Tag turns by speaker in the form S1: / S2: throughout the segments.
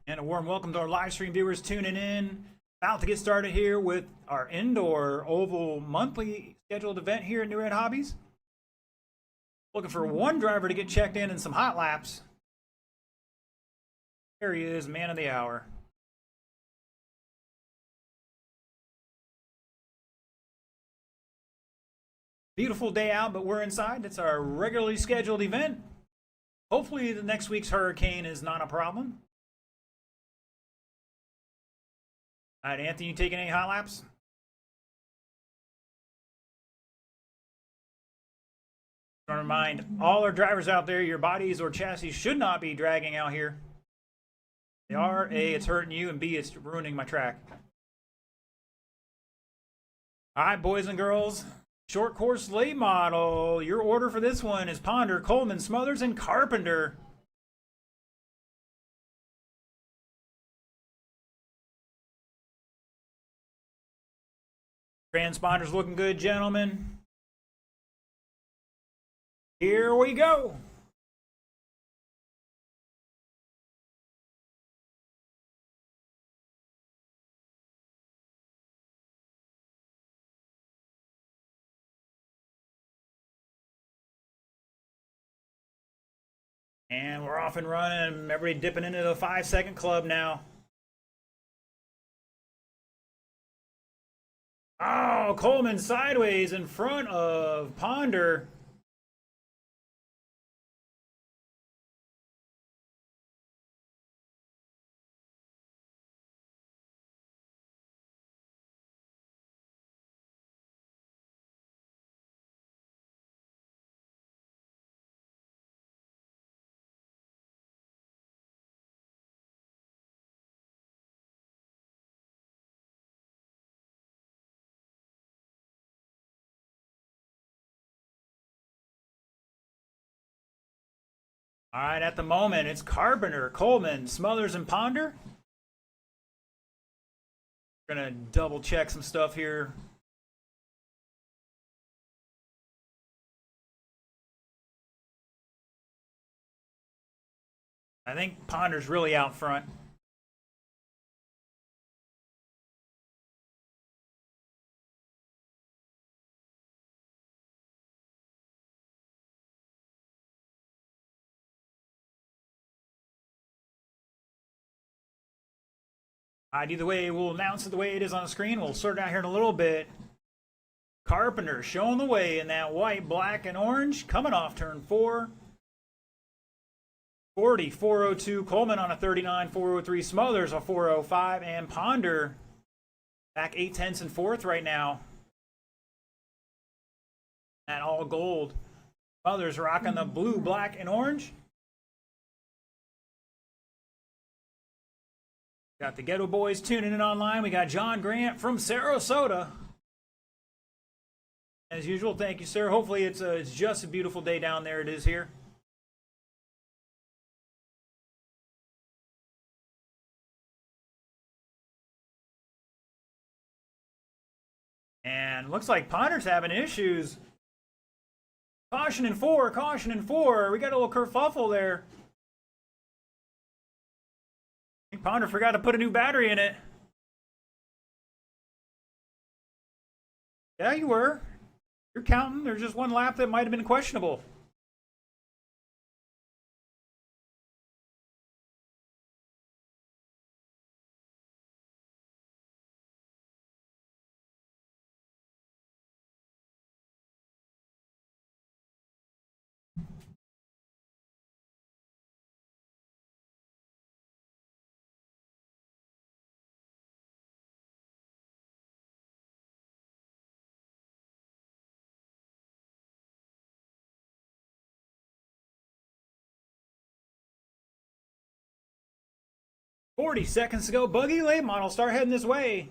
S1: And a warm welcome to our live stream viewers tuning in. About to get started here with our indoor oval monthly scheduled event here at New Red Hobbies. Looking for one driver to get checked in and some hot laps. There he is, man of the hour. Beautiful day out, but we're inside. It's our regularly scheduled event. Hopefully the next week's hurricane is not a problem. All right, Anthony, you taking any hot laps? I want to remind all our drivers out there, your bodies or chassis should not be dragging out here. They are. A, it's hurting you, and B, it's ruining my track. All right, boys and girls, short course late model. Your order for this one is Ponder, Coleman, Smothers, and Carpenter. Transponder's looking good, gentlemen. Here we go. And we're off and running. Everybody dipping into the 5-second club now. Oh, Coleman sideways in front of Ponder. All right, at the moment, it's Carpenter, Coleman, Smothers, and Ponder. We're going to double check some stuff here. I think Ponder's really out front. Either way, we'll announce it the way it is on the screen. We'll sort it out here in a little bit. Carpenter showing the way in that white, black, and orange. Coming off turn 4. 40, 402. Coleman on a 39, 403. Smothers a 405. And Ponder back 8/10 and 4th right now. That all gold. Smothers rocking the blue, black, and orange. Got the Ghetto Boys tuning in online. We got John Grant from Sarasota. As usual, thank you, sir. Hopefully it's just a beautiful day down there. It is here. And looks like Ponder's having issues. Caution in 4, caution in 4. We got a little kerfuffle there. I think Ponder forgot to put a new battery in it. Yeah, you were. You're counting. There's just one lap that might have been questionable. "40 seconds to go. Buggy late model. Start heading this way."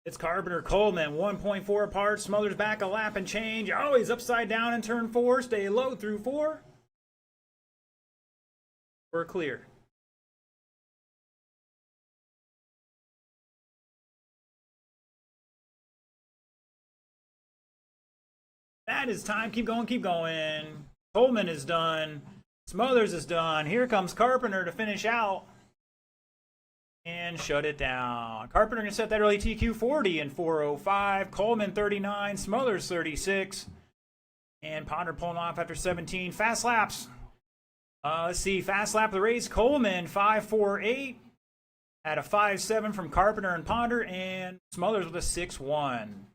S1: It's Carpenter, Coleman, 1.4 apart. Smothers back a lap and change. Oh, he's upside down in turn 4. Stay low through 4. We're clear. That is time. Keep going, keep going. Coleman is done. Smothers is done. Here comes Carpenter to finish out and shut it down. Carpenter can set that early TQ 40 in 4:05. Coleman 39. Smothers 36. And Ponder pulling off after 17. Fast laps. Let's see. Fast lap of the race. Coleman 5:48. At a 5:7 from Carpenter and Ponder. And Smothers with a 6:1.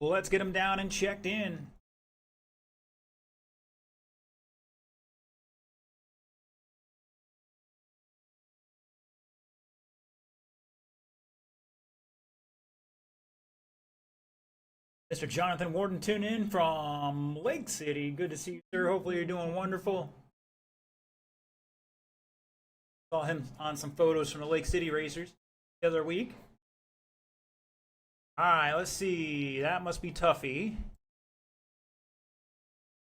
S1: Well, let's get him down and checked in. Mr. Jonathan Warden tune in from Lake City. Good to see you, sir. Hopefully you're doing wonderful. Saw him on some photos from the Lake City racers the other week. All right, let's see. That must be Tuffy.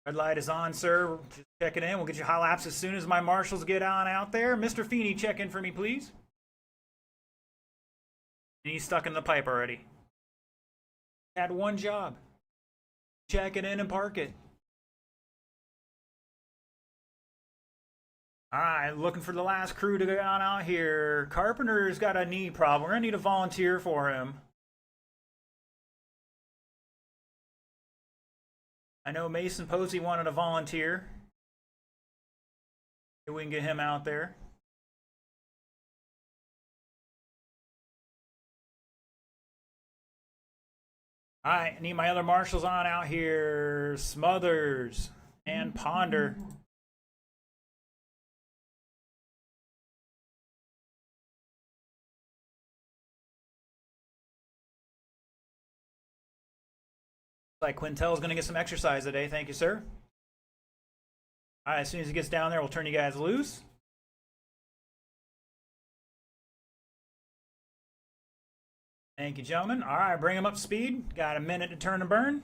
S1: Red light is on, sir. Just checking in. We'll get you high laps as soon as my marshals get on out there. Mr. Feeney, check in for me, please. And he's stuck in the pipe already. Had one job. Check it in and park it. Alright, looking for the last crew to get on out here. Carpenter's got a knee problem. We're going to need a volunteer for him. I know Mason Posey wanted a volunteer. Maybe we can get him out there. Alright, I need my other marshals on out here. Smothers and Ponder. Like Quintel's going to get some exercise today. Thank you, sir. Alright, as soon as he gets down there, we'll turn you guys loose. Thank you, gentlemen. All right, bring him up to speed. Got a minute to turn and burn.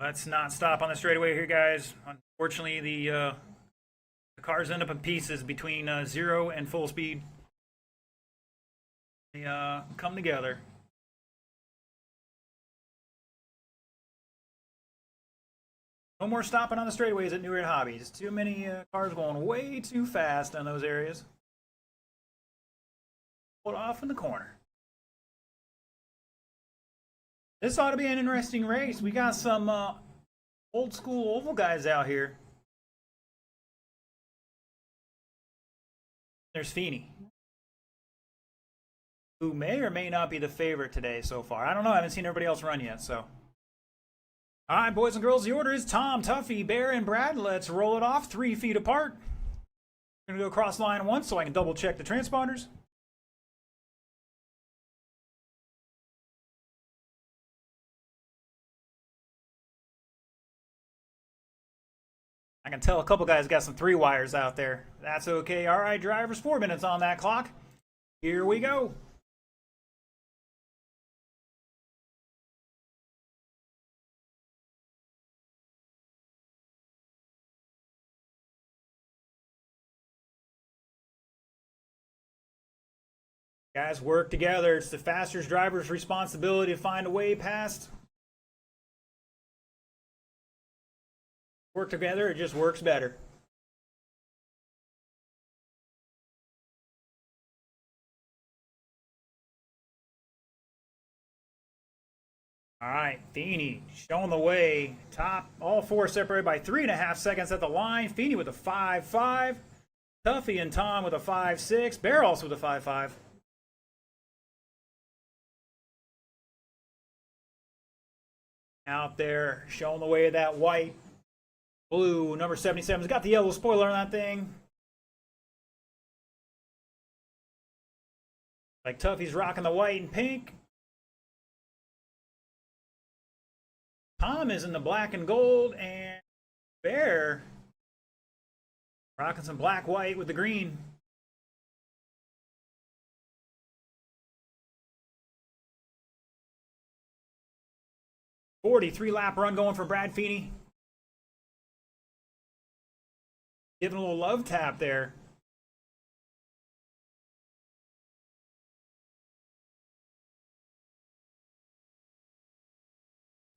S1: Let's not stop on the straightaway here, guys. Unfortunately, the cars end up in pieces between 0 and full speed. They come together. No more stopping on the straightaways at New Red Hobbies. Too many cars going way too fast on those areas. Pulled off in the corner. This ought to be an interesting race. We got some old school oval guys out here. There's Feeney, who may or may not be the favorite today so far. I don't know. I haven't seen everybody else run yet, so. All right, boys and girls, the order is Tom, Tuffy, Bear, and Brad. Let's roll it off 3 feet apart. I'm going to go across line once so I can double check the transponders. I can tell a couple guys got some 3 wires out there. That's okay. All right, drivers, 4 minutes on that clock. Here we go. Guys work together. It's the fastest driver's responsibility to find a way past. Work together, it just works better. All right, Feeney showing the way. Top, all four separated by 3.5 seconds at the line. Feeney with a 5.5. Tuffy and Tom with a 5.6. Bear also with a 5.5. Out there showing the way of that white. Blue, number 77's got the yellow spoiler on that thing. Like Tuffy's rocking the white and pink. Tom is in the black and gold, and Bear rocking some black white with the green. .43-lap run going for Brad Feeney. Giving a little love tap there.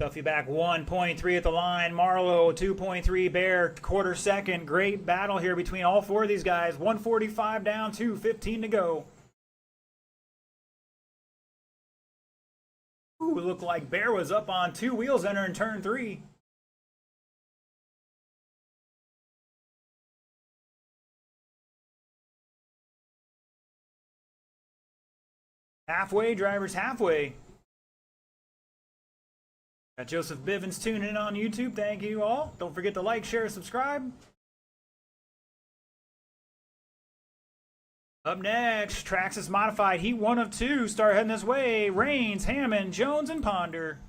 S1: Tuffy back 1.3 at the line. Marlowe 2.3. Bear quarter second. Great battle here between all four of these guys. 145 down, 2:15 to go. Ooh, looked like Bear was up on two wheels entering turn 3. Halfway, drivers halfway. Got Joseph Bivens tuning in on YouTube. Thank you all. Don't forget to like, share, subscribe. Up next, Traxxas Modified Heat 1 of 2. Start heading this way. Rains, Hammond, Jones, and Ponder.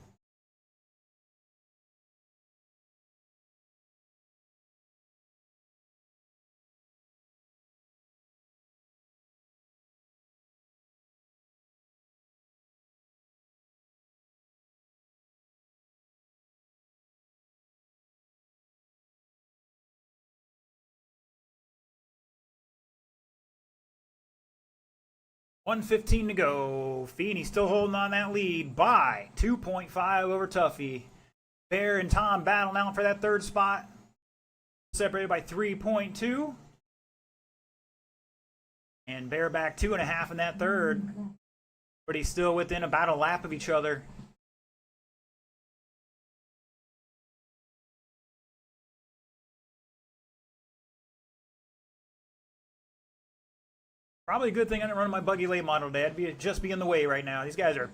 S1: .115 to go. Feeney still holding on that lead by 2.5 over Tuffy. Bear and Tom battling out for that third spot. Separated by 3.2. And Bear back 2.5 in that third. But he's still within about a lap of each other. Probably a good thing I didn't run my buggy late model today. I'd just be in the way right now. These guys are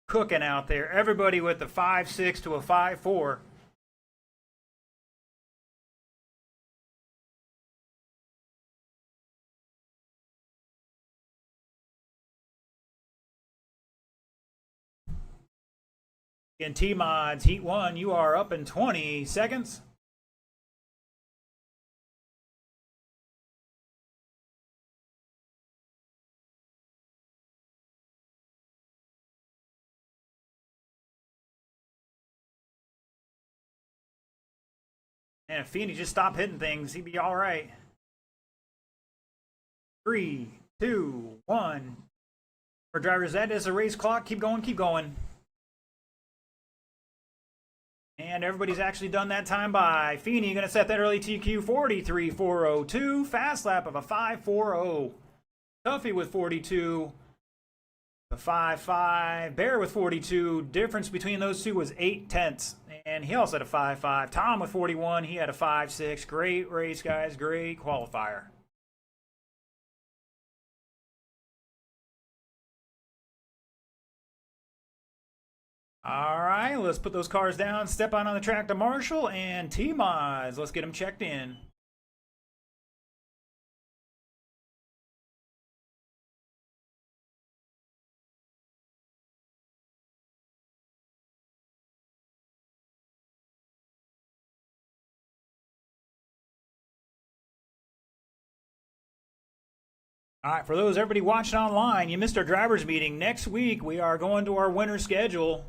S1: cooking out there. Everybody with the 5.6 to a 5.4. In T-Mods, Heat 1, you are up in 20 seconds. And if Feeney just stopped hitting things, he'd be all right. 3, 2, 1. For drivers, that is a race clock. Keep going, keep going. And everybody's actually done that time by. Feeney going to set that early TQ 43.402. Fast lap of a 5.40. Tuffy with 42. A 5.5. Bear with 42. Difference between those two was 8 tenths. And he also had a 5.5. Tom with 41. He had a 5.6. Great race, guys. Great qualifier. All right, let's put those cars down. Step on the track to Marshall and T-Mods. Let's get them checked in. All right, for those everybody watching online, you missed our drivers meeting. Next week, we are going to our winter schedule.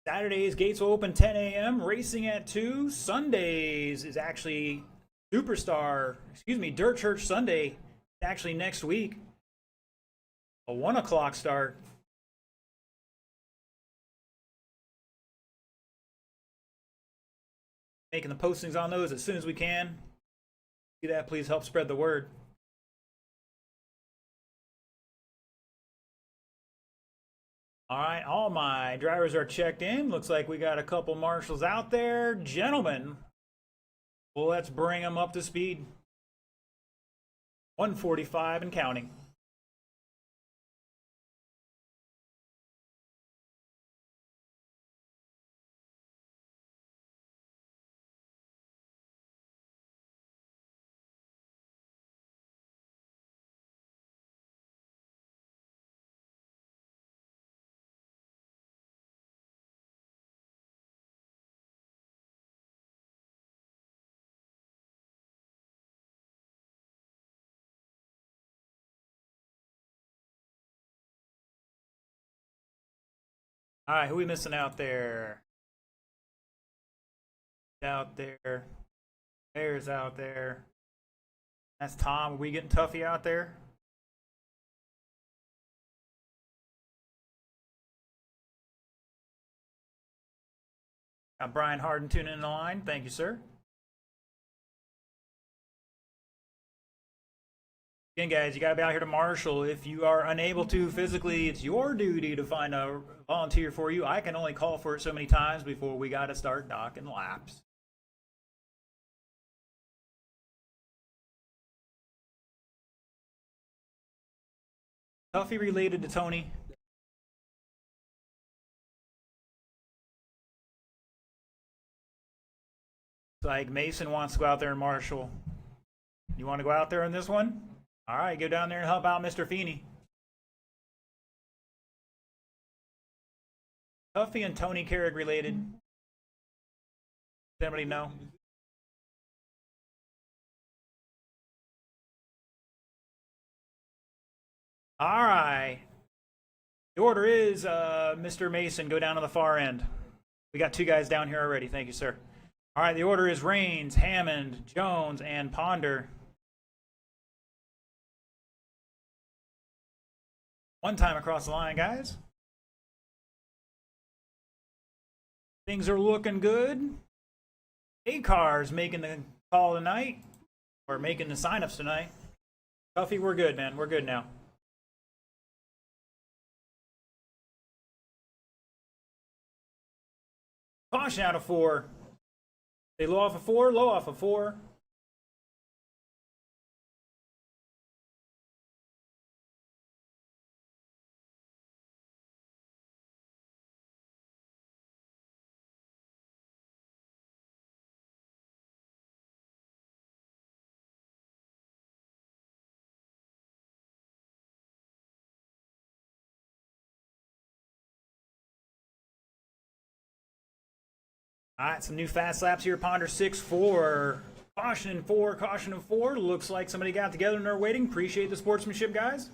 S1: Saturdays, gates will open 10 a.m., racing at 2. Sundays is actually Dirt Church Sunday, actually next week. A 1 o'clock start. Making the postings on those as soon as we can. See that? Please help spread the word. All right, all my drivers are checked in. Looks like we got a couple marshals out there. Gentlemen, well, let's bring them up to speed. 145 and counting. All right, who we missing out there? Out there. There's out there. That's Tom. Are we getting Tuffy out there? Got Brian Harden tuning in the line. Thank you, sir. Again, guys, you got to be out here to marshal. If you are unable to physically, it's your duty to find a volunteer for you. I can only call for it so many times before we got to start docking laps. Tuffy related to Tony. It's like Mason wants to go out there and marshal. You want to go out there in this one? All right, go down there and help out Mr. Feeney. Tuffy and Tony Carrick related. Does anybody know? All right. The order is Mr. Mason, go down to the far end. We got 2 guys down here already. Thank you, sir. All right, the order is Rains, Hammond, Jones, and Ponder. One time across the line, guys. Things are looking good. A-Car's making the call tonight, or making the sign-ups tonight. Tuffy, we're good, man. We're good now. Caution out of 4. They low off of 4, low off of 4. All right, some new fast laps here. Ponder 6-4. Caution in 4, caution in 4. Looks like somebody got together and they're waiting. Appreciate the sportsmanship, guys.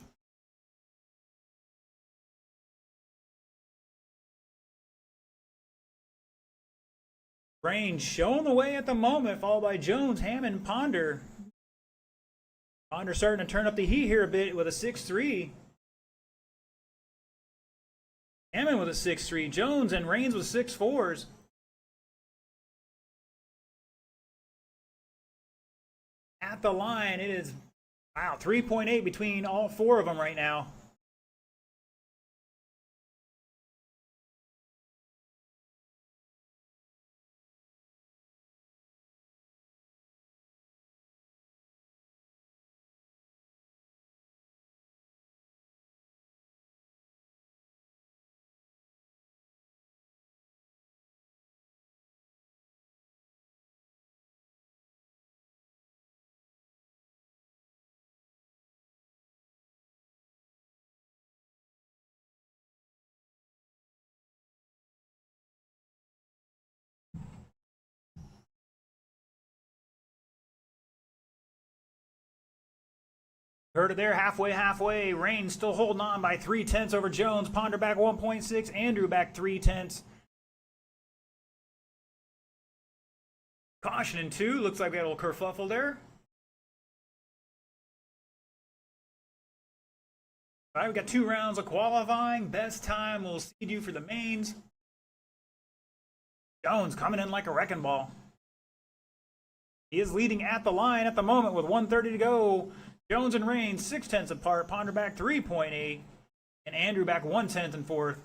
S1: Range showing the way at the moment, followed by Jones, Hammond, Ponder. Ponder starting to turn up the heat here a bit with a 6-3. Hammond with a 6-3. Jones and Rains with 6-4s. At the line, it is, wow, 3.8 between all 4 of them right now. Heard it there, halfway. Rain still holding on by 0.3 over Jones. Ponder back 1.6. Andrew back 0.3. Caution in 2. Looks like we had a little kerfuffle. there. All right, we got 2 rounds of qualifying. Best time will seed you for the mains. Jones coming in like a wrecking ball. He is leading at the line at the moment with 1:30 to go. Jones and Rains 0.6 apart. Ponder back 3.8. And Andrew back 1/10 in fourth.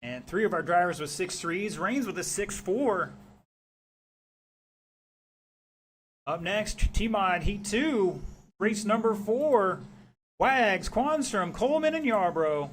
S1: And 3 of our drivers with 6.3s. Rains with a 6.4. Up next, T-Mod Heat 2. Race number 4. Wags, Quanstrom, Coleman, and Yarbrough.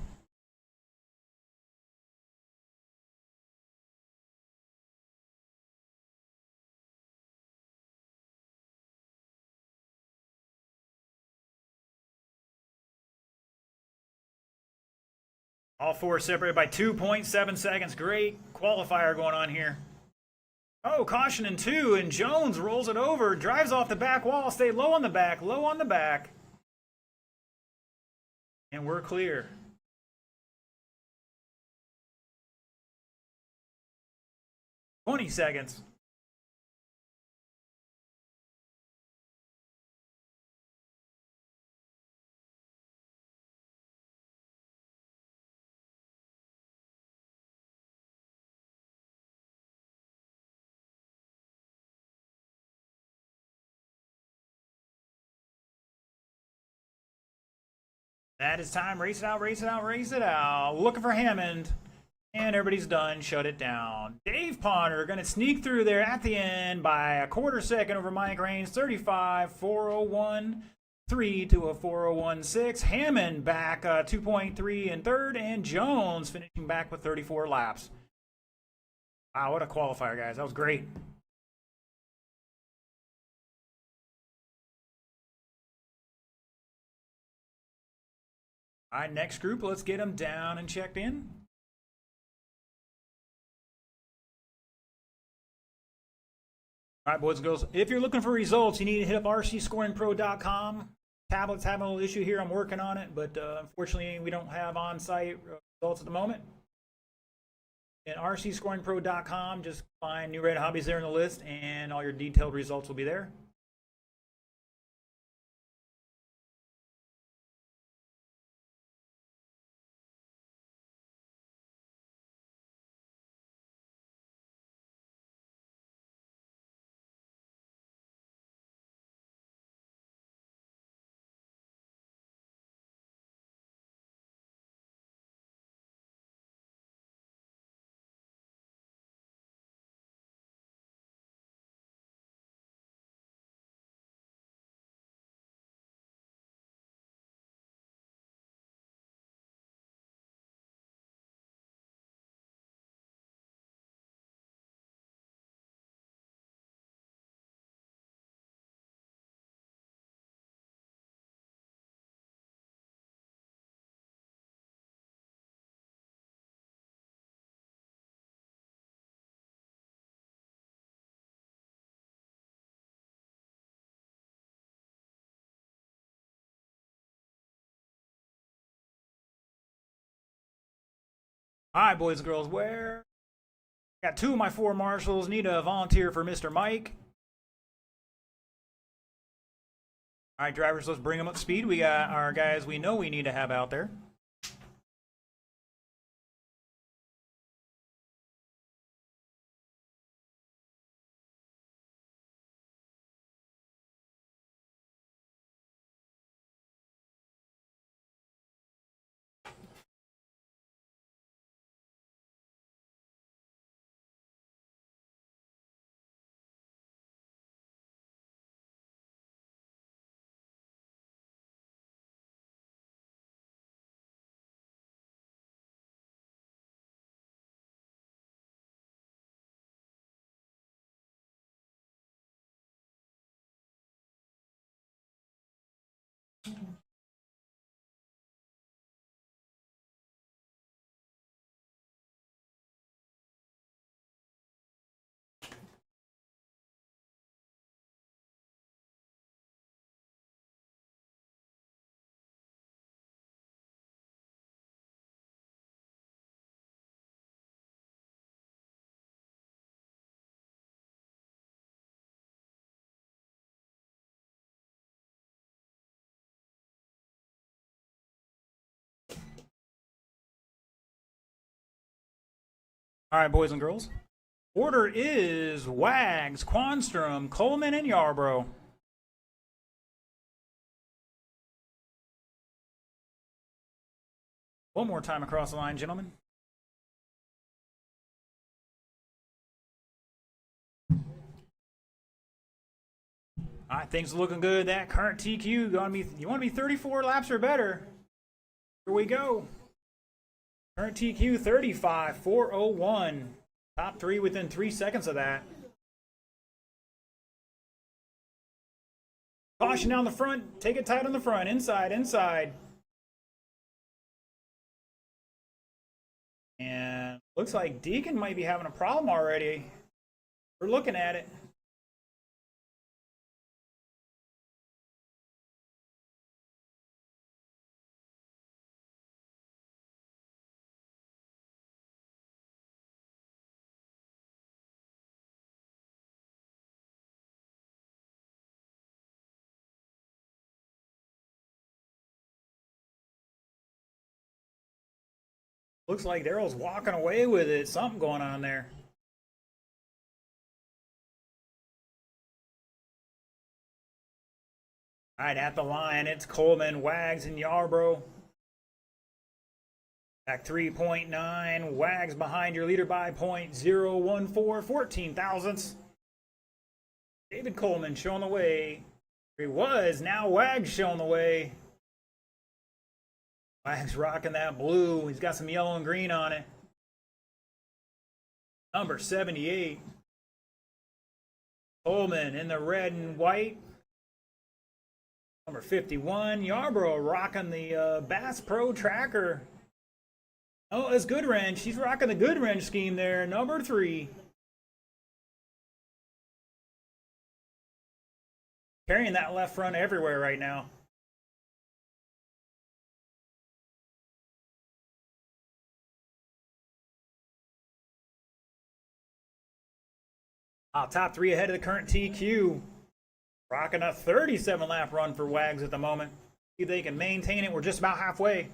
S1: All 4 separated by 2.7 seconds. Great qualifier going on here. Oh, caution in 2, and Jones rolls it over, drives off the back wall, stay low on the back, low on the back. And we're clear. "20 seconds. That is time. Race it out, race it out, race it out. Looking for Hammond. And everybody's done. Shut it down. Dave Ponder going to sneak through there at the end by a 1/4 second over Mike Rains. 35.401.3 to a 401.6. Hammond back 2.3 in third. And Jones finishing back with 34 laps. Wow, what a qualifier, guys. That was great. All right, next group, let's get them down and checked in. All right, boys and girls, if you're looking for results, you need to hit up rcscoringpro.com. Tablet's having a little issue here. I'm working on it, but unfortunately, we don't have on-site results at the moment. And rcscoringpro.com, just find New Red Hobbies there in the list, and all your detailed results will be there. All right, boys and girls, where? Got 2 of my 4 marshals. Need a volunteer for Mr. Mike. All right, drivers, let's bring them up to speed. We got our guys we know we need to have out there. All right, boys and girls. Order is Wags, Quanstrom, Coleman, and Yarbrough. One more time across the line, gentlemen. All right, things are looking good. That current TQ, you want to be 34 laps or better. Here we go. Current TQ 35.401. Top three within 3 seconds of that. Caution down the front. Take it tight on the front. Inside, inside. And looks like Deacon might be having a problem already. We're looking at it. Looks like Daryl's walking away with it. Something going on there. All right, at the line, it's Coleman, Wags, and Yarbrough. Back 3.9. Wags behind your leader by 0.014, 14 thousandths. David Coleman showing the way. He was. Now Wags showing the way. Wags rocking that blue. He's got some yellow and green on it. Number 78. Coleman in the red and white. Number 51. Yarbrough rocking the Bass Pro Tracker. Oh, it's Goodwrench. He's rocking the Goodwrench scheme there. Number 3. Carrying that left front everywhere right now. Top 3 ahead of the current TQ. Rocking a 37 lap run for Wags at the moment. See if they can maintain it. We're just about halfway.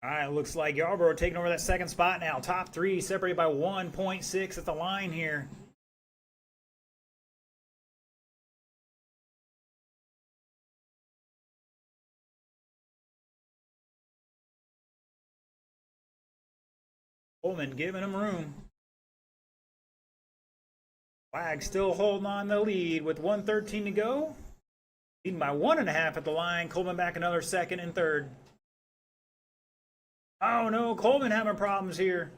S1: All right, looks like Yarbrough taking over that second spot now. Top 3 separated by 1.6 at the line here. Coleman giving him room. Wag still holding on the lead with 1:13 to go. Leading by 1.5 at the line. Coleman back another second and third. Oh no, Coleman having problems here.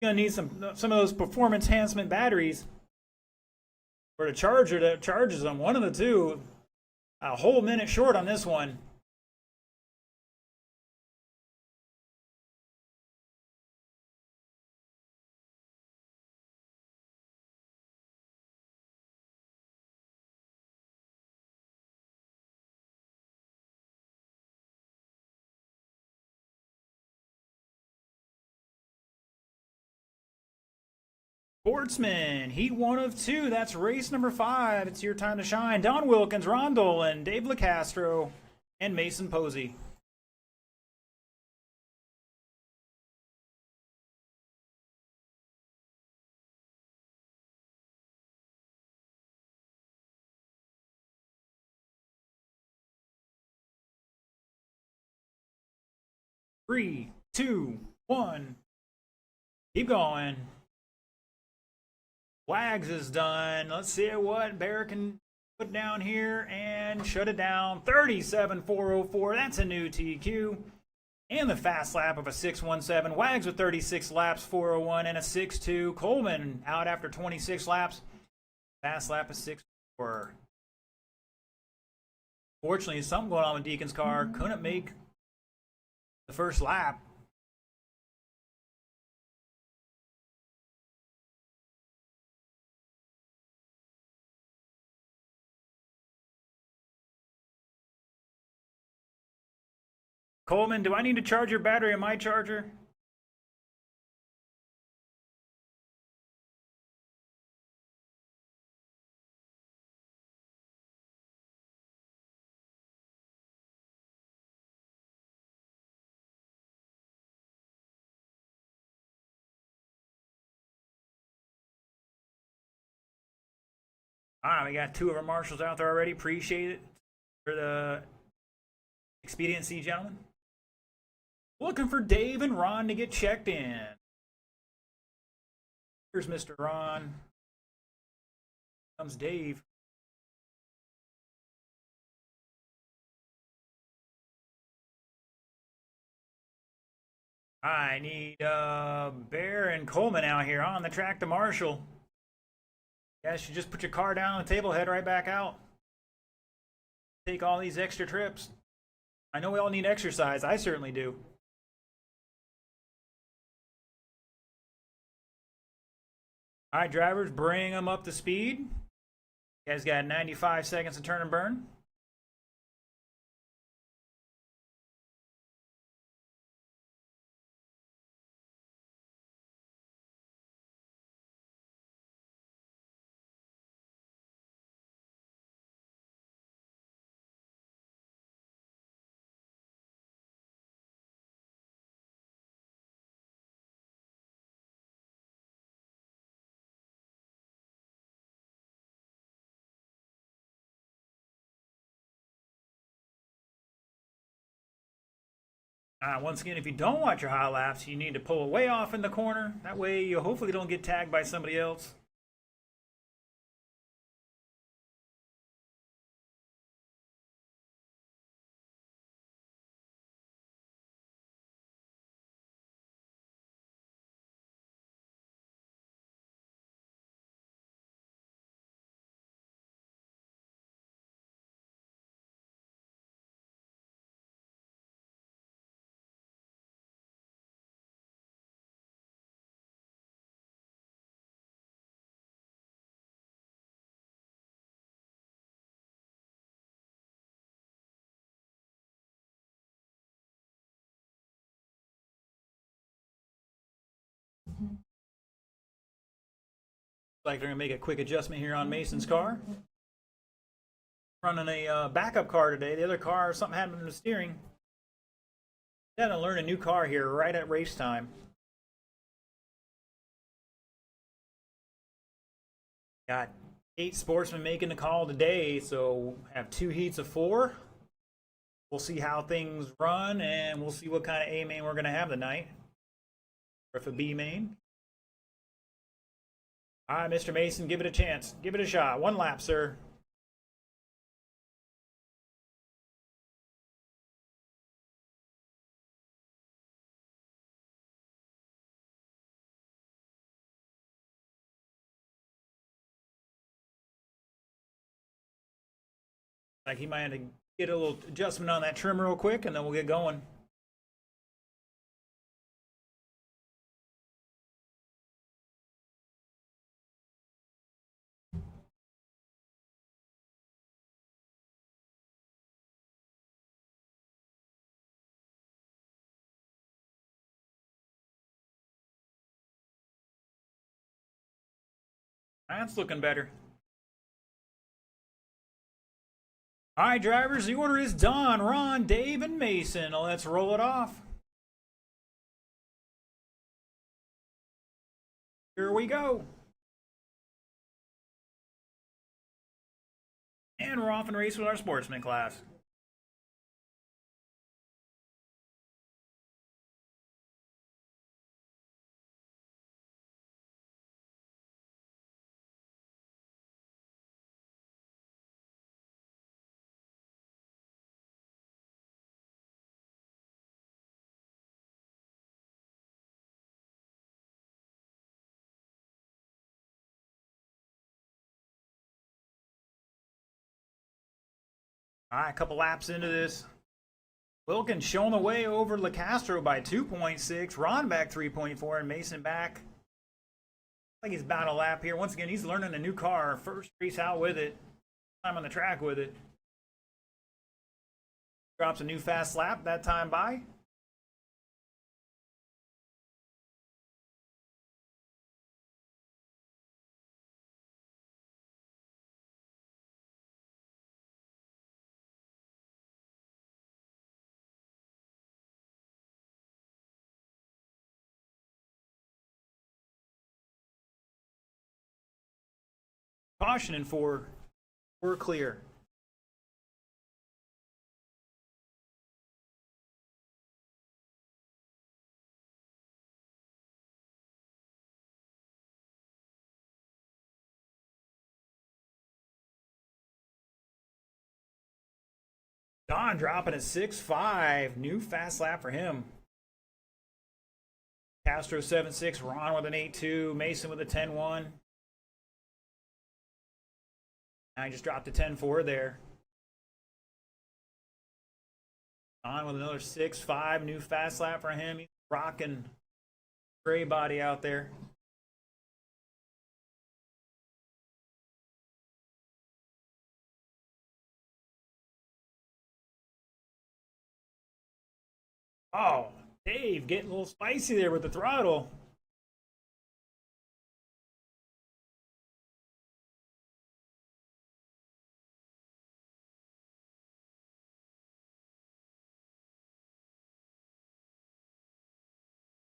S1: Gonna need some of those performance enhancement batteries, or a charger that charges them. One of the two. A whole minute short on this one. Sportsman, heat 1 of 2. That's race number 5. It's your time to shine. Don Wilkins, Ron Dolan, Dave LaCastro, and Mason Posey. Three, 2, 1. Keep going. Wags is done. Let's see what Bear can put down here and shut it down. 37.404. That's a new TQ. And the fast lap of a 6.17. Wags with 36 laps, 401 and a 6.2. Coleman out after 26 laps. Fast lap of 6.4. Fortunately, something going on with Deacon's car. Couldn't make the first lap. Coleman, do I need to charge your battery on my charger? All right, we got 2 of our marshals out there already. Appreciate it for the expediency, gentlemen. Looking for Dave and Ron to get checked in. Here's Mr. Ron. Comes Dave. I need Bear and Coleman out here on the track to Marshall. Guys, you just put your car down on the table, head right back out. Take all these extra trips. I know we all need exercise. I certainly do. All right, drivers, bring them up to speed. You guys got 95 seconds to turn and burn. Once again, if you don't watch your hot laps, you need to pull way off in the corner. That way you hopefully don't get tagged by somebody else. Like they're gonna make a quick adjustment here on Mason's car. Running a backup car today. The other car, something happened to the steering. Got to learn a new car here right at race time. Got 8 sportsmen making the call today, so have 2 heats of 4. We'll see how things run, and we'll see what kind of A main we're gonna have tonight, or if a B main. All right, Mr. Mason, give it a chance. Give it a shot. 1 lap, sir. Like he might have to get a little adjustment on that trim real quick, and then we'll get going. That's looking better. All right, drivers, the order is Don, Ron, Dave, and Mason. Let's roll it off. Here we go. And we're off and race with our sportsman class. All right, a couple laps into this. Wilkins showing the way over LaCastro by 2.6. Ron back 3.4, and Mason back. I think he's about a lap here. Once again, he's learning a new car. First race out with it. Time on the track with it. Drops a new fast lap that time by. Caution in 4. We're clear. Don dropping at 6.5. New fast lap for him. Castro 7.6. Ron with an 8.2. Mason with a 10.1. I just dropped a 10.4 there. On with another 6.5. New fast lap for him. He's rocking gray body out there. Oh, Dave getting a little spicy there with the throttle.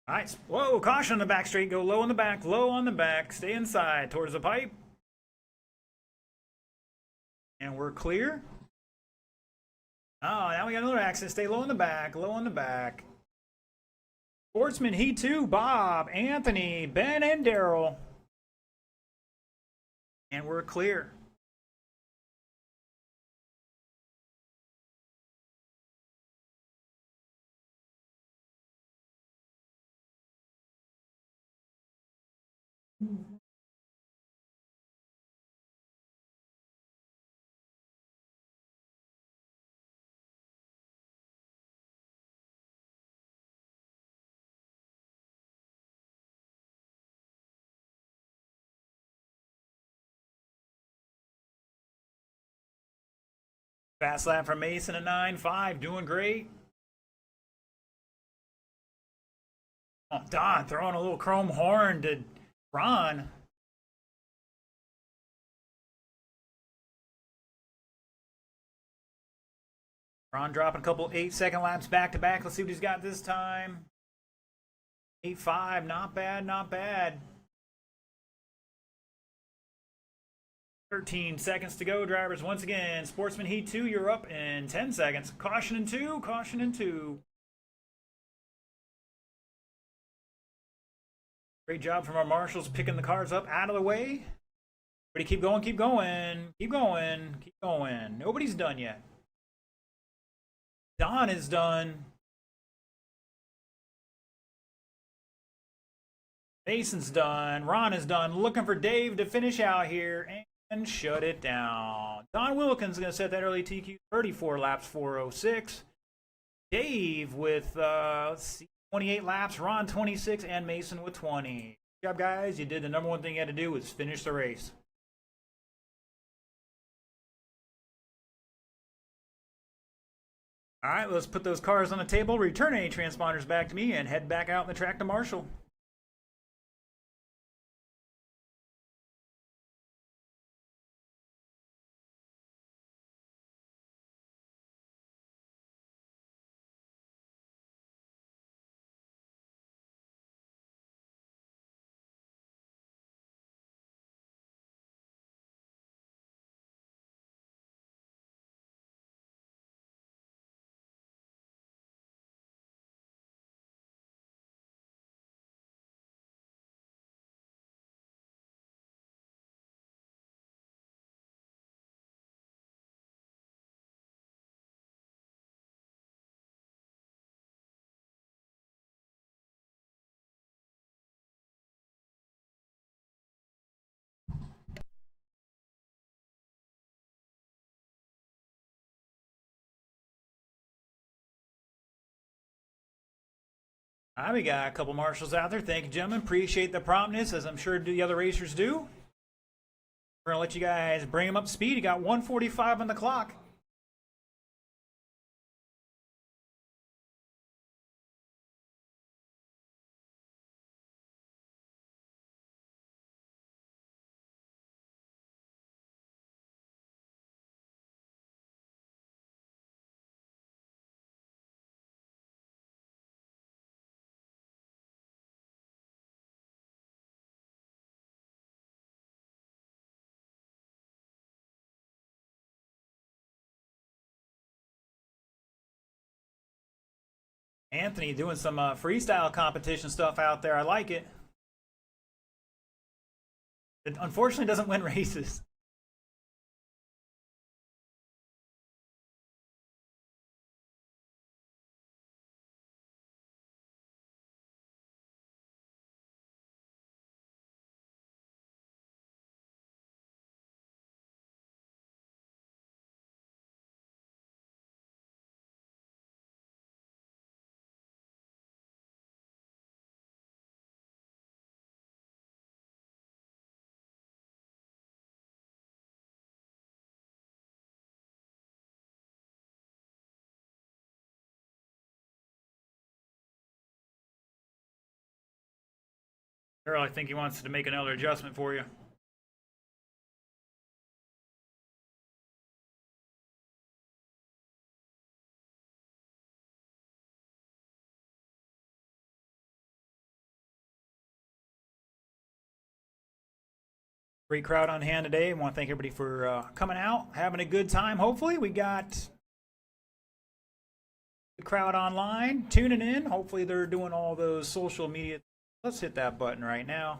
S1: All right, whoa, caution on the back straight. Go low on the back, low on the back. Stay inside towards the pipe. And we're clear. Oh, now we got another accident. Stay low on the back, low on the back. Sportsman Heat 2, Bob, Anthony, Ben, and Daryl. And we're clear. Fast lap from Mason at 9.5, doing great. Oh, Don throwing a little chrome horn to Ron. Ron dropping a couple 8-second laps back to back. Let's see what he's got this time. 8.5, not bad, not bad. 13 seconds to go, drivers. Once again, Sportsman Heat 2, you're up in 10 seconds. Caution in 2, caution in 2. Great job from our marshals picking the cars up out of the way. Everybody keep going, keep going, keep going, keep going. Nobody's done yet. Don is done. Mason's done. Ron is done. Looking for Dave to finish out here and shut it down. Don Wilkins is going to set that early TQ 34 laps, 4:06. Dave with, let's see, 28 laps. Ron 26 and Mason with 20. Good job, guys. You did the number one thing you had to do was finish the race. All right, let's put those cars on the table, return any transponders back to me, and head back out in the track to Marshall. All right, we got a couple marshals out there. Thank you, gentlemen. Appreciate the promptness, as I'm sure the other racers do. We're going to let you guys bring them up to speed. You got 1:45 on the clock. Anthony doing some freestyle competition stuff out there. I like it. It unfortunately doesn't win races. Earl, I think he wants to make another adjustment for you. Great crowd on hand today. I want to thank everybody for coming out, having a good time. Hopefully, we got the crowd online tuning in. Hopefully, they're doing all those social media. Let's hit that button right now.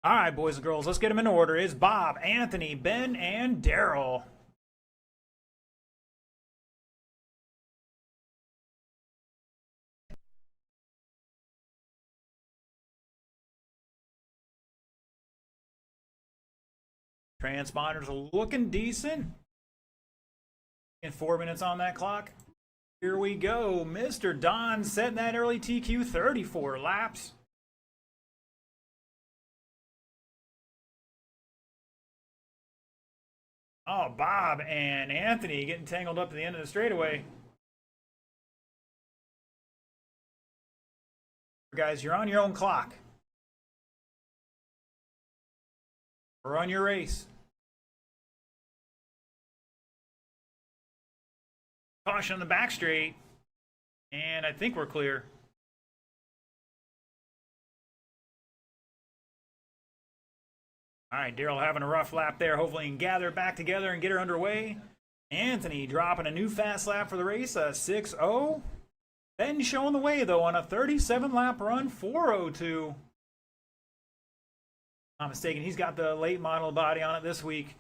S1: All right, boys and girls, let's get them in order. It's Bob, Anthony, Ben, and Daryl. Transponders are looking decent. In 4 minutes on that clock. Here we go. Mr. Don setting that early TQ, 34 laps. Oh, Bob and Anthony getting tangled up at the end of the straightaway. Guys, you're on your own clock. Run your race. Caution on the back straight. And I think we're clear. All right, Daryl having a rough lap there. Hopefully he can gather it back together and get her underway. Anthony dropping a new fast lap for the race, a 6-0. Ben showing the way, though, on a 37-lap run, 4:02. Not mistaken, he's got the late model body on it this week.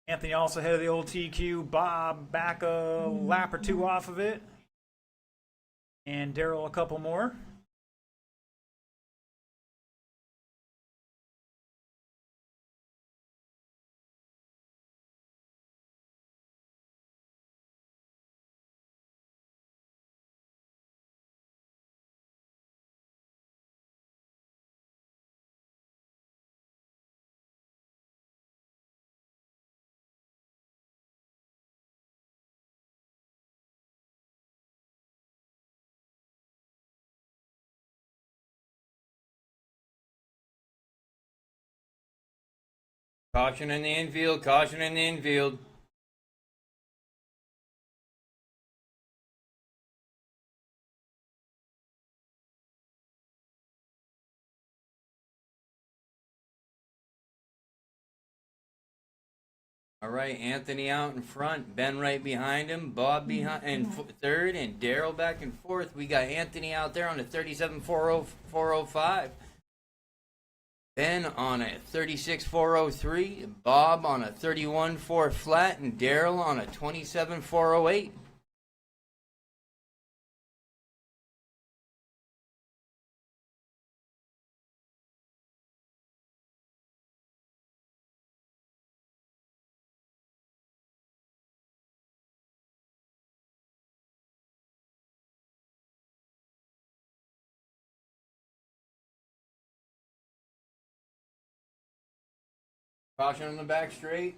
S1: Anthony also ahead of the old TQ. Bob back a lap or two off of it. And Daryl a couple more.
S2: Caution in the infield, caution in the infield. All right, Anthony out in front, Ben right behind him, Bob behind in third, and Daryl back and forth. We got Anthony out there on a 37.405. Ben on a 36.403, Bob on a 31.4 flat, and Daryl on a 27.408. Caution on the back straight.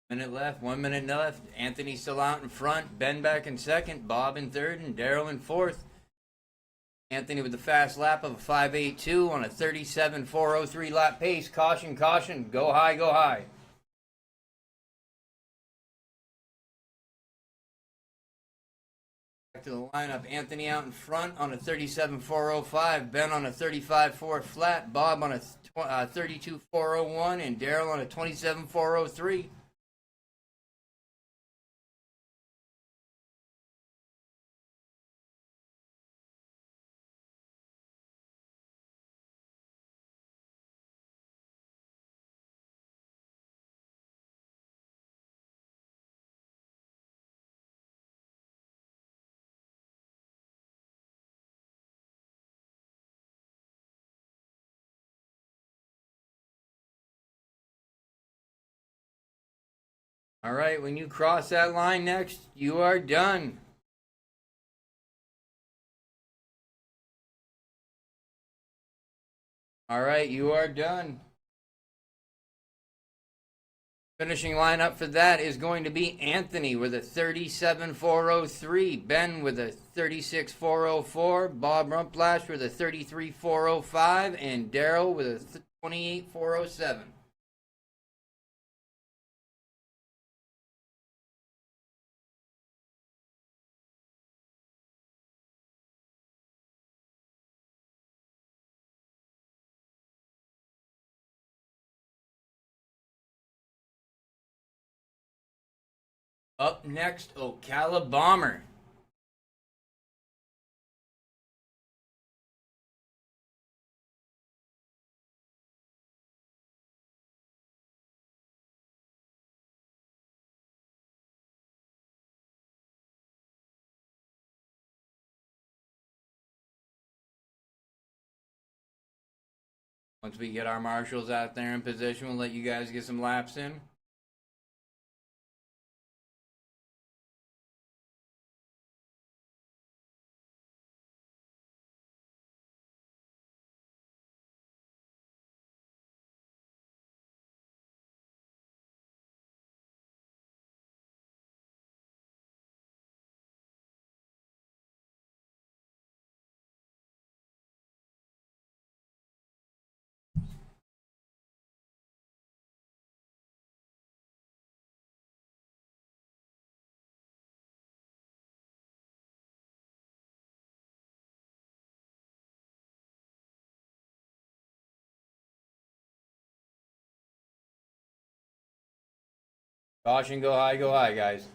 S2: Minute left, 1 minute left. Anthony still out in front. Ben back in second. Bob in third, and Daryl in fourth. Anthony with the fast lap of a 5.82 on a 37.403 lap pace. Caution, caution. Go high, go high. Back to the lineup. Anthony out in front on a 37.405. Ben on a 35.4 flat. Bob on a 32.401. And Daryl on a 27.403. All right, when you cross that line next, you are done. All right, you are done. Finishing lineup for that is going to be Anthony with a 37.403, Ben with a 36.404, Bob Rumplash with a 33.405, and Daryl with a 28.407. Up next, Ocala Bomber. Once we get our marshals out there in position, we'll let you guys get some laps in. Caution, go high, guys.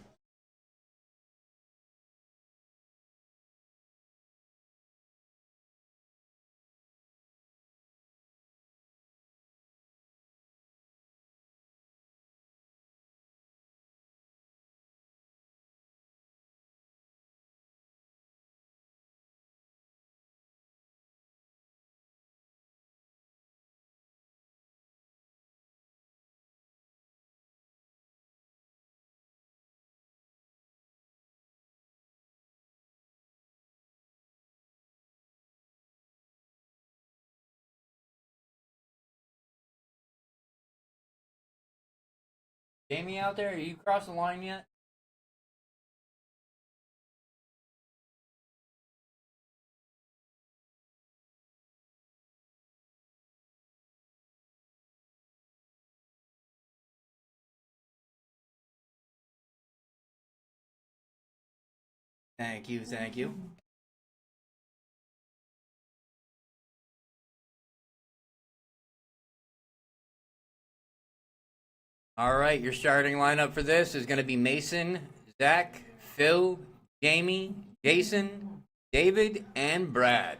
S2: Jamie out there, are you across the line yet? Thank you, thank you. All right, your starting lineup for this is going to be Mason, Zach, Phil, Jamie, Jason, David, and Brad.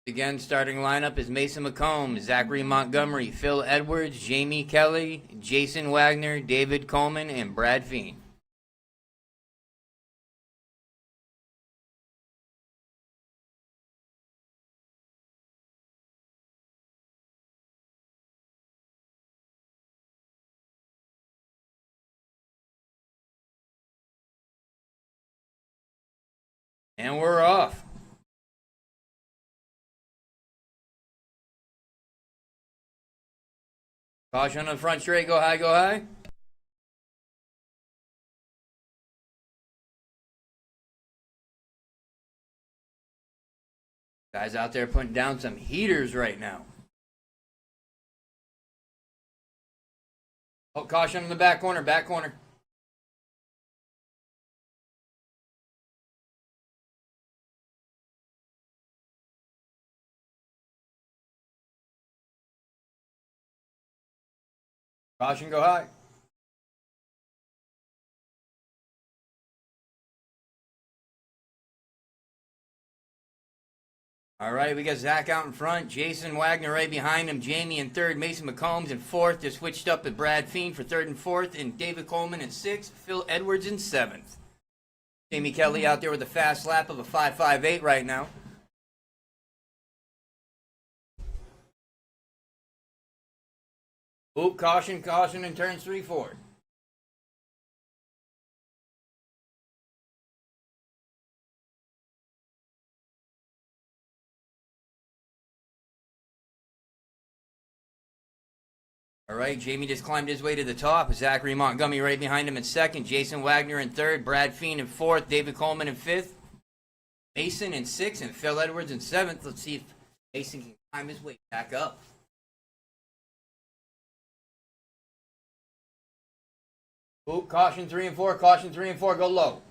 S2: Again, starting lineup is Mason McComb, Zachary Montgomery, Phil Edwards, Jamie Kelly, Jason Wagner, David Coleman, and Brad Fiend. And we're off. Caution on the front straight. Go high, go high. Guys out there putting down some heaters right now. Oh, caution on the back corner, back corner. Caution, go high. All right, we got Zach out in front, Jason Wagner right behind him, Jamie in third, Mason McCombs in fourth. They're switched up with Brad Fiend for third and fourth, and David Coleman in sixth, Phil Edwards in seventh. Jamie Kelly out there with a fast lap of a 5.58 right now. Oop, caution, caution, and turns 3-4. All right, Jamie just climbed his way to the top. Zachary Montgomery right behind him in second. Jason Wagner in third. Brad Fiend in fourth. David Coleman in fifth. Mason in sixth. And Phil Edwards in seventh. Let's see if Mason can climb his way back up. Ooh, caution 3 and 4. Caution 3 and 4. Go low.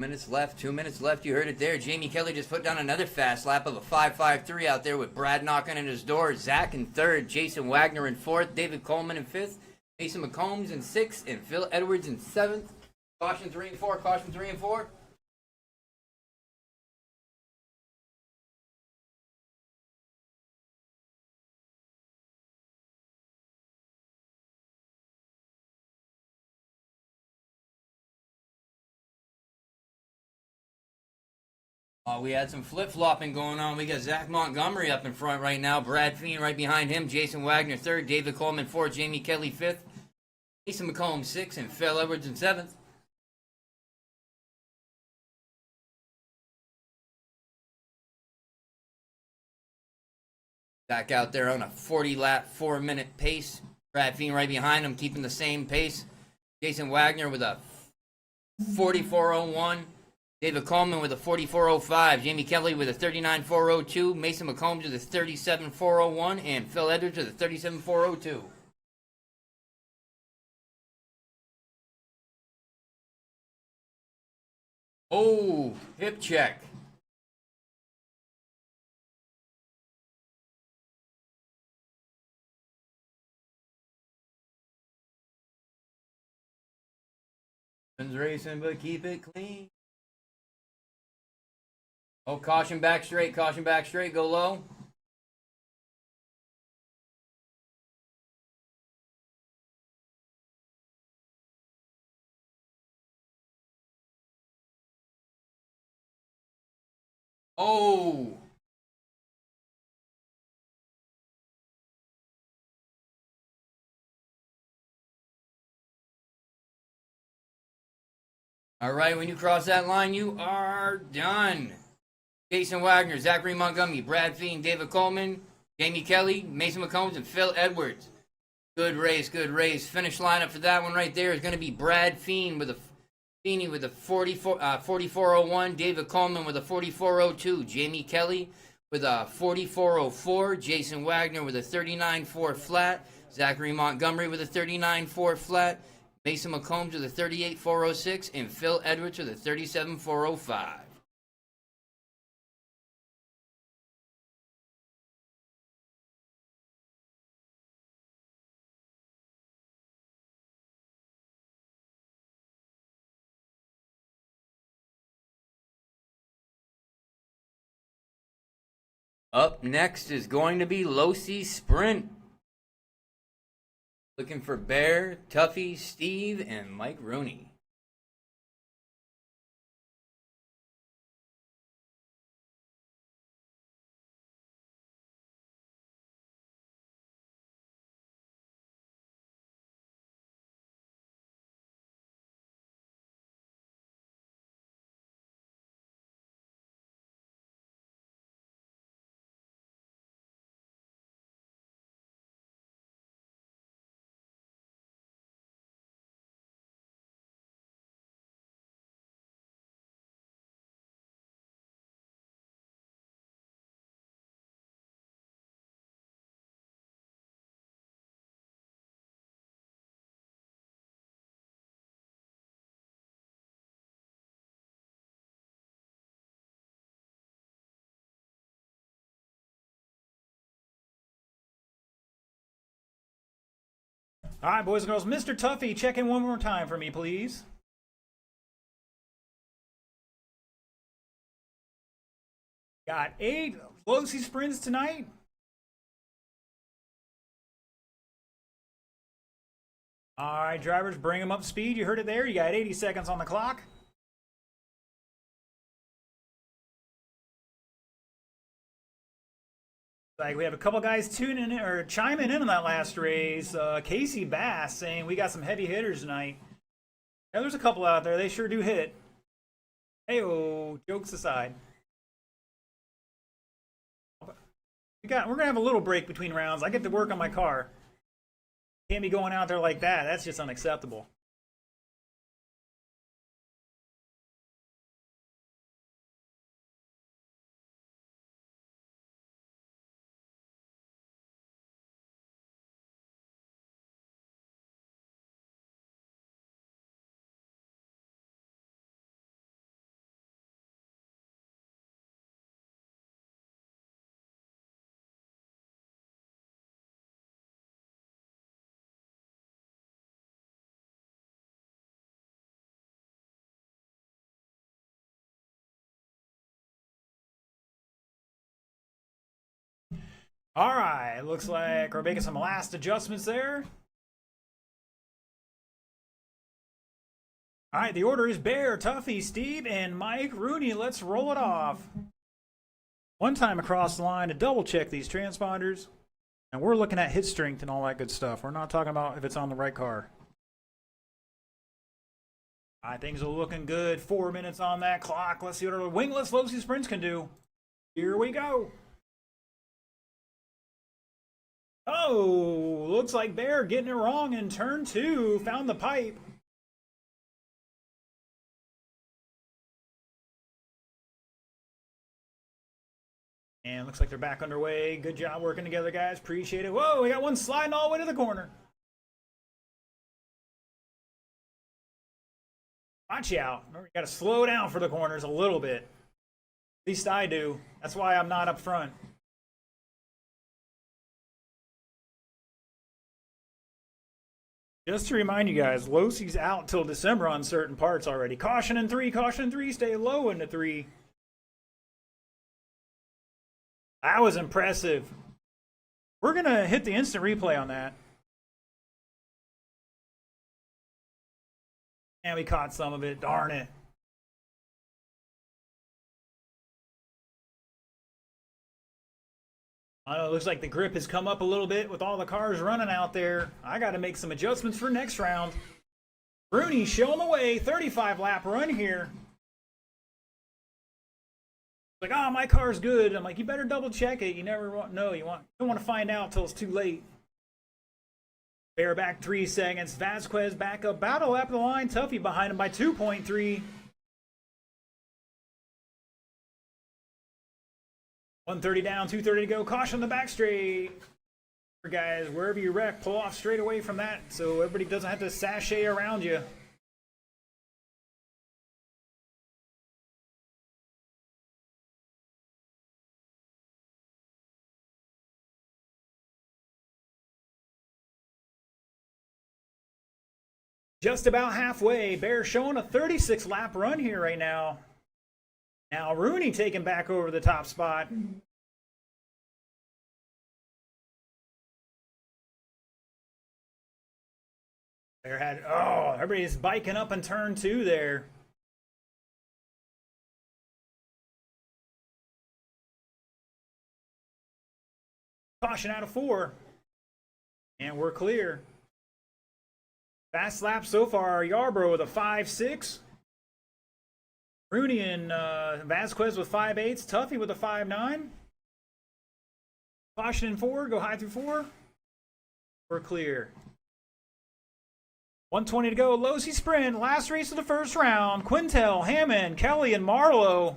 S2: Minutes left, 2 minutes left. You heard it there. Jamie Kelly just put down another fast lap of a 5.53 out there with Brad knocking at his door. Zach in third, Jason Wagner in fourth, David Coleman in fifth, Mason McCombs in sixth, and Phil Edwards in seventh. Caution 3 and 4. Caution 3 and 4. We had some flip-flopping going on. We got Zach Montgomery up in front right now. Brad Fiend right behind him. Jason Wagner third. David Coleman fourth. Jamie Kelly fifth. Mason McCombs sixth. And Phil Edwards in seventh. Back out there on a 40-lap, 4-minute pace. Brad Fiend right behind him, keeping the same pace. Jason Wagner with a 44.01. David Coleman with a 44.05. Jamie Kelly with a 39.402. Mason McCombs with a 37.401. And Phil Edwards with a 37.402. Oh, hip check. Racing, but keep it clean. Oh, caution back straight, go low. Oh. All right, when you cross that line, you are done. Jason Wagner, Zachary Montgomery, Brad Fiend, David Coleman, Jamie Kelly, Mason McCombs, and Phil Edwards. Good race, good race. Finish lineup for that one right there is going to be Brad Fiend with a 44.01, David Coleman with a 44.02, Jamie Kelly with a 44.04, Jason Wagner with a 39.4 flat, Zachary Montgomery with a 39.4 flat, Mason McCombs with a 38.406, and Phil Edwards with a 37.405. Up next is going to be Losi Sprint. Looking for Bear, Tuffy, Steve, and Mike Rooney.
S1: All right, boys and girls, Mr. Tuffy, check in one more time for me, please. Got 8 low-C sprints tonight. All right, drivers, bring them up speed. You heard it there. You got 80 seconds on the clock. Like we have a couple guys tuning in or chiming in on that last race. Casey Bass saying we got some heavy hitters tonight. Yeah, there's a couple out there. They sure do hit. Hey-oh, jokes aside. We're gonna have a little break between rounds. I get to work on my car. Can't be going out there like that. That's just unacceptable. All right, looks like we're making some last adjustments there. All right, the order is Bear, Tuffy, Steve, and Mike Rooney. Let's roll it off. One time across the line to double check these transponders. And we're looking at hit strength and all that good stuff. We're not talking about if it's on the right car. All right, things are looking good. 4 minutes on that clock. Let's see what our wingless low-C sprints can do. Here we go. Oh, looks like Bear getting it wrong in turn 2. Found the pipe. And looks like they're back underway. Good job working together, guys. Appreciate it. Whoa, we got one sliding all the way to the corner. Watch out. Remember, you got to slow down for the corners a little bit. At least I do. That's why I'm not up front. Just to remind you guys, low-C's out till December on certain parts already. Caution in 3, caution in 3, stay low into 3. That was impressive. We're going to hit the instant replay on that. And we caught some of it, darn it. I know, it looks like the grip has come up a little bit with all the cars running out there. I got to make some adjustments for next round. Rooney showing the way, 35 lap run here. Like, oh, my car's good. I'm like, you better double check it. You never want, no, you don't want to find out till it's too late. Bear back 3 seconds. Vasquez back up, about a lap of the line. Tuffy behind him by 2.3. 130 down, 230 to go. Caution the back straight. Guys, wherever you wreck, pull off straight away from that so everybody doesn't have to sashay around you. Just about halfway. Bear showing a 36 lap run here right now. Now Rooney taking back over the top spot. Bear had, oh, everybody's biking up in turn 2 there. Caution out of 4. And we're clear. Fast lap so far, Yarborough with a 5.6. Rooney and Vasquez with 5.8s. Tuffy with a 5.9. Caution in 4, go high through 4. We're clear. 120 to go. Low-C sprint. Last race of the first round. Quintel, Hammond, Kelly, and Marlowe.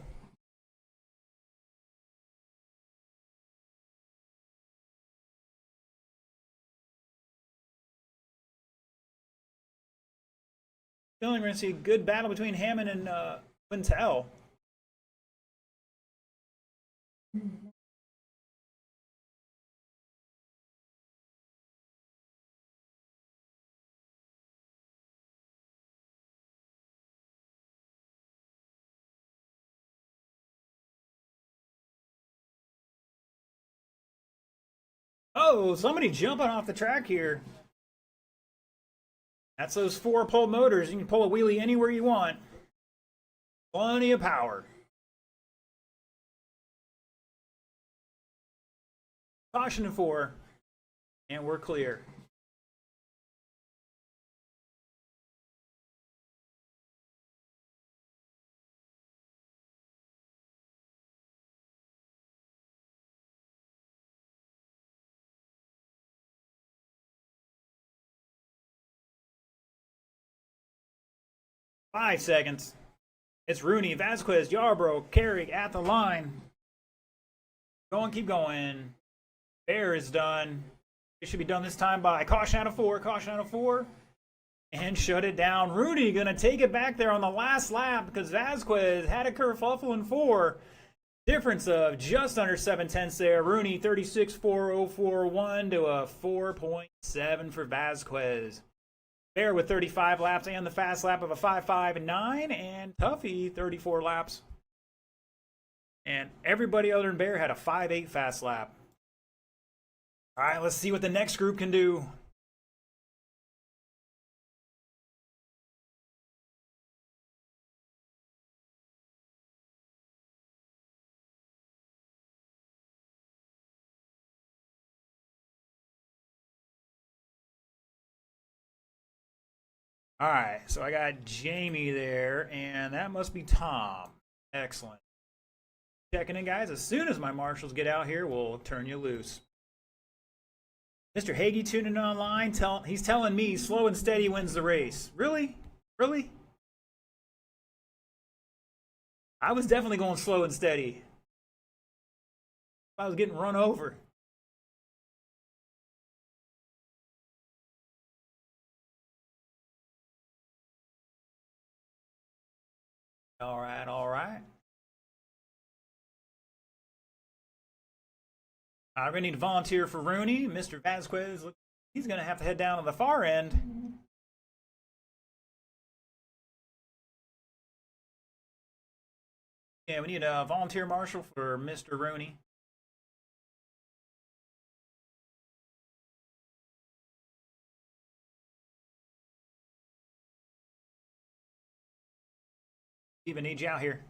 S1: Feeling we're going to see a good battle between Hammond and Quintel. Oh, somebody jumping off the track here. That's those 4-pole motors. You can pull a wheelie anywhere you want. Plenty of power. Caution to 4. And we're clear. Five seconds. It's Rooney, Vasquez, Yarbrough, Carrick at the line. Going, keep going. Bear is done. It should be done this time by caution out of 4, caution out of 4. And shut it down. Rooney going to take it back there on the last lap because Vasquez had a kerfuffle in 4. Difference of just under 7/10 there. Rooney 36.4041 to a 4.7 for Vasquez. Bear with 35 laps and the fast lap of a 5.59, and Tuffy 34 laps. And everybody other than Bear had a 5.8 fast lap. All right, let's see what the next group can do. All right, so I got Jamie there, and that must be Tom. Excellent. Checking in, guys. As soon as my marshals get out here, we'll turn you loose. Mr. Hagee tuning in online. He's telling me slow and steady wins the race. Really? Really? I was definitely going slow and steady. I was getting run over. All right, all right. I'm going to need a volunteer for Rooney. Mr. Vasquez, he's going to have to head down to the far end. Yeah, we need a volunteer marshal for Mr. Rooney. Even need you out here.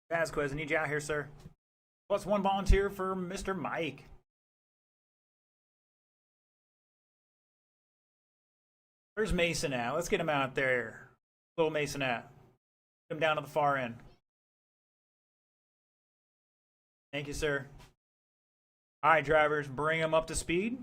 S1: Vasquez, I need you out here, sir. Plus one volunteer for Mr. Mike. Where's Mason at? Let's get him out there. Little Mason at. Get him down to the far end. Thank you, sir. All right, drivers, bring him up to speed.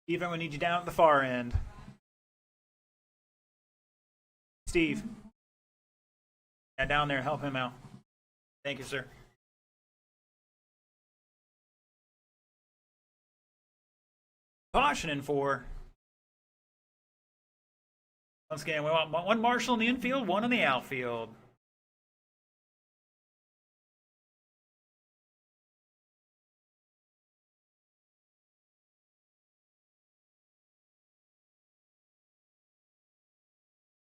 S1: Steve, I'm going to need you down at the far end. Steve. Yeah, down there. Help him out. Thank you, sir. Caution in 4. Once again, we want one marshal in the infield, one in the outfield.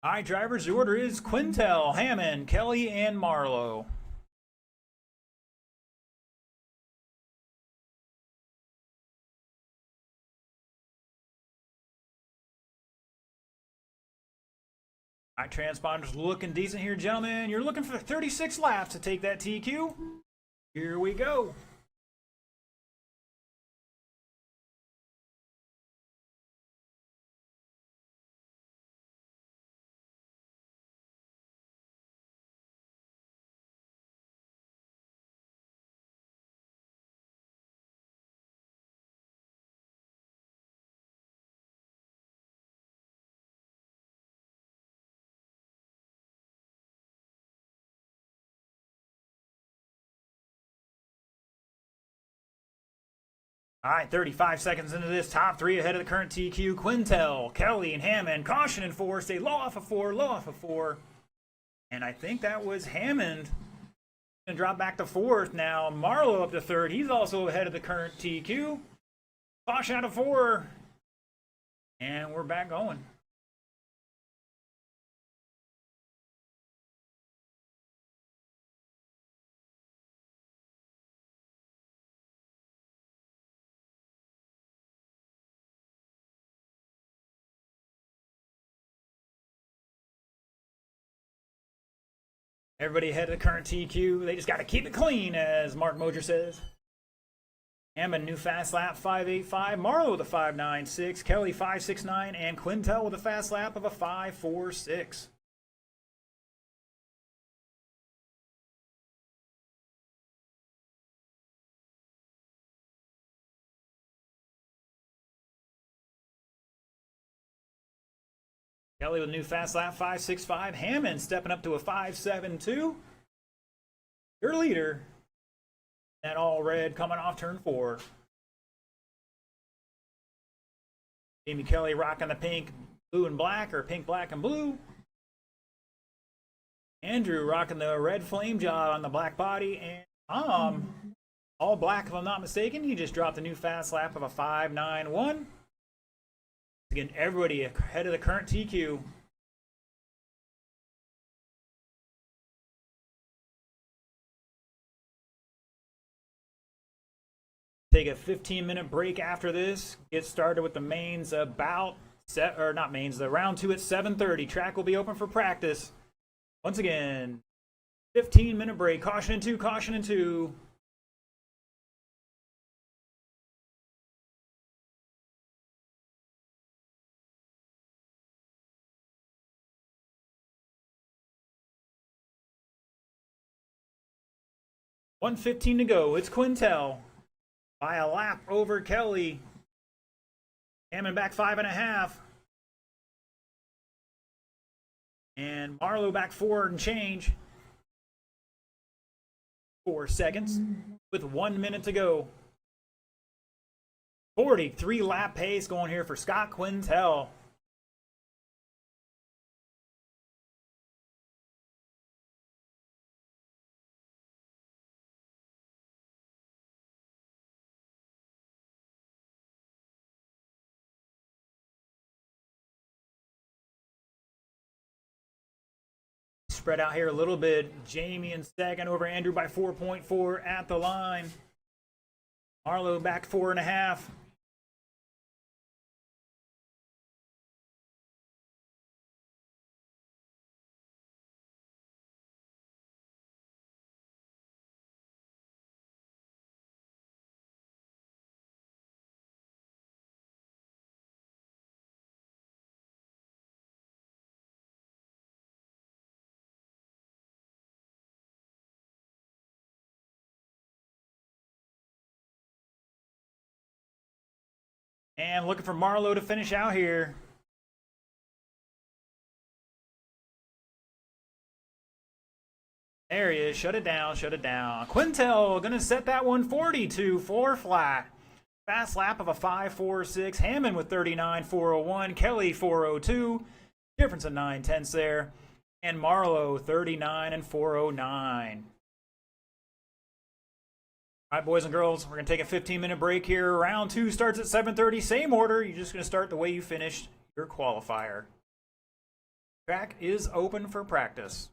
S1: All right, drivers, the order is Quintel, Hammond, Kelly, and Marlowe. All right, transponders looking decent here, gentlemen. You're looking for 36 laps to take that TQ. Here we go. All right, 35 seconds into this, top three ahead of the current TQ. Quintel, Kelly, and Hammond. Caution in four. Stay low off of four, low off of four. And I think that was Hammond. Gonna drop back to fourth now. Marlowe up to third. He's also ahead of the current TQ. Caution out of four. And we're back going. Everybody ahead of the current TQ. They just got to keep it clean, as Mark Moser says. Hammond, new fast lap 5.85. Marlowe with a 5.96. Kelly 5.69. And Quintel with a fast lap of a 5.46. Kelly with a new fast lap 5.65. Hammond stepping up to a 5.72. Your leader. That all red coming off turn four. Jamie Kelly rocking the pink, blue, and black, or pink, black, and blue. Andrew rocking the red flame job on the black body. And all black, if I'm not mistaken. He just dropped a new fast lap of a 5.91. Again, everybody ahead of the current TQ. Take a 15-minute break after this. Get started with the mains about the round two at 7:30. Track will be open for practice. Once again, 15-minute break. Caution in two, caution in two. $1:15 to go. It's Quintel by a lap over Kelly. Hammond back 5.5. And Marlowe back 4 and change. 4 seconds with 1 minute to go. 43 lap pace going here for Scott Quintel. Spread out here a little bit. Jamie in second over Andrew by 4.4 at the line. Marlowe back 4.5. And looking for Marlowe to finish out here. There he is. Shut it down, shut it down. Quintel going to set that 140 to 4 flat. Fast lap of a 5.46. Hammond with 39.401. Kelly 4.02. Difference of 9/10 there. And Marlowe 39 and 409. All right, boys and girls, we're going to take a 15-minute break here. Round two starts at 7:30. Same order. You're just going to start the way you finished your qualifier. Track is open for practice.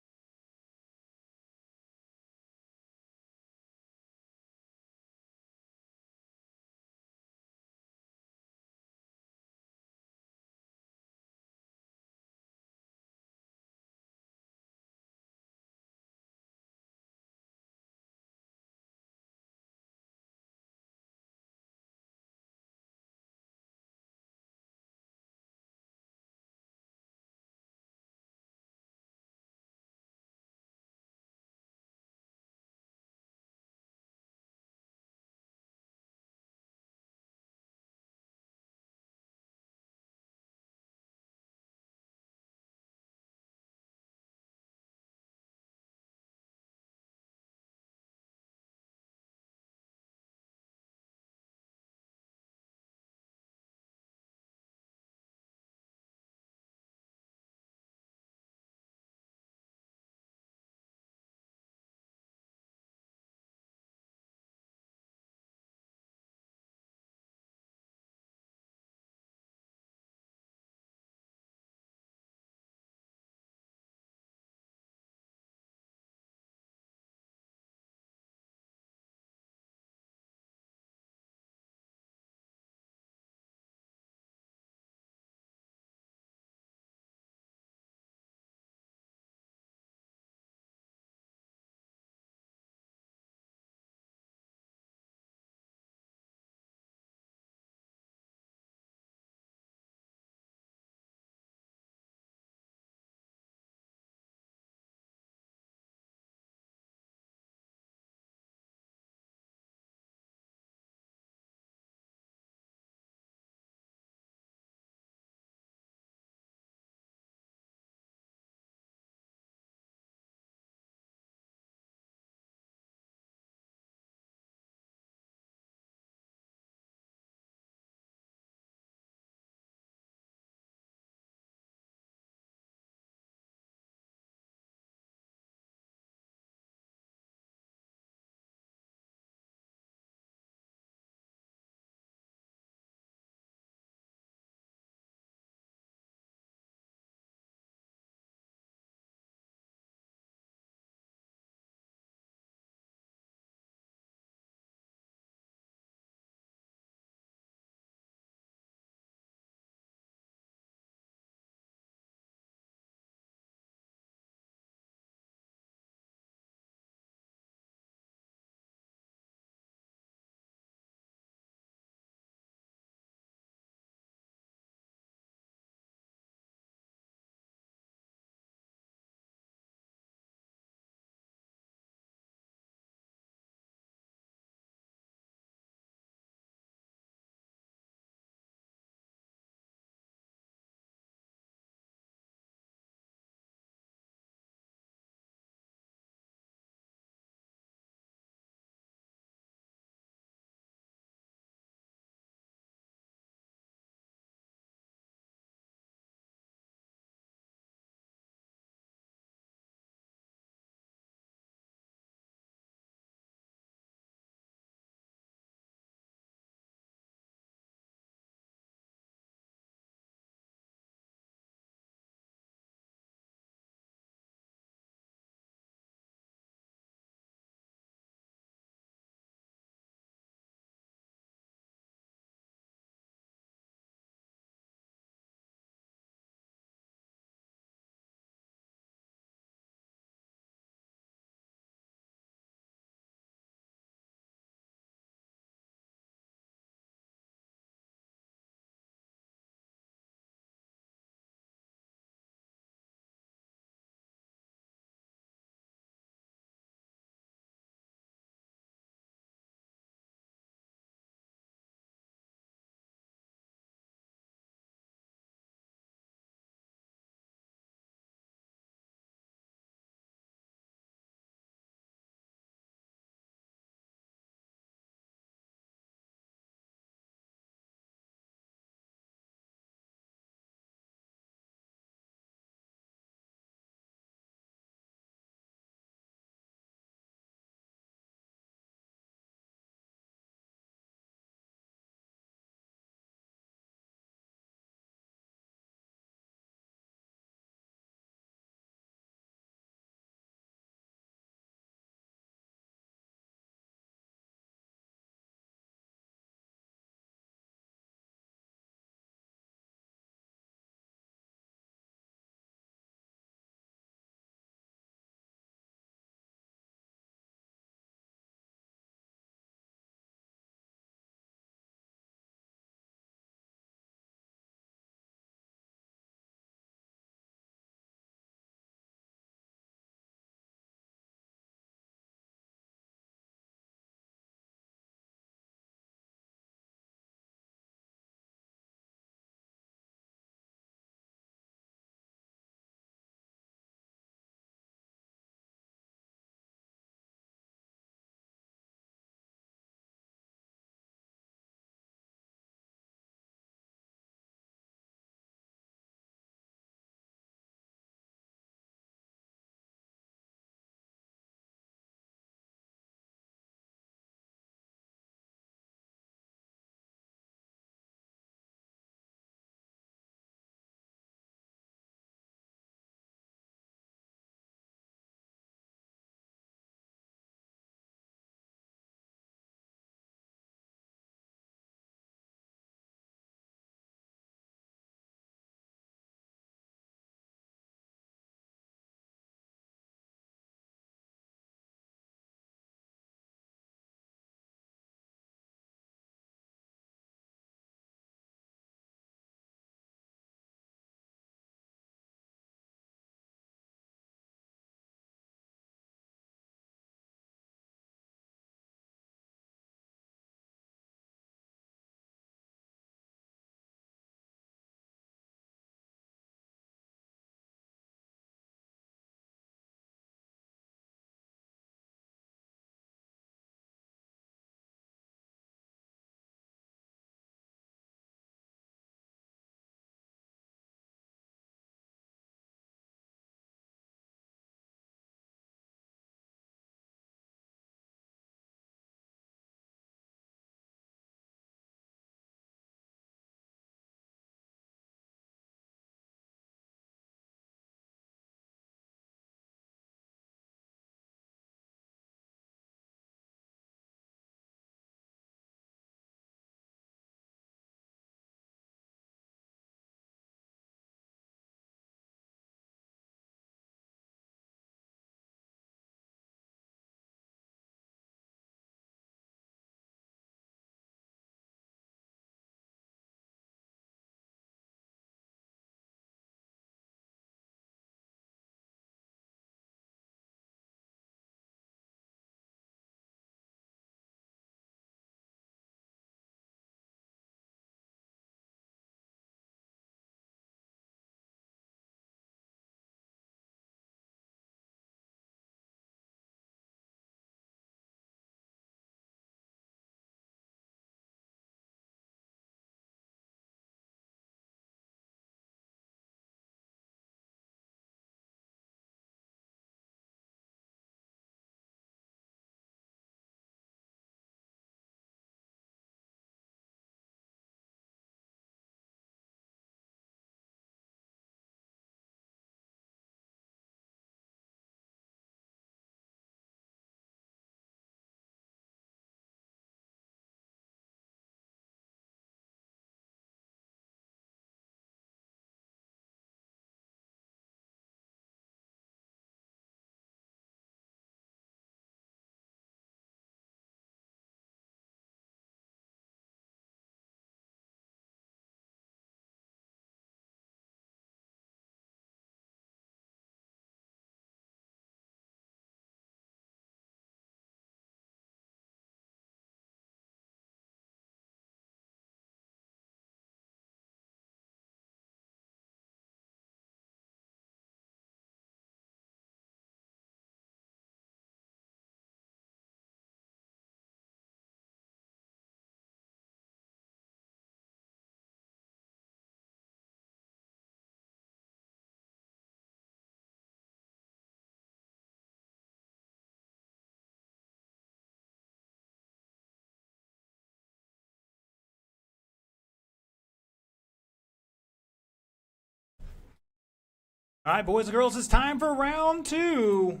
S1: All right, boys and girls, it's time for round 2.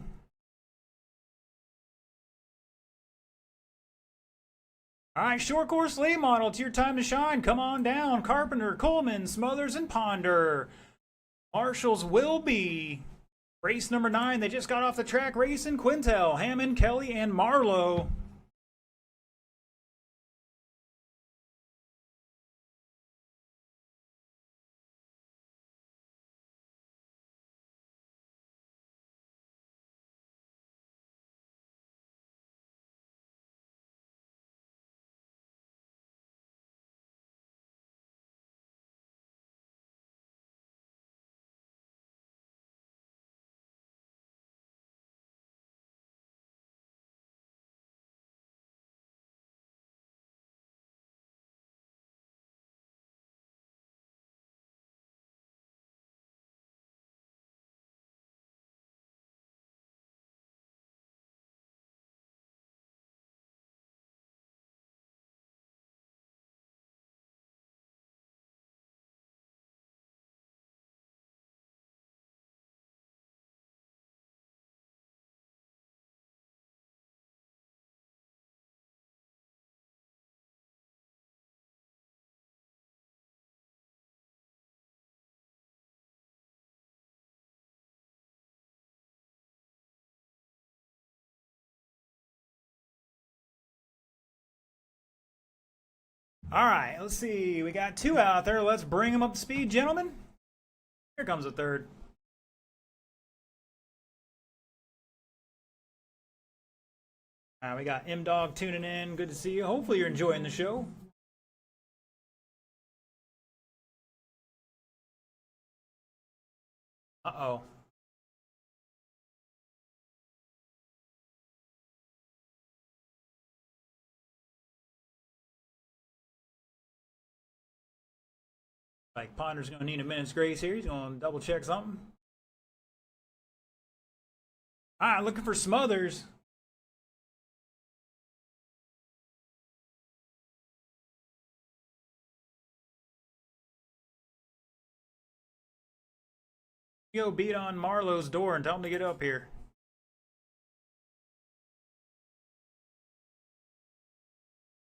S1: All right, short course late model, it's your time to shine. Come on down. Carpenter, Coleman, Smothers, and Ponder. Marshals will be race number 9. They just got off the track racing. Quintel, Hammond, Kelly, and Marlowe. All right, let's see. We got 2 out there. Let's bring them up to speed, gentlemen. Here comes the third. We got M-Dog tuning in. Good to see you. Hopefully you're enjoying the show. Uh-oh. Like Ponder's going to need a minute's grace here. He's going to double check something. All right, looking for Smothers. Go beat on Marlowe's door and tell him to get up here.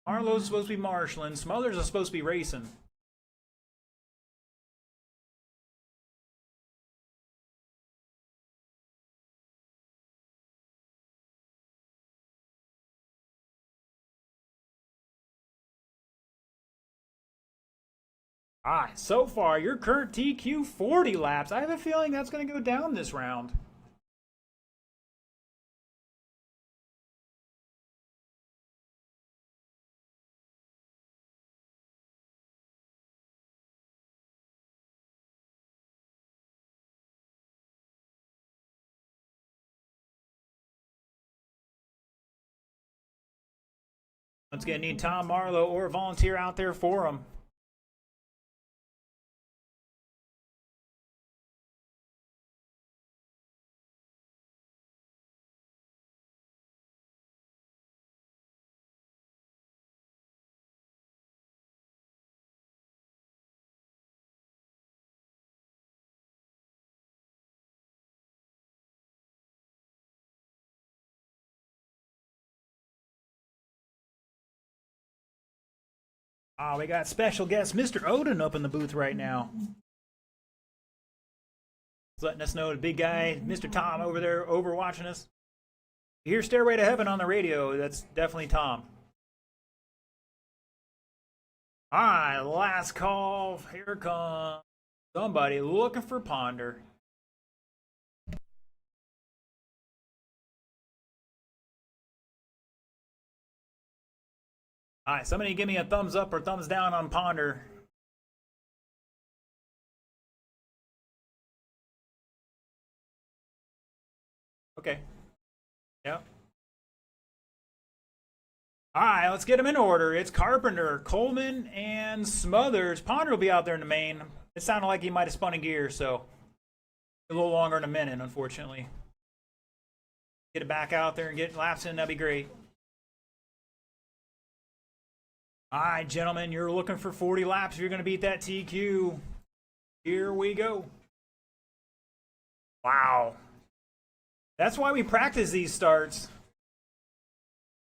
S1: Marlowe's supposed to be marshalling. Smothers is supposed to be racing. All right, so far, your current TQ 40 laps. I have a feeling that's going to go down this round. Once again, need Tom Marlowe or a volunteer out there for him. We got special guest Mr. Odin up in the booth right now. He's letting us know the big guy, Mr. Tom, over there overwatching us. You hear Stairway to Heaven on the radio, that's definitely Tom. All right, last call. Here comes somebody looking for Ponder. All right, somebody give me a thumbs up or thumbs down on Ponder. Okay. Yep. All right, let's get them in order. It's Carpenter, Coleman, and Smothers. Ponder will be out there in the main. It sounded like he might have spun a gear, so a little longer in a minute, unfortunately. Get it back out there and get laps in, that'd be great. All right, gentlemen, you're looking for 40 laps if you're going to beat that TQ. Here we go. Wow. That's why we practice these starts.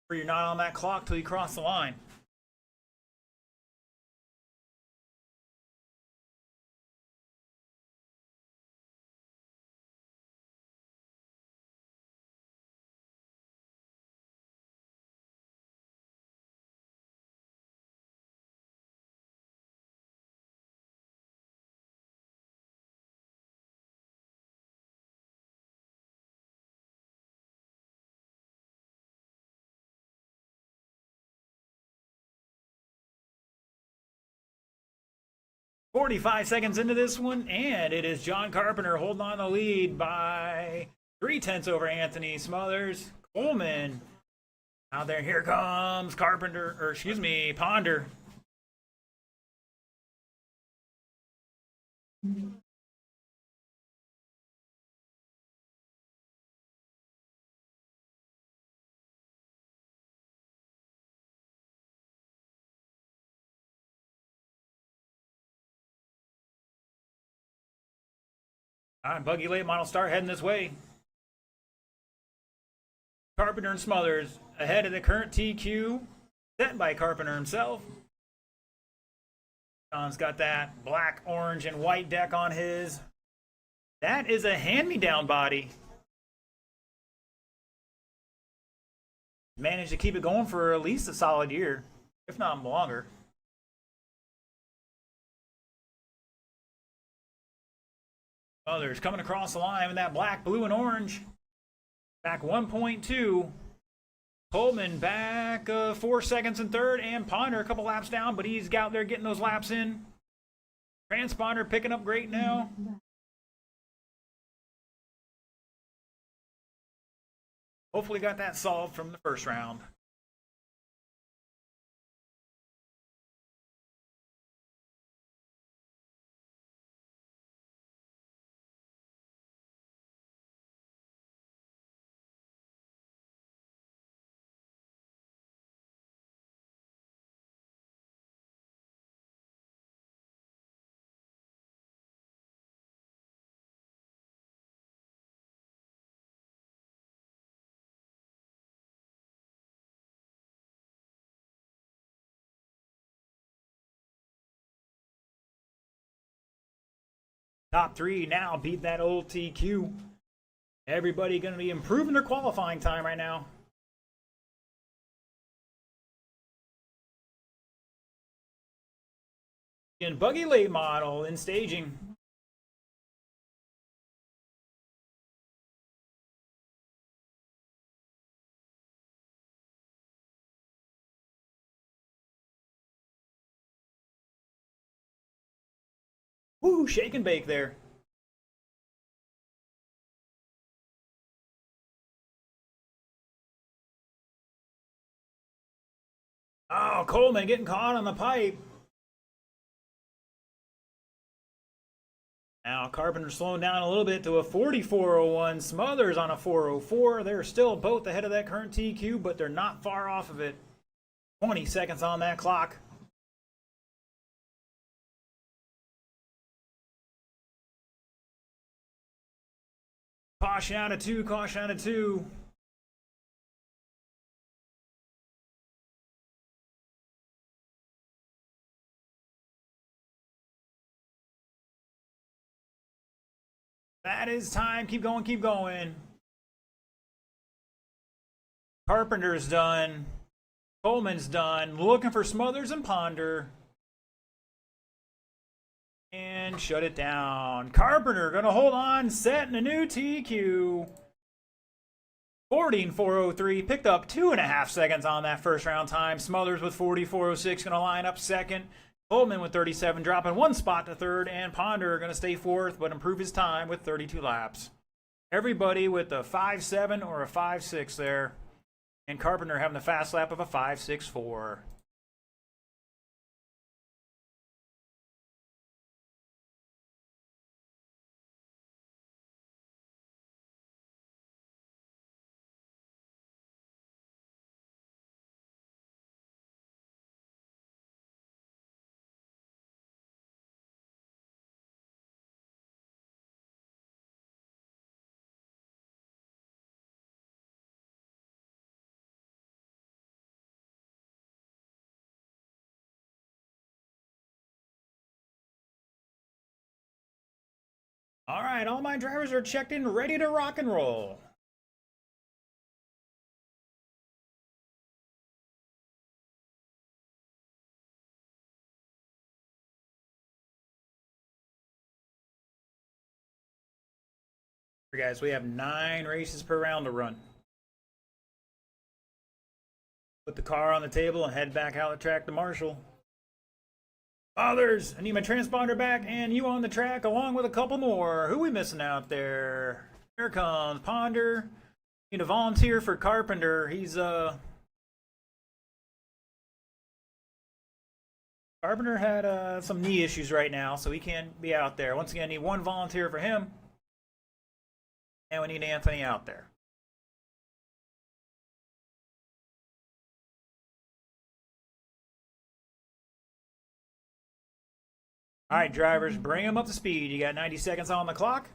S1: Where you're not on that clock till you cross the line. "45 seconds into this one, and it is John Carpenter holding on the lead by 3/10 over Anthony Smothers. Coleman out there. Here comes Carpenter, or excuse me, Ponder. All right, buggy late model start heading this way. Carpenter and Smothers ahead of the current TQ, set by Carpenter himself. John's got that black, orange, and white deck on his. That is a hand-me-down body. Managed to keep it going for at least a solid year, if not longer. Others coming across the line with that black, blue, and orange. Back 1.2. Coleman back 4 seconds in third, and Ponder a couple laps down, but he's out there getting those laps in. Transponder picking up great now. Hopefully got that solved from the first round. Top three now beat that old TQ. Everybody going to be improving their qualifying time right now. In buggy late model in staging. Woo, shake and bake there. Oh, Coleman getting caught on the pipe. Now Carpenter slowing down a little bit to a 44.01. Smothers on a 4.04. They're still both ahead of that current TQ, but they're not far off of it. 20 seconds on that clock. Caution out of two, caution out of two. That is time. Keep going, keep going. Carpenter's done. Coleman's done. Looking for Smothers and Ponder. And shut it down. Carpenter gonna hold on, setting a new TQ. 14.403, picked up 2.5 seconds on that first round time. Smothers with 44.06 gonna line up second. Coleman with 37, dropping 1 spot to third, and Ponder gonna stay fourth, but improve his time with 32 laps. Everybody with a 5.7 or a 5.6 there, and Carpenter having the fast lap of a 5.64. All right, all my drivers are checked in, ready to rock and roll. Guys, we have 9 races per round to run. Put the car on the table and head back out the track to Marshall. Others, I need my transponder back and you on the track along with a couple more. Who we missing out there? Here comes Ponder. Need a volunteer for Carpenter. He's Carpenter had some knee issues right now, so he can't be out there. Once again, I need 1 volunteer for him. And we need Anthony out there. All right, drivers, bring them up to speed. You got 90 seconds on the clock.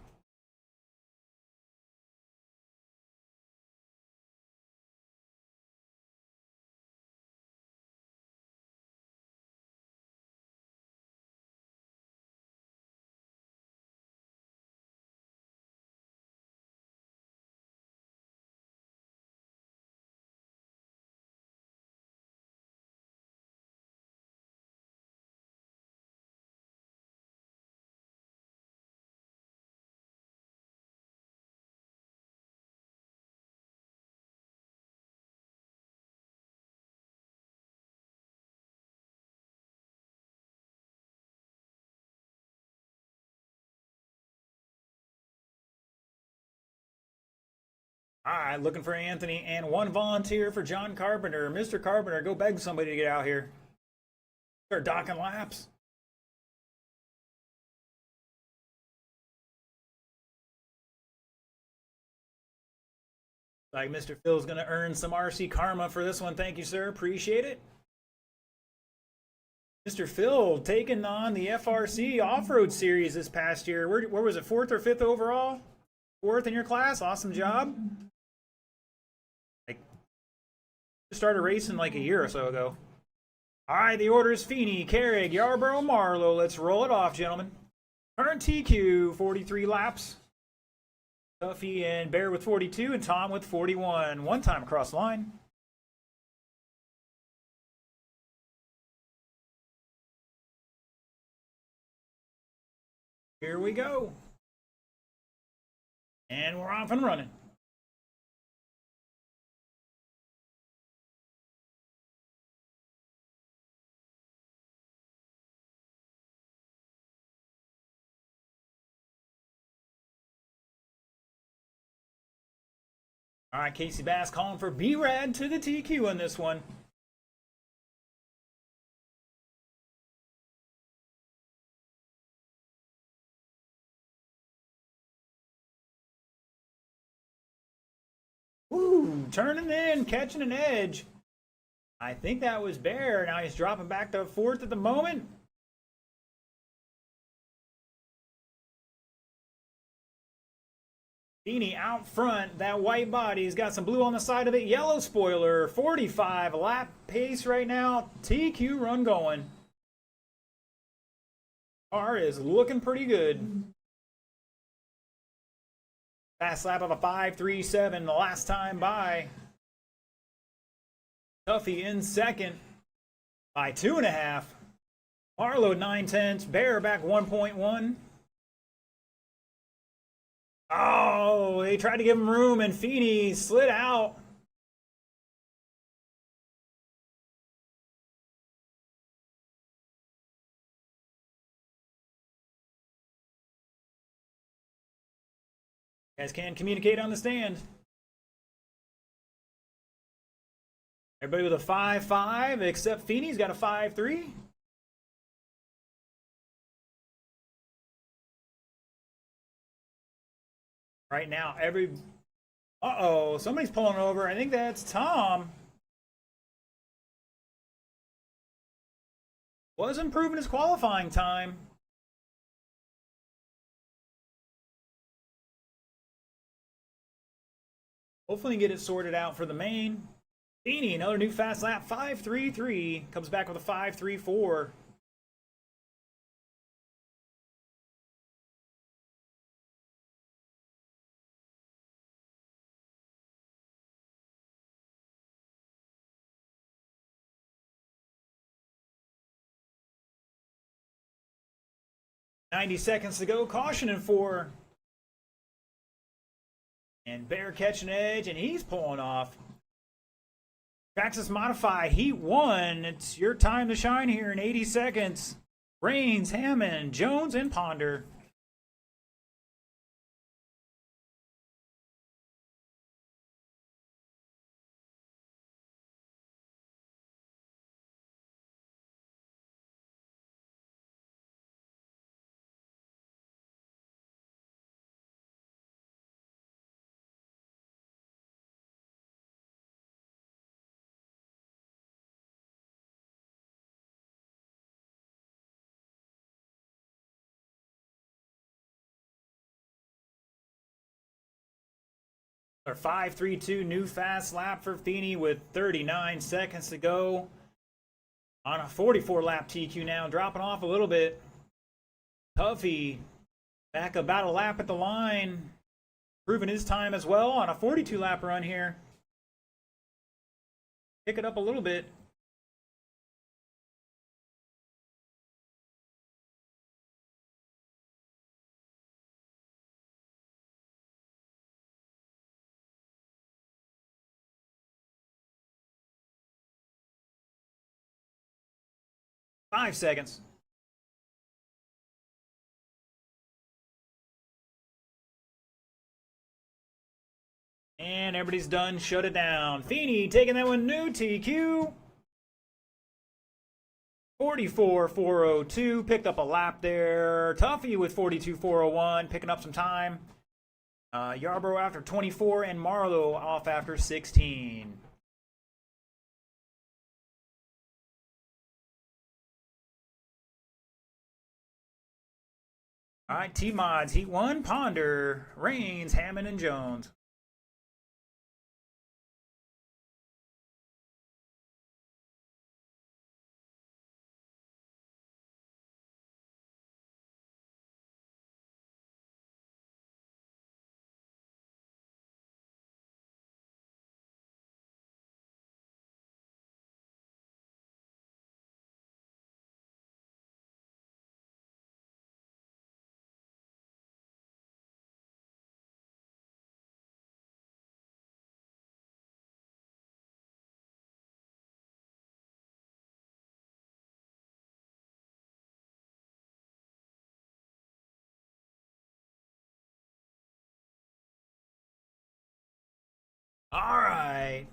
S1: All right, looking for Anthony and 1 volunteer for John Carpenter. Mr. Carpenter, go beg somebody to get out here. Start docking laps. Like Mr. Phil's going to earn some RC karma for this one. Thank you, sir. Appreciate it. Mr. Phil taking on the FRC Off-Road Series this past year. Where was it, 4th or 5th overall? 4th in your class. Awesome job. Started racing like a year or so ago. All right, the order is Feeney, Carrig, Yarborough, Marlowe. Let's roll it off, gentlemen. Current TQ, 43 laps. Duffy and Bear with 42, and Tom with 41. 1 time across the line. Here we go. And we're off and running. All right, Casey Bass calling for B-Rad to the TQ on this one. Woo, turning in, catching an edge. I think that was Bear. Now he's dropping back to 4th at the moment. Feeney out front. That white body's got some blue on the side of it. Yellow spoiler. 45 lap pace right now. TQ run going. Car is looking pretty good. Fast lap of a 5.37 the last time by. Duffy in 2nd by 2.5. Marlowe 9/10. Bear back 1.1. Oh, they tried to give him room, and Feeney slid out. You guys can communicate on the stand. Everybody with a 5.5, except Feeney's got a 5.3. Right now, uh-oh, somebody's pulling over. I think that's Tom. Was improving his qualifying time. Hopefully get it sorted out for the main. Feeney, another new fast lap, 5.33. Comes back with a 5.34. 90 seconds to go. Caution in 4. And Bear catching edge, and he's pulling off. Traxxas Modified, Heat 1. It's your time to shine here in 80 seconds. Rains, Hammond, Jones, and Ponder. Our 5-3-2 new fast lap for Feeney with 39 seconds to go. On a 44 lap TQ now, dropping off a little bit. Tuffy back about a lap at the line, proving his time as well on a 42 lap run here. Pick it up a little bit. Five seconds. And everybody's done. Shut it down. Feeney taking that one new TQ. 44.402. Picked up a lap there. Tuffy with 42.401. Picking up some time. Yarborough after 24. And Marlowe off after 16. All right, T-Mods, Heat 1, Ponder, Rains, Hammond, and Jones. All right.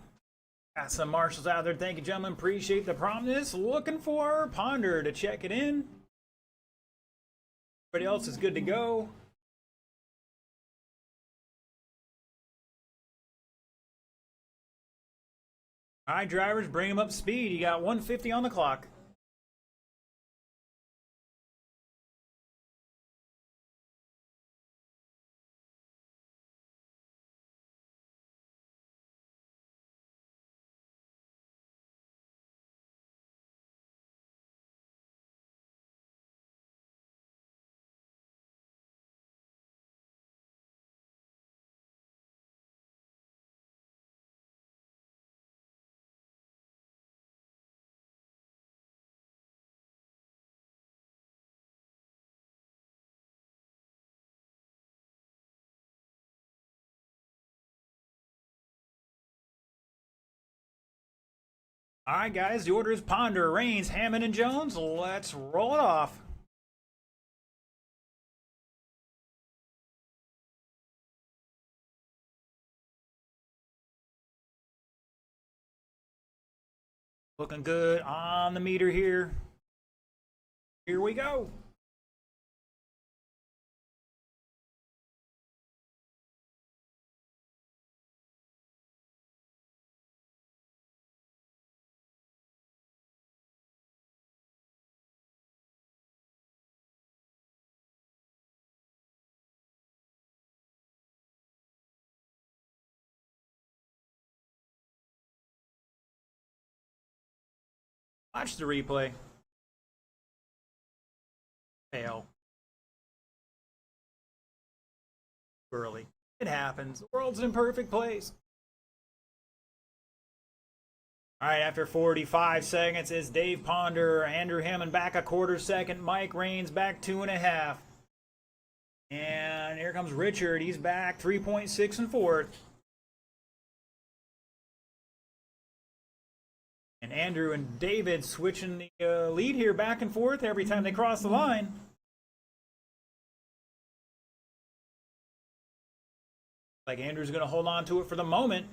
S1: Got some marshals out there. Thank you, gentlemen. Appreciate the promptness. Looking for Ponder to check it in. Everybody else is good to go. All right, drivers, bring them up to speed. You got 150 on the clock. All right, guys, the order is Ponder, Rains, Hammond, and Jones. Let's roll it off. Looking good on the meter here. Here we go. Watch the replay. Fail. Early. It happens. The world's an imperfect place. All right, after 45 seconds, it's Dave Ponder, Andrew Hammond back a quarter second, Mike Raines back 2.5. And here comes Richard. He's back 3.6 and fourth. And Andrew and David switching the lead here back and forth every time they cross the line. Like Andrew's going to hold on to it for the moment.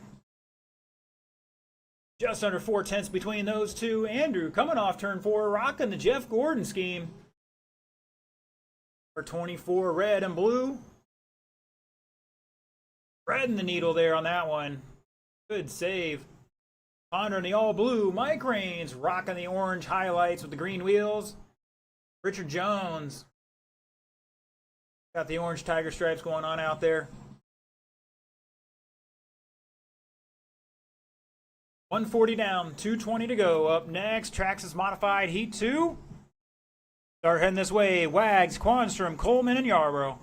S1: Just under 4/10 between those two. Andrew coming off turn 4, rocking the Jeff Gordon scheme. For 24, red and blue. Threading the needle there on that one. Good save. Ponder in the all blue. Mike Raines rocking the orange highlights with the green wheels. Richard Jones. Got the orange tiger stripes going on out there. 140 down, 220 to go. Up next, Traxxas Modified Heat 2. Start heading this way. Wags, Quanstrom, Coleman, and Yarborough.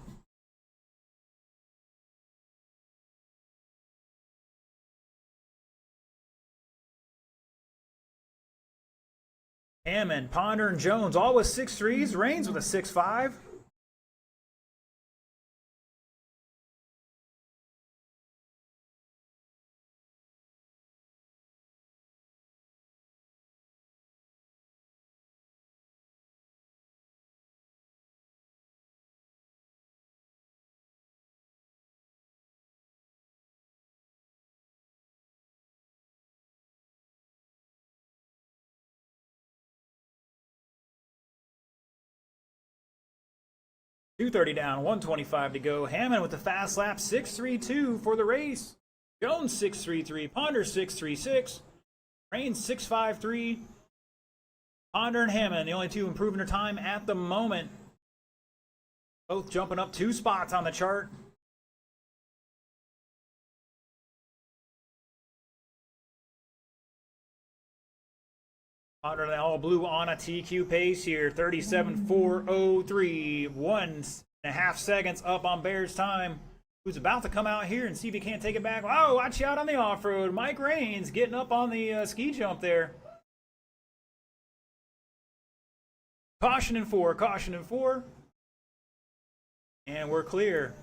S1: Hammond, Ponder, and Jones, all with 6.3s. Raines with a 6.5. .230 down, 125 to go. Hammond with the fast lap, 6.32 for the race. Jones 6.33, Ponder 6.36, Raines 6.53. Ponder and Hammond, the only two improving their time at the moment. Both jumping up 2 spots on the chart. Ponder the all blue on a TQ pace here, 37.403, 1.5 seconds up on Bear's time. Who's about to come out here and see if he can't take it back. Oh, watch out on the off-road. Mike Raines getting up on the ski jump there. Caution in 4, caution in 4. And we're clear.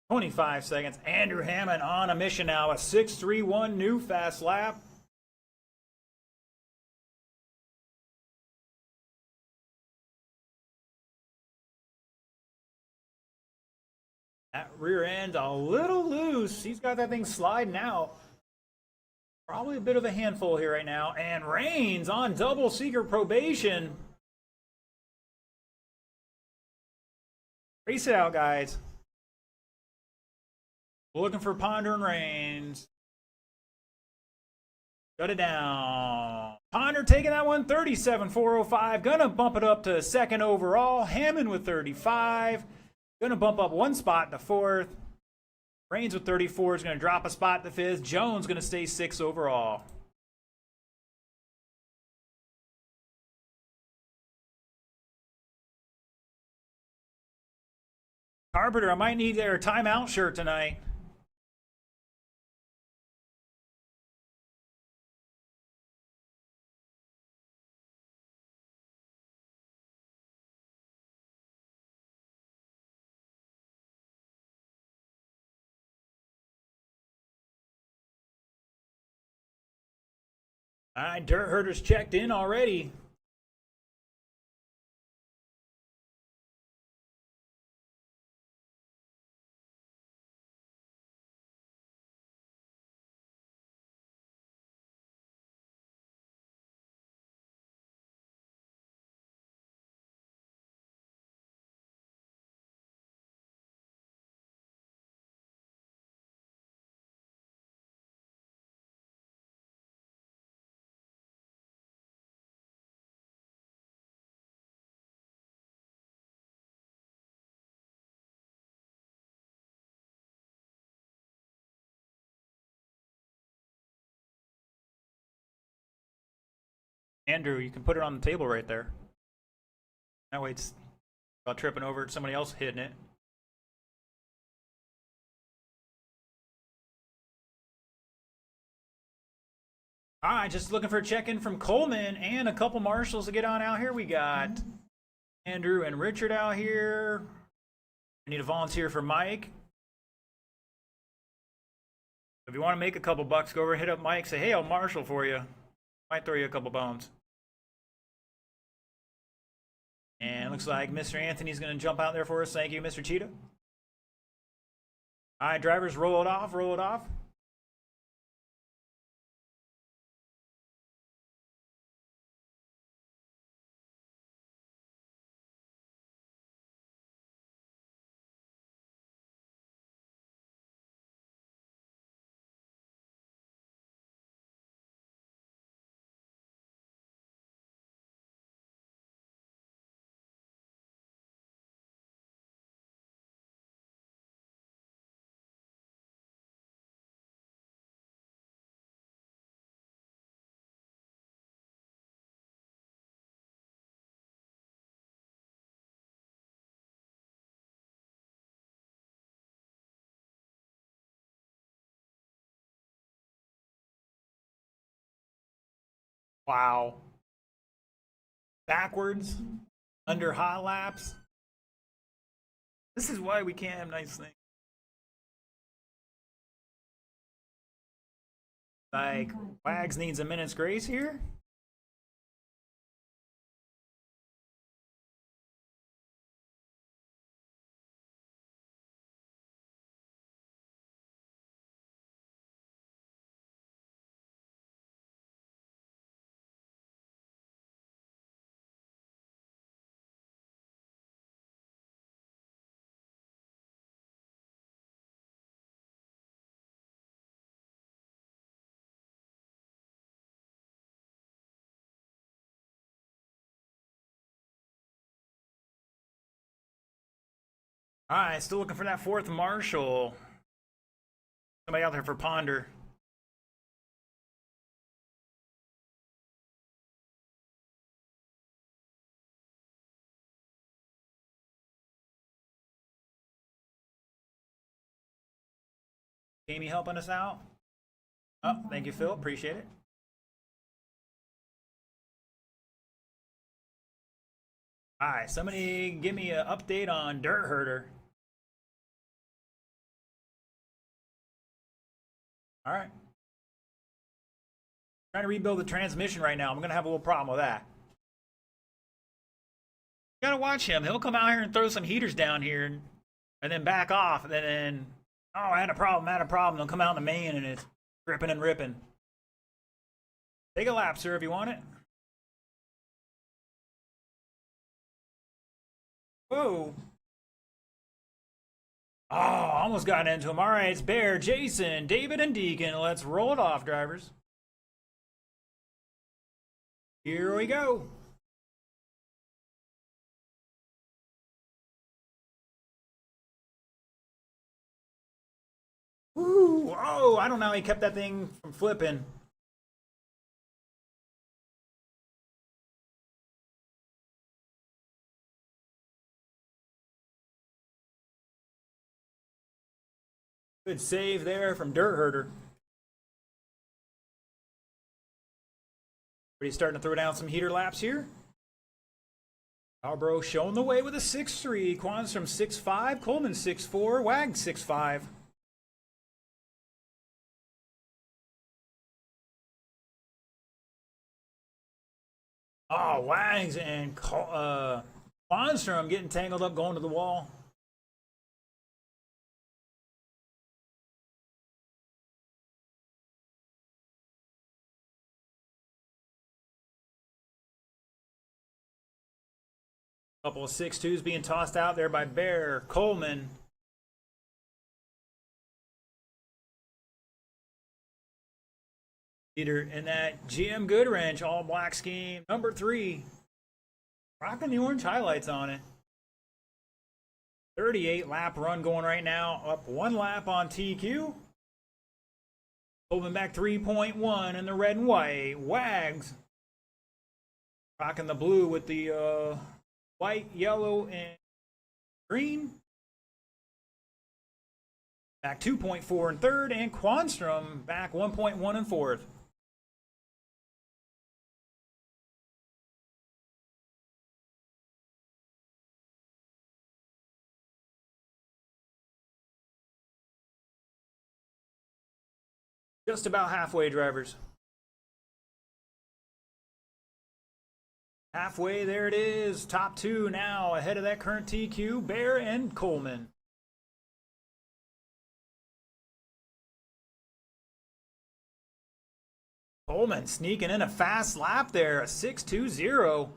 S1: .25 seconds. Andrew Hammond on a mission now. A 6.31 new fast lap. That rear end a little loose. He's got that thing sliding out. Probably a bit of a handful here right now. And Raines on double seeker probation. Race it out, guys. Looking for Ponder and Raines. Shut it down. Ponder taking that one, 37.405. Gonna bump it up to second overall. Hammond with 35. Gonna bump up 1 spot to 4th. Raines with 34 is gonna drop a spot to 5th. Jones gonna stay 6th overall. Carpenter, I might need their timeout shirt tonight. All right, Dirt Herders checked in already. Andrew, you can put it on the table right there. That way it's about tripping over it, somebody else hitting it. All right, just looking for a check-in from Coleman and a couple marshals to get on out here. We got Andrew and Richard out here. I need a volunteer for Mike. If you want to make a couple bucks, go over and hit up Mike. Say, hey, I'll marshal for you. Might throw you a couple bones. And looks like Mr. Anthony's going to jump out there for us. Thank you, Mr. Cheetah. All right, drivers, roll it off, roll it off. Wow. Backwards, under hot laps. This is why we can't have nice things. Like, Wags needs a minute's grace here. All right, still looking for that fourth marshal. Somebody out there for Ponder. Jamie helping us out. Oh, thank you, Phil. Appreciate it. All right, somebody give me an update on Dirt Herder. All right. Trying to rebuild the transmission right now. I'm going to have a little problem with that. You got to watch him. He'll come out here and throw some heaters down here and then back off. And then, oh, I had a problem, They'll come out in the main and it's ripping and ripping. Take a lap, sir, if you want it. Whoa. Oh, almost got into him. All right, it's Bear, Jason, David, and Deacon. Let's roll it off, drivers. Here we go. Ooh, oh, I don't know how he kept that thing from flipping. Good save there from Dirt Herder. But he's starting to throw down some heater laps here. Albro showing the way with a 6.3. Quanstrom 6.5. Coleman 6.4. Wag 6.5. Oh, Wags and Quanstrom getting tangled up going to the wall. Couple of 6.2s being tossed out there by Bear, Coleman. Leader in that GM Goodwrench all black scheme, number 3. Rocking the orange highlights on it. 38 lap run going right now, up 1 lap on TQ. Coleman back 3.1 in the red and white. Wags Rocking the blue with the white, yellow, and green. Back 2.4 in third, and Quanstrom back 1.1 in fourth. Just about halfway, drivers. Halfway, there it is. Top two now ahead of that current TQ, Bear and Coleman. Coleman sneaking in a fast lap there, a 6.20.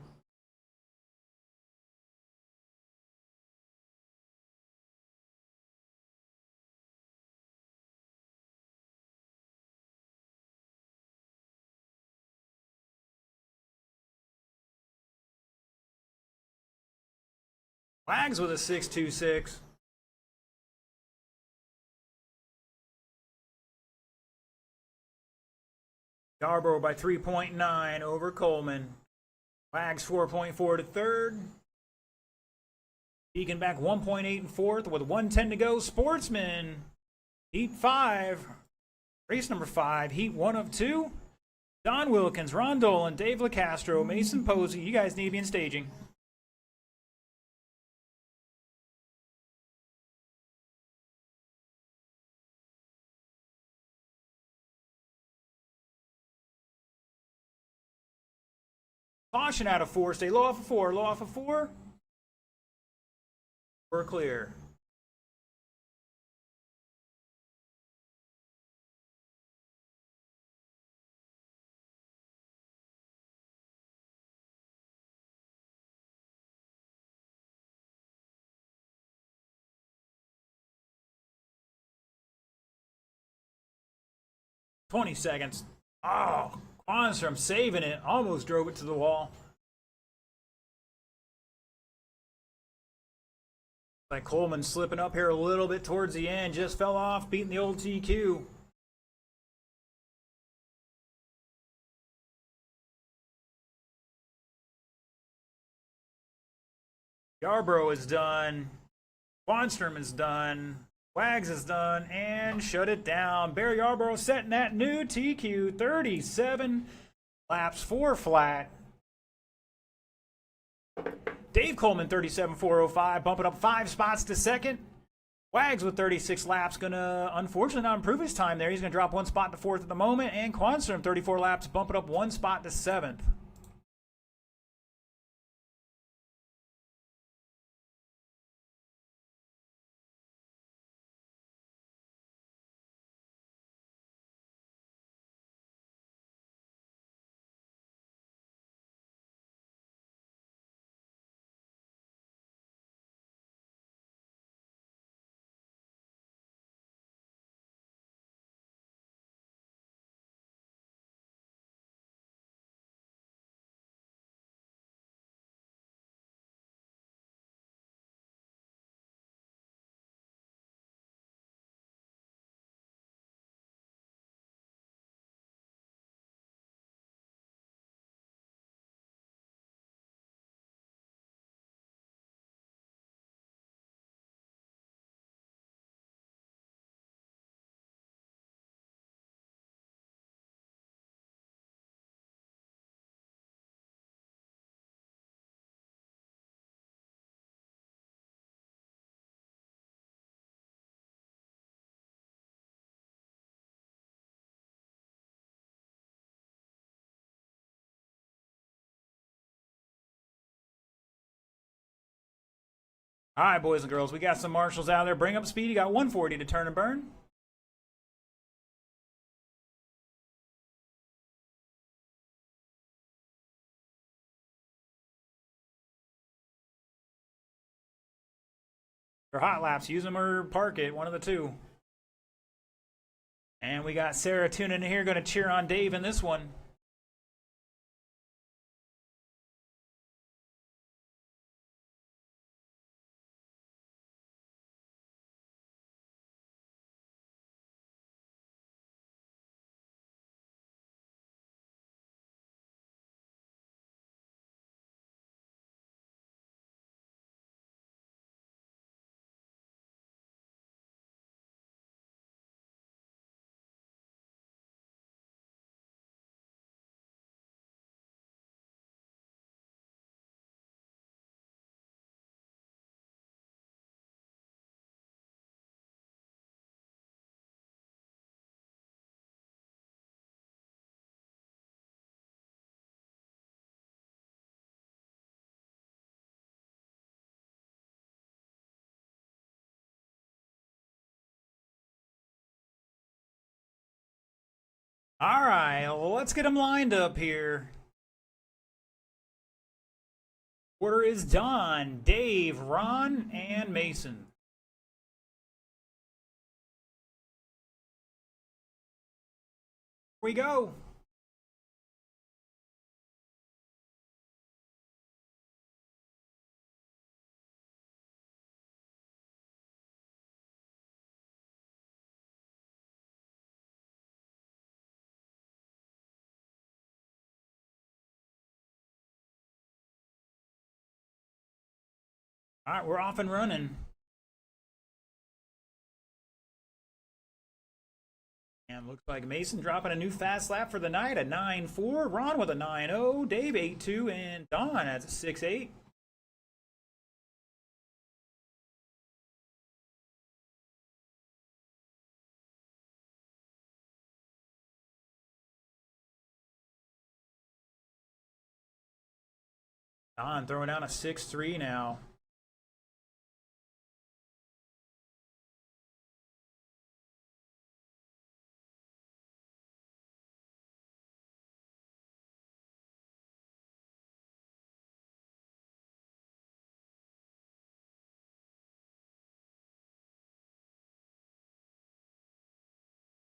S1: Wags with a 6.26. Yarborough by 3.9 over Coleman. Wags 4.4 to third. Deacon back 1.8 in fourth with 1:10 to go. Sportsman, heat 5. Race number 5, heat 1 of 2. Don Wilkins, Ron Dolan, Dave LaCastro, Mason Posey. You guys need to be in staging. Caution out of 4. Stay low off of 4. Low off of 4. We're clear. "20 seconds. Oh, Quanstrom saving it. Almost drove it to the wall. Like Coleman slipping up here a little bit towards the end. Just fell off, beating the old TQ. Yarborough is done. Quanstrom is done. Wags is done. And shut it down. Barry Yarborough setting that new TQ. 37 laps, 4 flat. Dave Coleman, 37.405, bumping up 5 spots to second. Wags with 36 laps, gonna unfortunately not improve his time there. He's gonna drop 1 spot to fourth at the moment. And Quanstrom, 34 laps, bumping up 1 spot to seventh. All right, boys and girls, we got some marshals out there. Bring up speed. You got 140 to turn and burn. For hot laps, use them or park it, one of the two. And we got Sarah tuning in here, going to cheer on Dave in this one. All right, let's get them lined up here. Order is Don, Dave, Ron, and Mason. Here we go. All right, we're off and running. And looks like Mason dropping a new fast lap for the night at 9.4. Ron with a 9.0. Dave 8.2. And Don has a 6.8. Don throwing down a 6.3 now.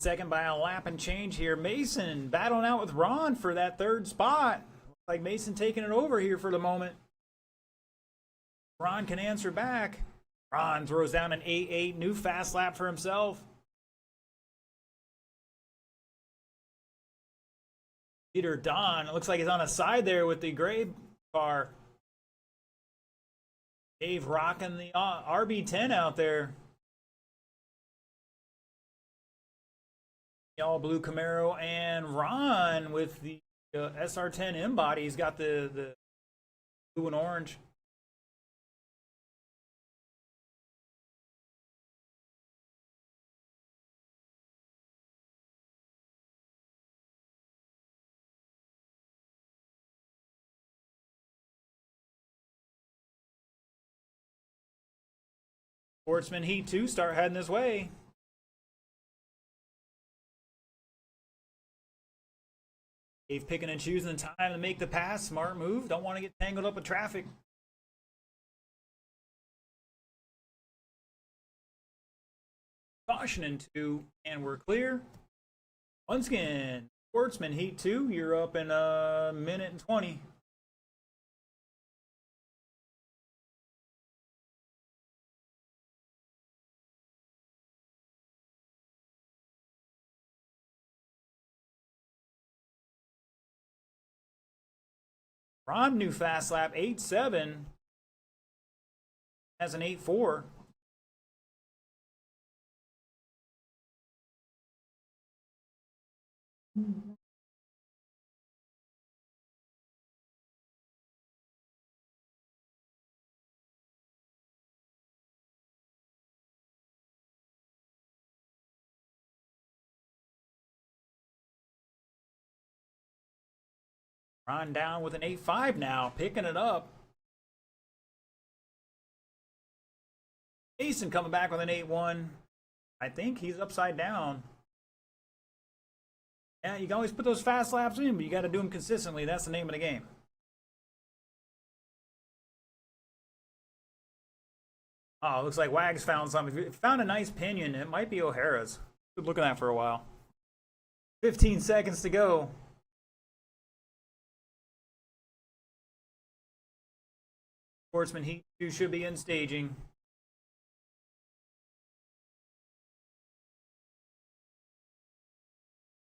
S1: Second by a lap and change here. Mason battling out with Ron for that third spot. Looks like Mason taking it over here for the moment. Ron can answer back. Ron throws down an 8.8, new fast lap for himself. Leader Don, it looks like he's on a side there with the gray car. Dave rocking the RB10 out there. All blue Camaro, and Ron with the SR10 M body. He's got the blue and orange. Sportsman Heat 2 start heading this way. Dave picking and choosing the time to make the pass. Smart move. Don't want to get tangled up with traffic. Caution in 2, and we're clear. Once again, Sportsman Heat 2, you're up in a minute and 20. Ron, new fast lap, 8.7. Has an 8.4. Ron down with an 8.5 now, picking it up. Mason coming back with an 8.1. I think he's upside down. Yeah, you can always put those fast laps in, but you got to do them consistently. That's the name of the game. Oh, it looks like Wags found something. Found a nice pinion. It might be O'Hara's. Been looking at that for a while. 15 seconds to go. Sportsman Heat 2 should be in staging.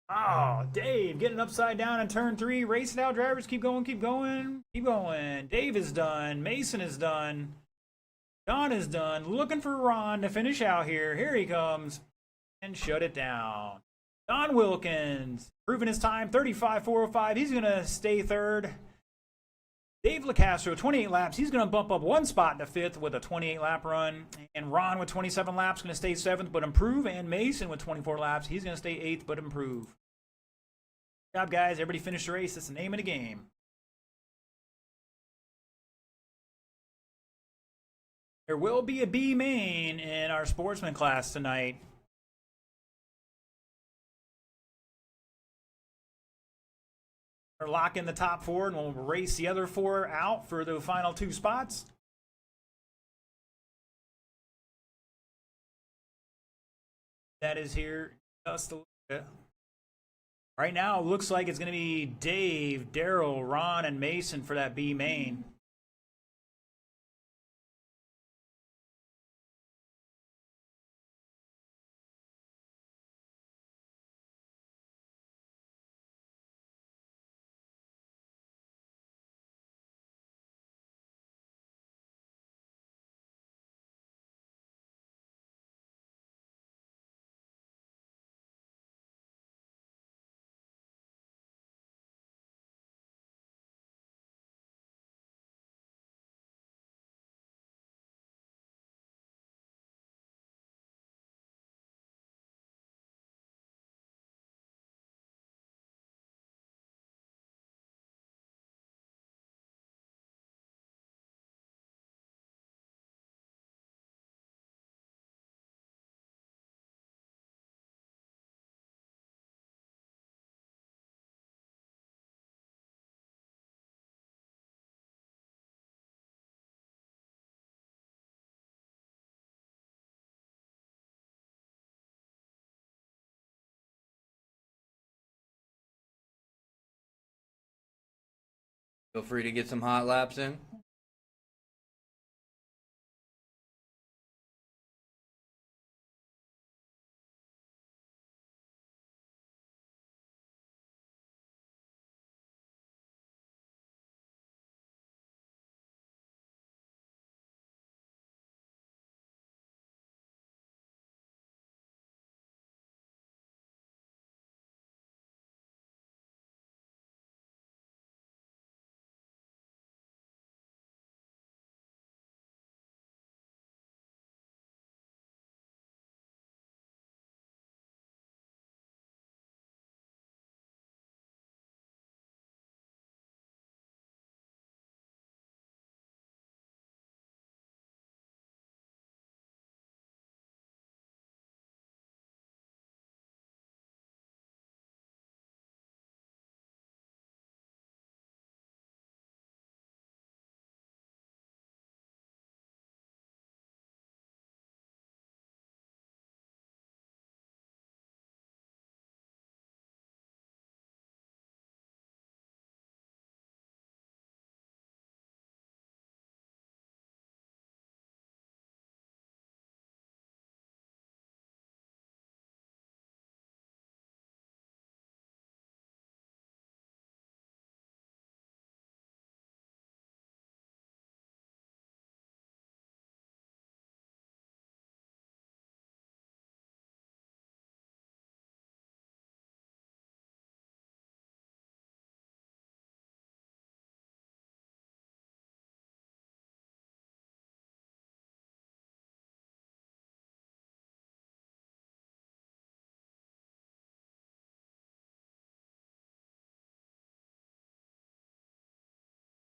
S1: Oh, Dave getting upside down in turn 3. Race it out, drivers. Keep going, keep going, keep going. Dave is done. Mason is done. Don is done. Looking for Ron to finish out here. Here he comes. And shut it down. Don Wilkins proving his time, 35.405. He's going to stay third. Dave LaCastro, 28 laps. He's going to bump up one spot to fifth with a 28 lap run. And Ron with 27 laps going to stay seventh but improve. And Mason with 24 laps. He's going to stay eighth but improve. Good job, guys. Everybody finished the race. That's the name of the game. There will be a B main in our sportsman class tonight. or lock in the top four, and we'll race the other four out for the final two spots. That is here just a little bit. Right now, it looks like it's going to be Dave, Daryl, Ron, and Mason for that B main.
S2: Feel free to get some hot laps in.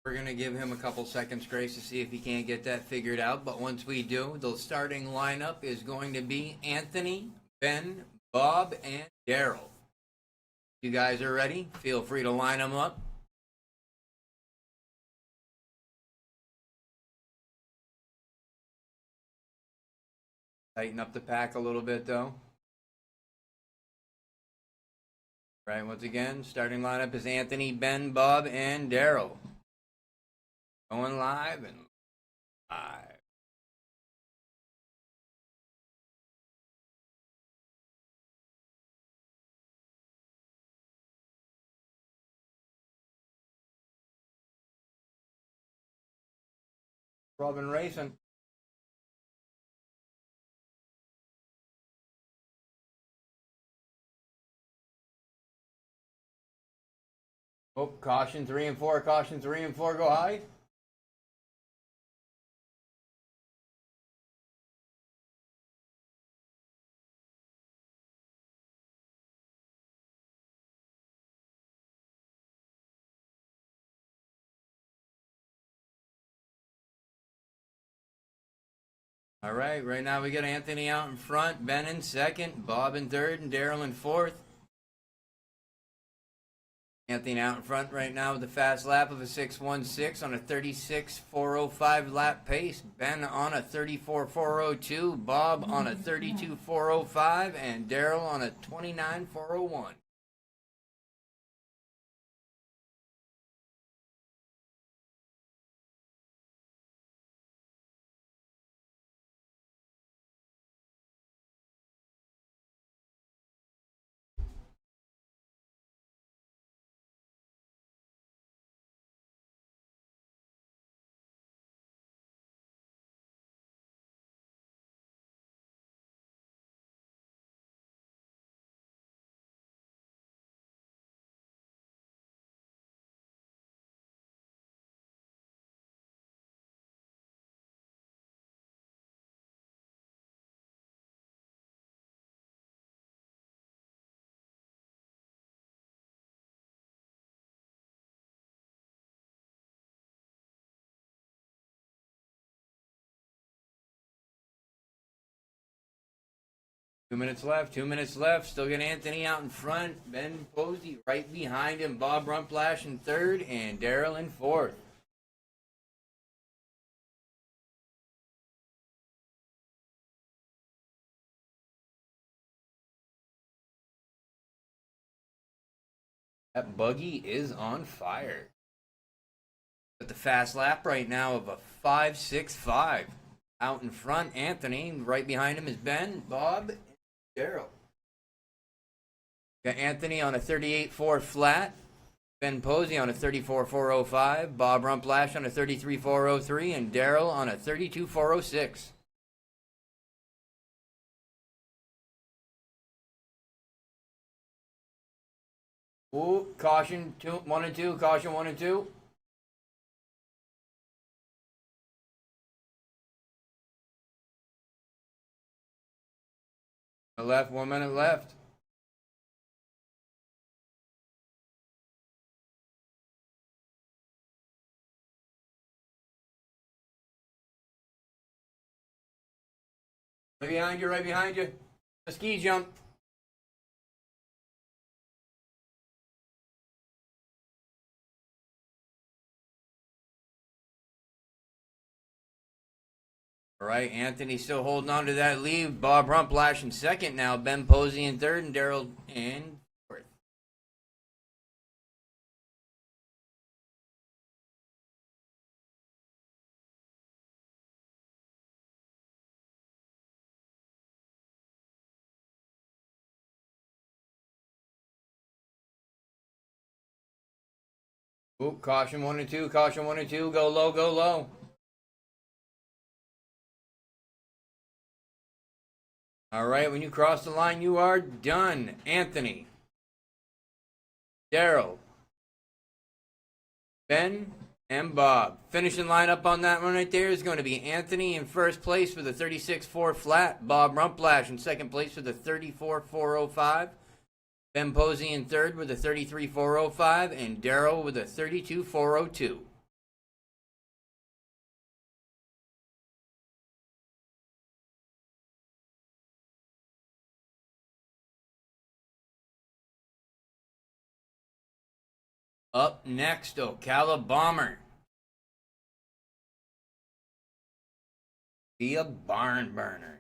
S2: We're going to give him a couple seconds grace to see if he can't get that figured out. But once we do, the starting lineup is going to be Anthony, Ben, Bob, and Daryl. You guys are ready? Feel free to line them up. Tighten up the pack a little bit, though. Right, once again, starting lineup is Anthony, Ben, Bob, and Daryl. Going live and live. Robin Racing. Oh, caution 3 and 4, caution 3 and 4, go high. All right now we got Anthony out in front, Ben in second, Bob in third, and Daryl in fourth. Anthony out in front right now with a fast lap of a 6:16 on a 36:405 lap pace. Ben on a 34:402. Bob on a 32:405. And Daryl on a 29:401. Two minutes left. Still got Anthony out in front. Ben Posey right behind him. Bob Rumplash in third. And Daryl in fourth. That buggy is on fire. Got the fast lap right now of a 5:65. Out in front, Anthony. Right behind him is Ben, Bob, and Daryl. Got Anthony on a 38.4 flat. Ben Posey on a 34.405. Bob Rumplash on a 33.403. And Daryl on a 32.406. Ooh, caution, 1 and 2. Caution, 1 and 2. Left, 1 minute left. Right behind you, right behind you. A ski jump. All right, Anthony still holding on to that lead. Bob Rumplash in second now. Ben Posey in third, and Daryl in fourth. Ooh, caution 1 and 2. Caution 1 and 2. Go low, go low. All right, when you cross the line, you are done. Anthony, Daryl, Ben, and Bob. Finishing lineup on that one right there is going to be Anthony in first place with a 36.4 flat. Bob Rumplash in second place with a 34.405. Ben Posey in third with a 33.405. And Daryl with a 32.402. Up next, Ocala Bomber. Be a barn burner.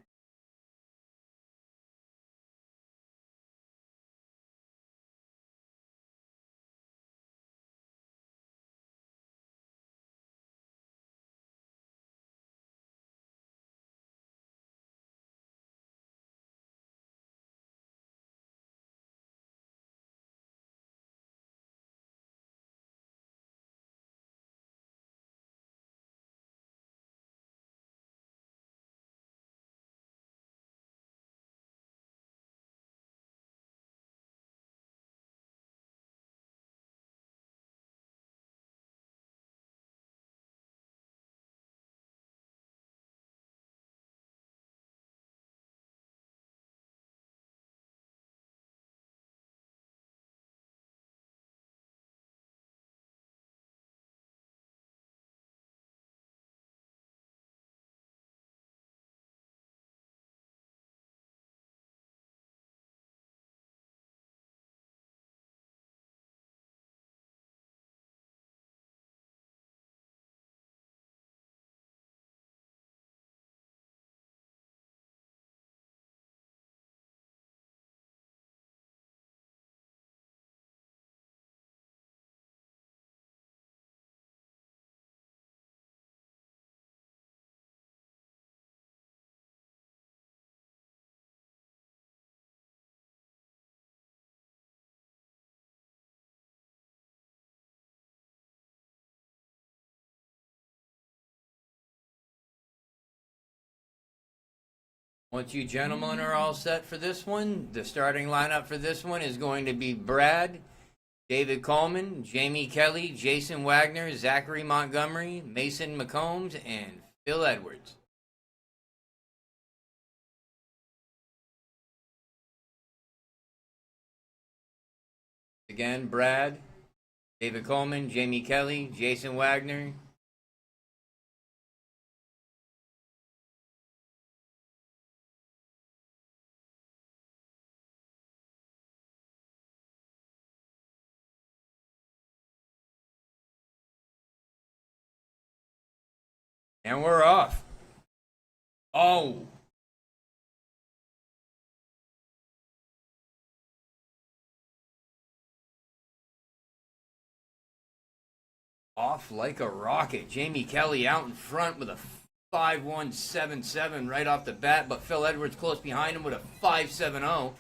S2: Once you gentlemen are all set for this one, the starting lineup for this one is going to be Brad, David Coleman, Jamie Kelly, Jason Wagner, Zachary Montgomery, Mason McCombs, and Phil Edwards. Again, Brad, David Coleman, Jamie Kelly, Jason Wagner. And we're off. Oh. Off like a rocket. Jamie Kelly out in front with a 5.177 right off the bat, but Phil Edwards close behind him with a 5.70.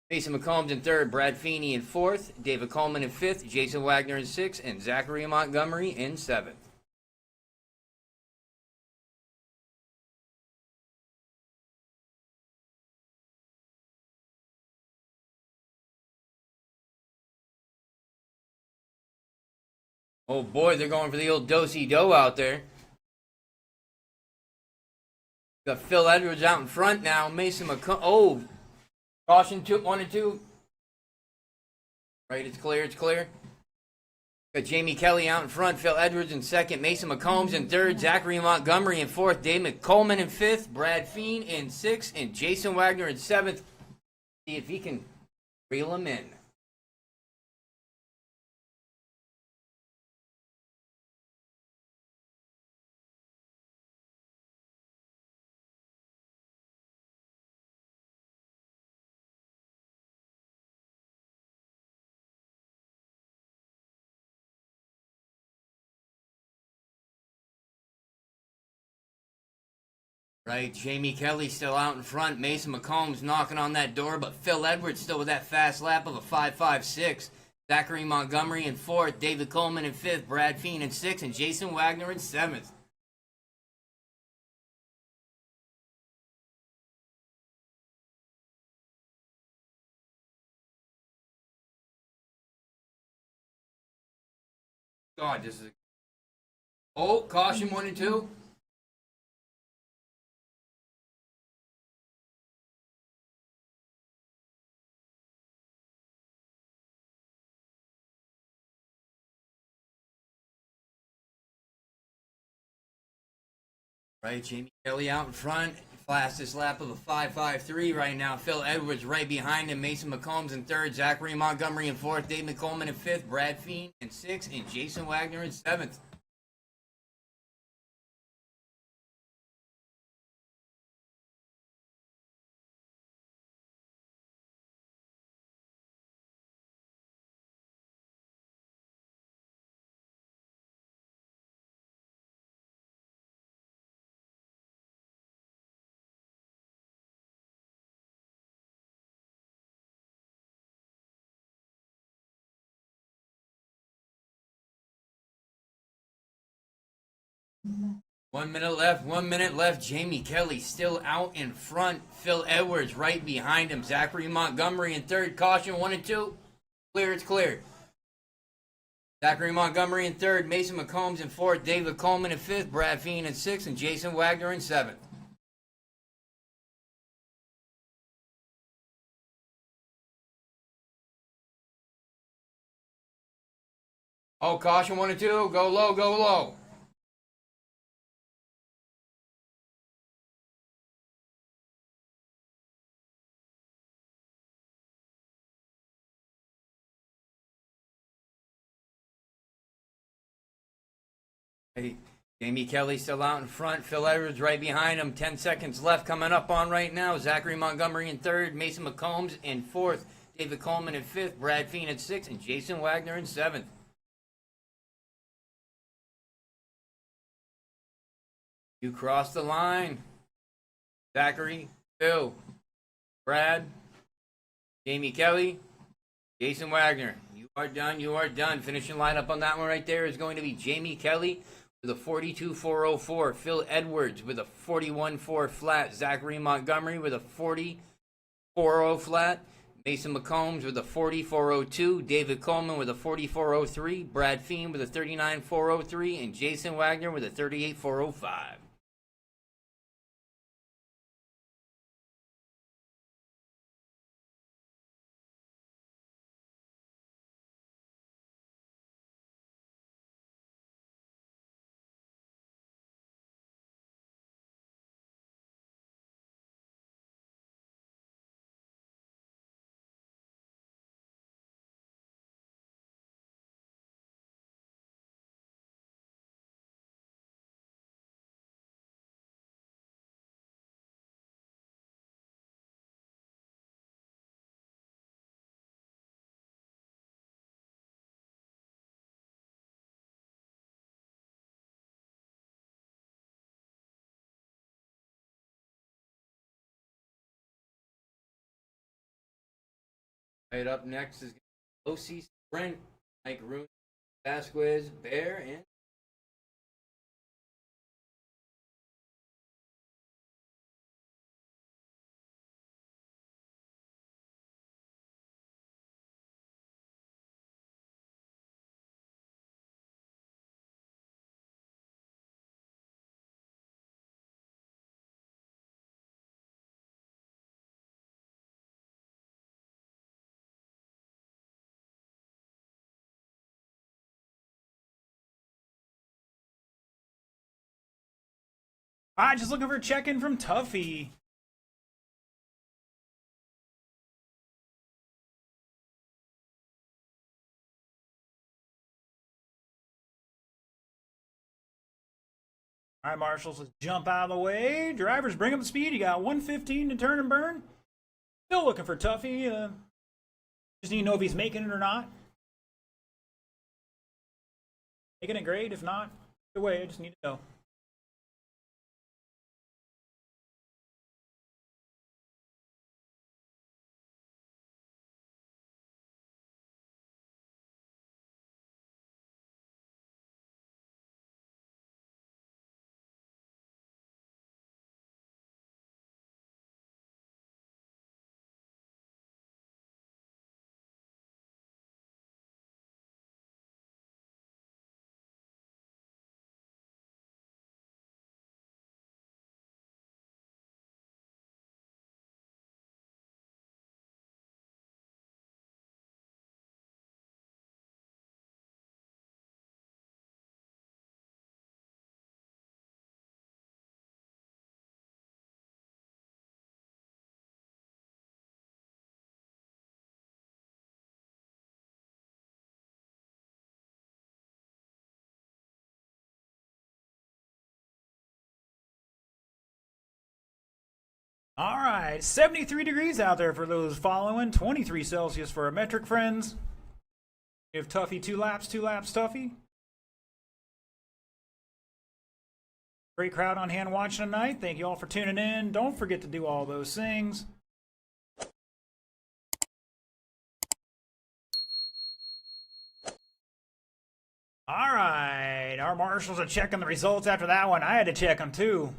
S2: Mason McCombs in third, Brad Feeney in fourth, David Coleman in fifth, Jason Wagner in sixth, and Zachary Montgomery in seventh. Oh boy, they're going for the old do-si-do out there. Got Phil Edwards out in front now. Mason McCombs. Oh, caution, 1 and 2. Right, it's clear, it's clear. Got Jamie Kelly out in front, Phil Edwards in second, Mason McCombs in third, Zachary Montgomery in fourth, David Coleman in fifth, Brad Feen in sixth, and Jason Wagner in seventh. See if he can reel him in. Right, Jamie Kelly still out in front. Mason McCombs knocking on that door, but Phil Edwards still with that fast lap of a 5.56. Zachary Montgomery in fourth, David Coleman in fifth, Brad Feen in sixth, and Jason Wagner in seventh. God, this is. Oh, caution 1 and 2. Right, Jamie Kelly out in front. Fastest lap of a 5.53 right now. Phil Edwards right behind him. Mason McCombs in third. Zachary Montgomery in fourth. David Coleman in fifth. Brad Feen in sixth. And Jason Wagner in seventh. One minute left. Jamie Kelly still out in front. Phil Edwards right behind him. Zachary Montgomery in third. Caution 1 and 2. Clear, it's clear. Zachary Montgomery in third. Mason McCombs in fourth. David Coleman in fifth. Brad Feen in sixth. And Jason Wagner in seventh. Oh, caution 1 and 2. Go low, go low. Hey, Jamie Kelly still out in front. Phil Edwards right behind him. 10 seconds left coming up on right now. Zachary Montgomery in third. Mason McCombs in fourth. David Coleman in fifth. Brad Feen in sixth. And Jason Wagner in seventh. You cross the line. Zachary, Phil, Brad, Jamie Kelly, Jason Wagner. You are done. You are done. Finishing lineup on that one right there is going to be Jamie Kelly with a 42.404. Phil Edwards with a 41.4 flat. Zachary Montgomery with a 40.40 flat. Mason McCombs with a 40.402. David Coleman with a 40.403. Brad Fiend with a 39.403. And Jason Wagner with a 38.405. Right up next is OC Sprint, Mike Rooney, Vasquez, Bear, and
S1: All right, just looking for a check-in from Tuffy. All right, marshals, let's jump out of the way. Drivers, bring up the speed. You got 115 to turn and burn. Still looking for Tuffy. Just need to know if he's making it or not. Making it great. If not, either way, I just need to know. All right, 73 degrees out there for those following. 23 Celsius for our metric friends. Give Tuffy 2 laps, Tuffy. Great crowd on hand watching tonight. Thank you all for tuning in. Don't forget to do all those things. All right, our marshals are checking the results after that one. I had to check them too.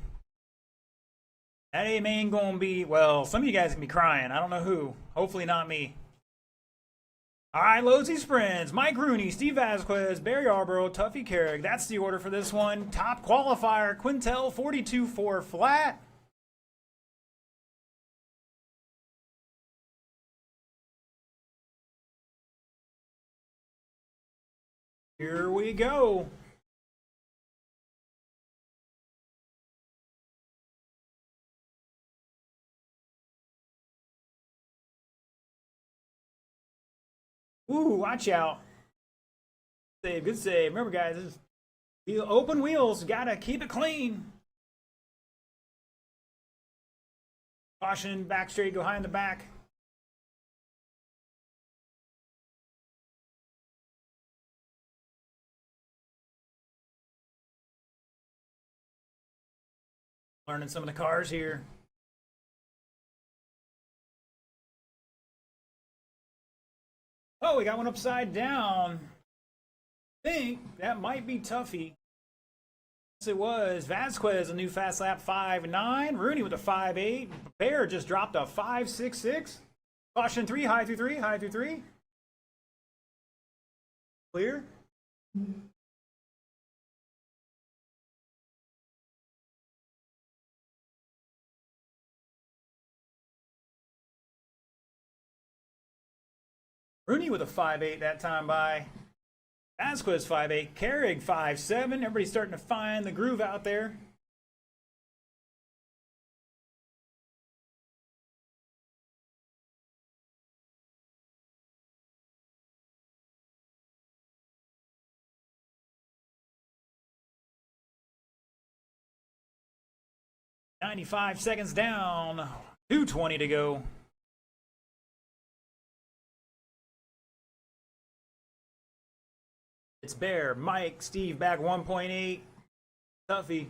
S1: That ain't gonna be, well, some of you guys can be crying. I don't know who. Hopefully not me. All right, Lozy Sprints, Mike Rooney, Steve Vasquez, Barry Yarborough, Tuffy Carrick. That's the order for this one. Top qualifier, Quintel, 42.4 flat. Here we go. Ooh, watch out. Save, good save. Remember, guys, this is open wheels. Gotta keep it clean. Caution, back straight, go high in the back. Learning some of the cars here. Oh, we got one upside down. I think that might be Tuffy. Yes, it was. Vasquez, a new fast lap 5.9. Rooney with a 5.8. Bear just dropped a 5.66. Caution 3, high through 3, high through 3. Clear. Rooney with a 5.8 that time by. Vasquez 5.8. Carrig 5.7. Everybody's starting to find the groove out there. .95 seconds down. 2:20 to go. It's Bear, Mike, Steve back 1.8. Tuffy.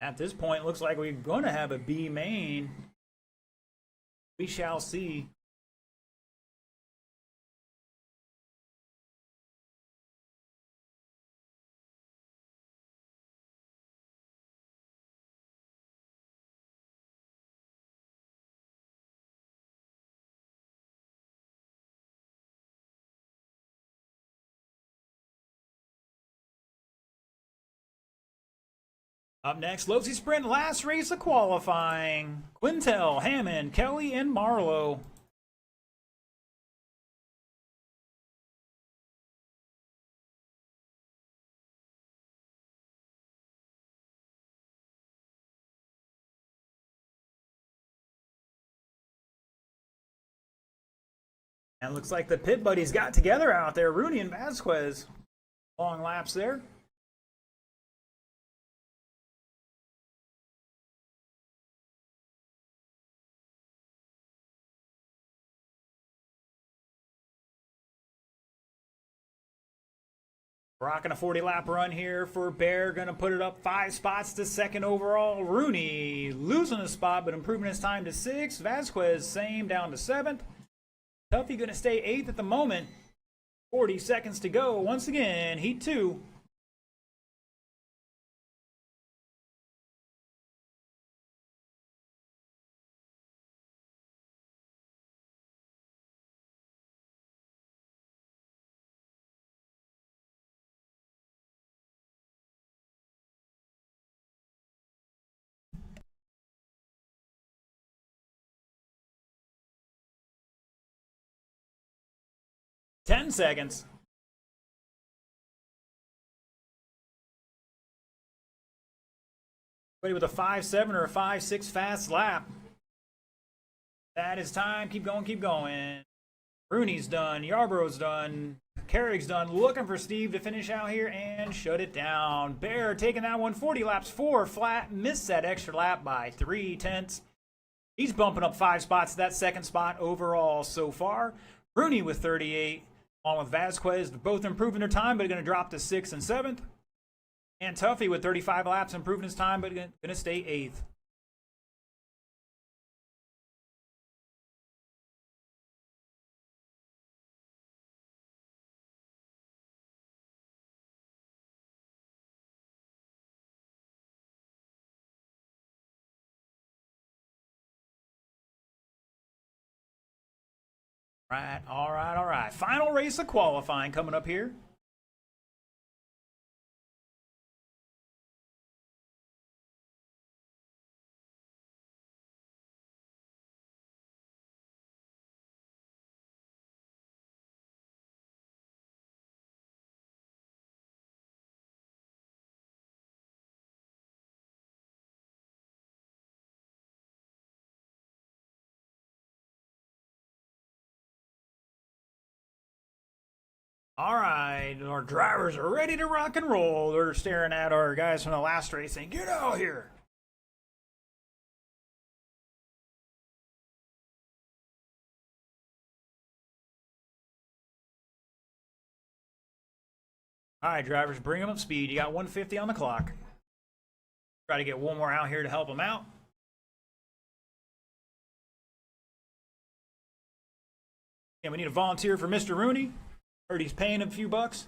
S1: At this point, looks like we're going to have a B main. We shall see. Up next, Losi Sprint, last race of qualifying. Quintel, Hammond, Kelly, and Marlowe. And looks like the pit buddies got together out there. Rooney and Vasquez. Long laps there. Rocking a 40-lap run here for Bear. Going to put it up 5 spots to second overall. Rooney losing a spot, but improving his time to 6th. Vasquez, same, down to 7th. Tuffy going to stay 8th at the moment. 40 seconds to go. Once again, Heat 2. Ten seconds. Ready with a 5.7 or a 5.6 fast lap. That is time. Keep going, keep going. Rooney's done. Yarborough's done. Carrick's done. Looking for Steve to finish out here and shut it down. Bear taking that one 40 laps, 4 flat. Missed that extra lap by 3/10. He's bumping up 5 spots to that second spot overall so far. Rooney with 38, along with Vasquez, both improving their time, but going to drop to 6th and 7th. And Tuffy with 35 laps, improving his time, but going to stay 8th. Right, all right, all right. Final race of qualifying coming up here. All right, our drivers are ready to rock and roll. They're staring at our guys from the last race saying, get out here. All right, drivers, bring them up speed. You got 150 on the clock. Try to get one more out here to help them out. And we need a volunteer for Mr. Rooney. Heard he's paying a few bucks.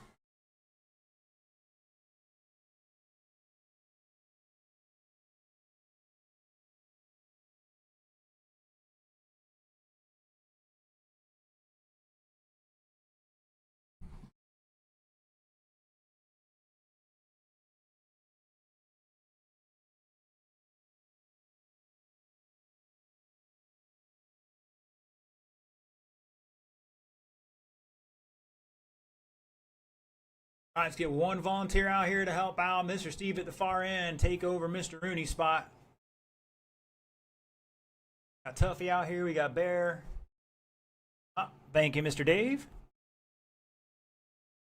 S1: All right, let's get one volunteer out here to help out Mr. Steve at the far end, take over Mr. Rooney's spot. Got Tuffy out here. We got Bear. Thank you, Mr. Dave.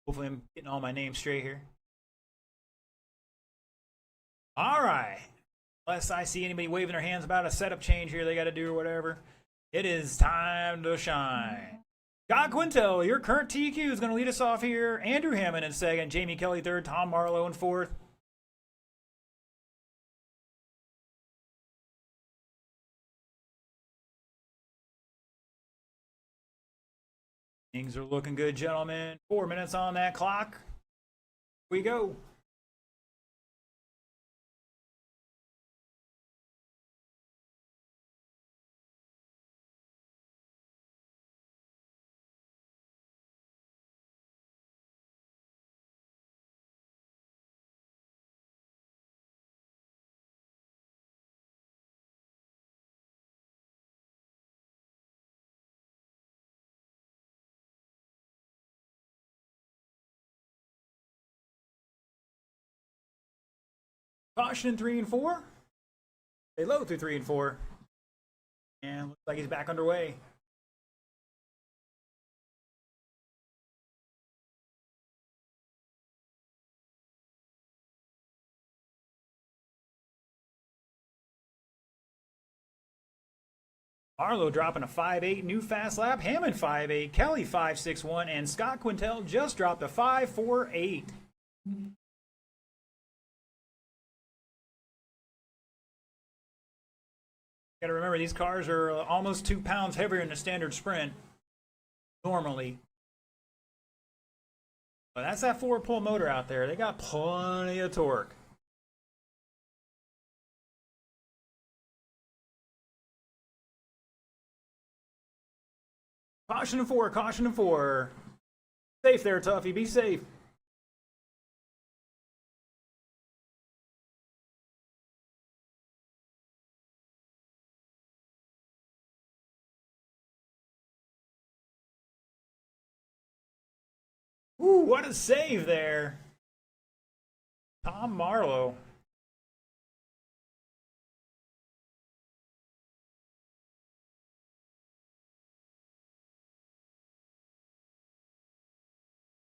S1: Hopefully I'm getting all my names straight here. All right. Unless I see anybody waving their hands about a setup change here they got to do or whatever. It is time to shine. Scott Quintel, your current TQ, is going to lead us off here. Andrew Hammond in second. Jamie Kelly third. Tom Marlowe in fourth. Things are looking good, gentlemen. 4 minutes on that clock. Here we go. Caution in 3 and 4. Stay low through 3 and 4. And looks like he's back underway. Marlowe dropping a 5.8 new fast lap. Hammond 5.8. Kelly 5.61. And Scott Quintel just dropped a 5.48. Got to remember, these cars are almost 2 pounds heavier in the standard sprint normally. But that's that 4-pull motor out there. They got plenty of torque. Caution in 4, caution in 4. Safe there, Tuffy. Be safe. Ooh, what a save there. Tom Marlowe.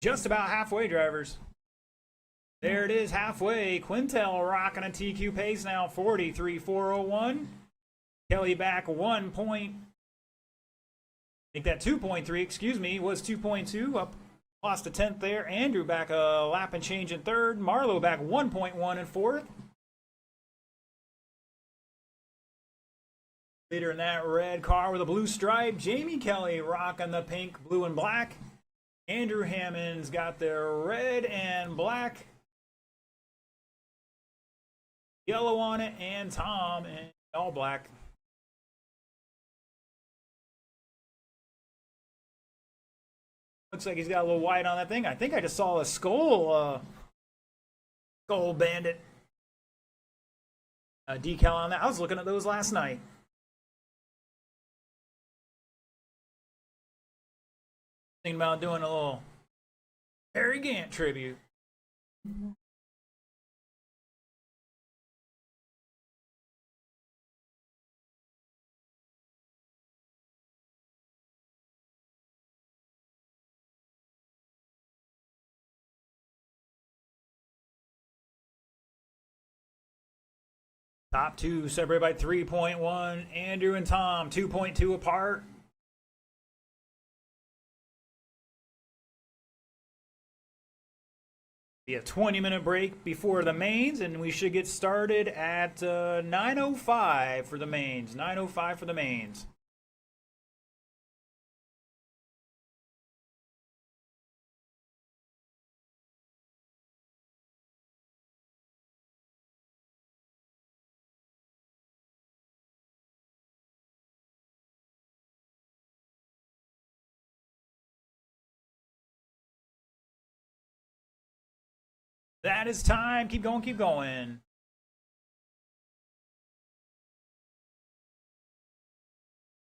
S1: Just about halfway, drivers. There it is, halfway. Quintel rocking a TQ pace now, 43.401. Kelly back 1 point. I think that 2.3, excuse me, was 2.2 up. Lost a tenth there. Andrew back a lap and change in third. Marlowe back 1.1 in fourth. Leader in that red car with a blue stripe. Jamie Kelly rocking the pink, blue, and black. Andrew Hammond's got the red and black. Yellow on it. And Tom in all black. Looks like he's got a little white on that thing. I think I just saw a skull bandit decal on that. I was looking at those last night. Thinking about doing a little Harry Gant tribute. Top two separated by 3.1. Andrew and Tom 2.2 apart. Be a 20-minute break before the mains, and we should get started at 9:05 for the mains. 9:05 for the mains. That is time. Keep going, keep going.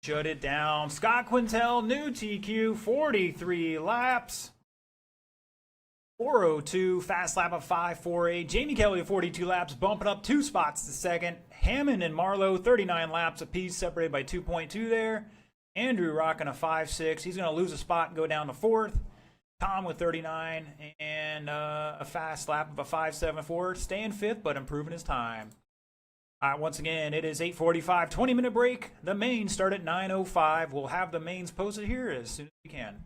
S1: Shut it down. Scott Quintel, new TQ, 43 laps. 402, fast lap of 548. Jamie Kelly, 42 laps, bumping up 2 spots to second. Hammond and Marlowe, 39 laps apiece, separated by 2.2 there. Andrew rocking a 5.6. He's going to lose a spot and go down to 4th. Tom with 39 and a fast lap of a 5.74. Staying 5th, but improving his time. All right, once again, it is 8:45, 20-minute break. The mains start at 9:05. We'll have the mains posted here as soon as we can.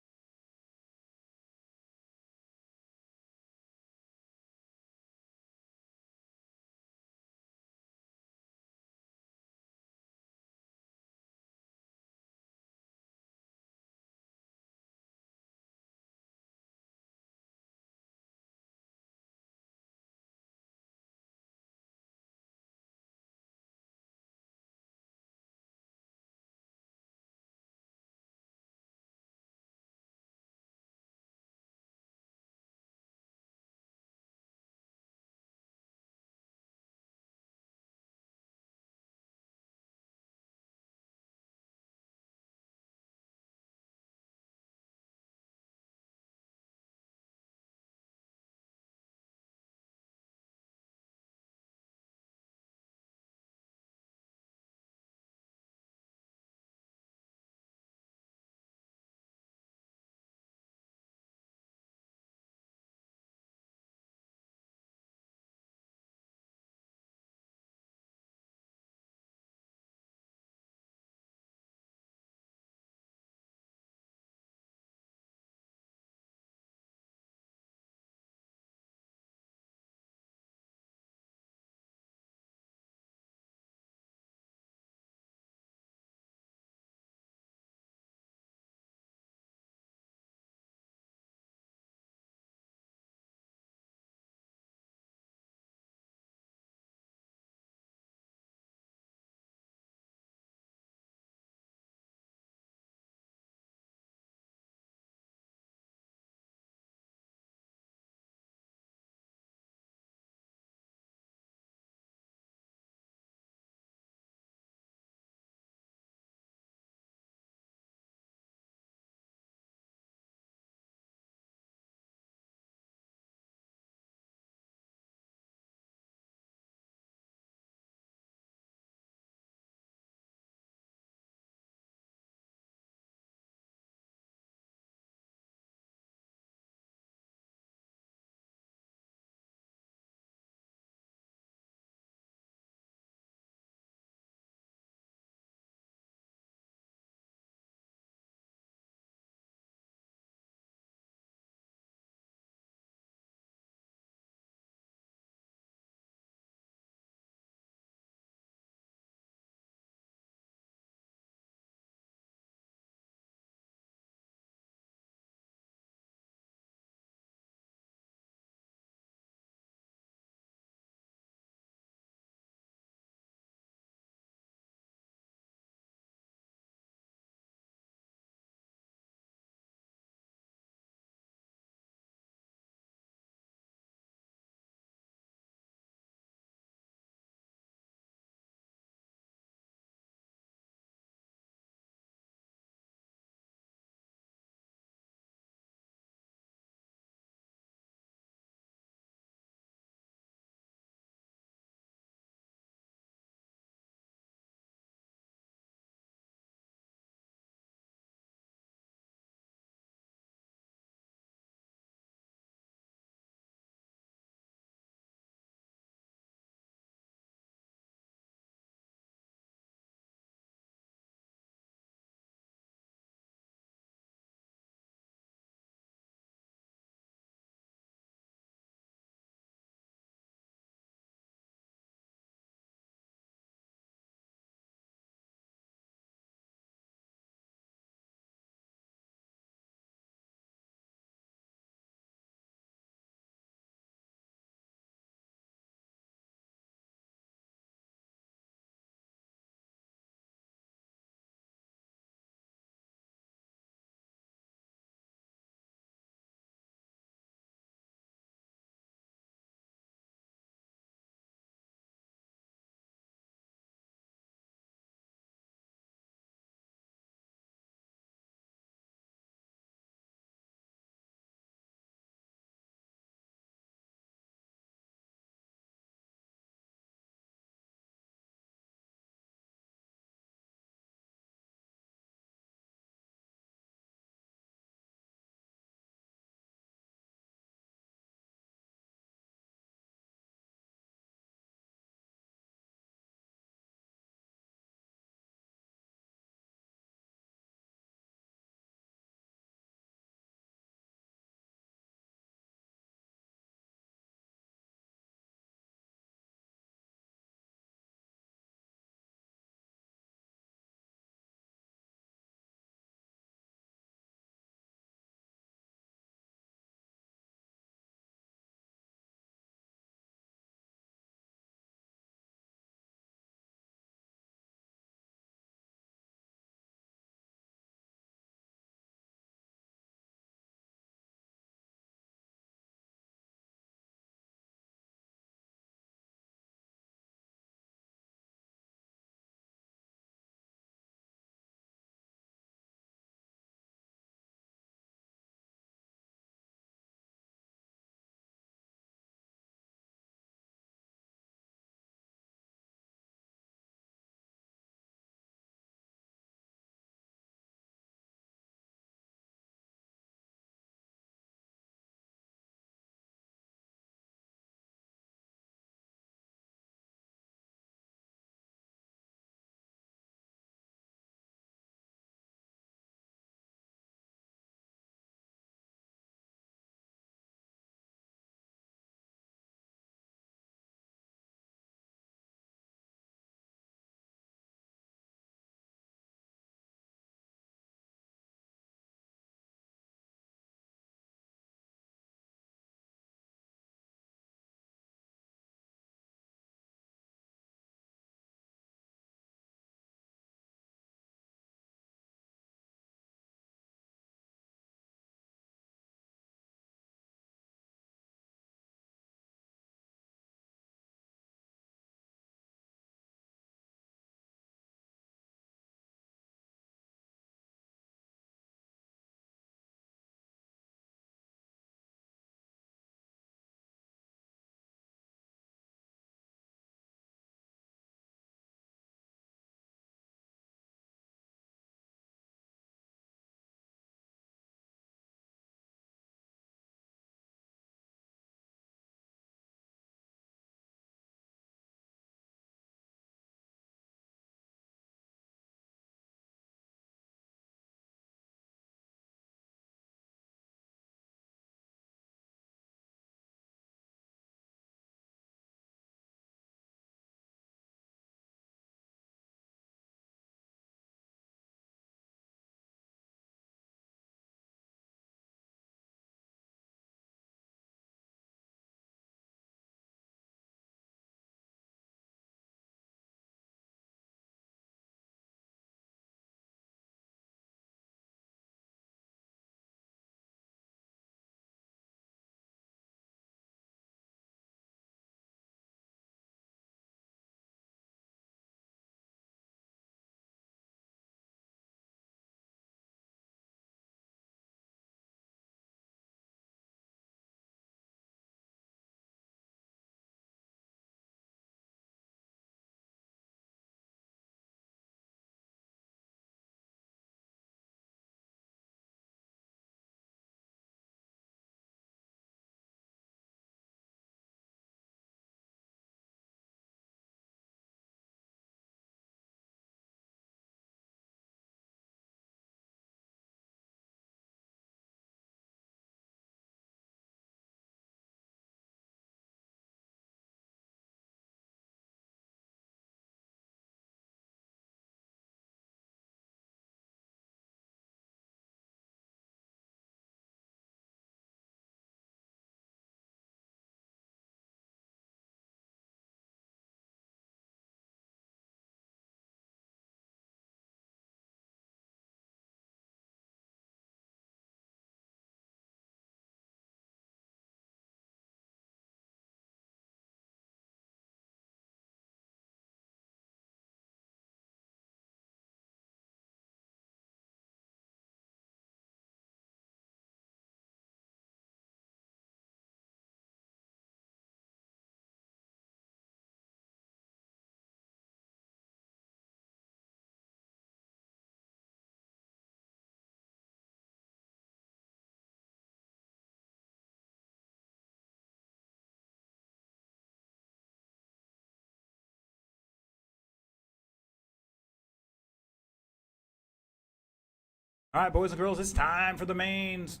S1: All right, boys and girls, it's time for the mains.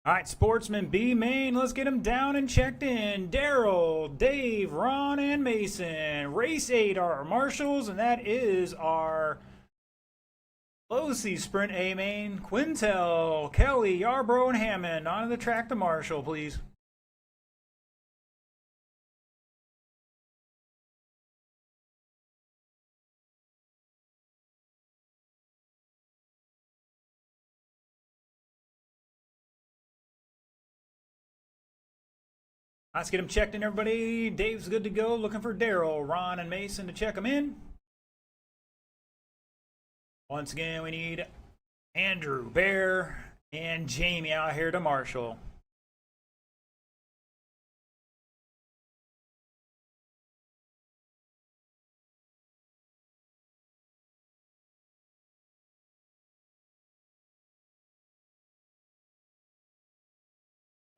S1: All right, Sportsman B main, let's get them down and checked in. Daryl, Dave, Ron, and Mason. Race 8 are our marshals, and that is our Losi Sprint A main. Quintel, Kelly, Yarbrough, and Hammond. Onto the track to Marshall, please. Let's get them checked in, everybody. Dave's good to go. Looking for Daryl, Ron, and Mason to check them in. Once again, we need Andrew, Bear, and Jamie out here to Marshall.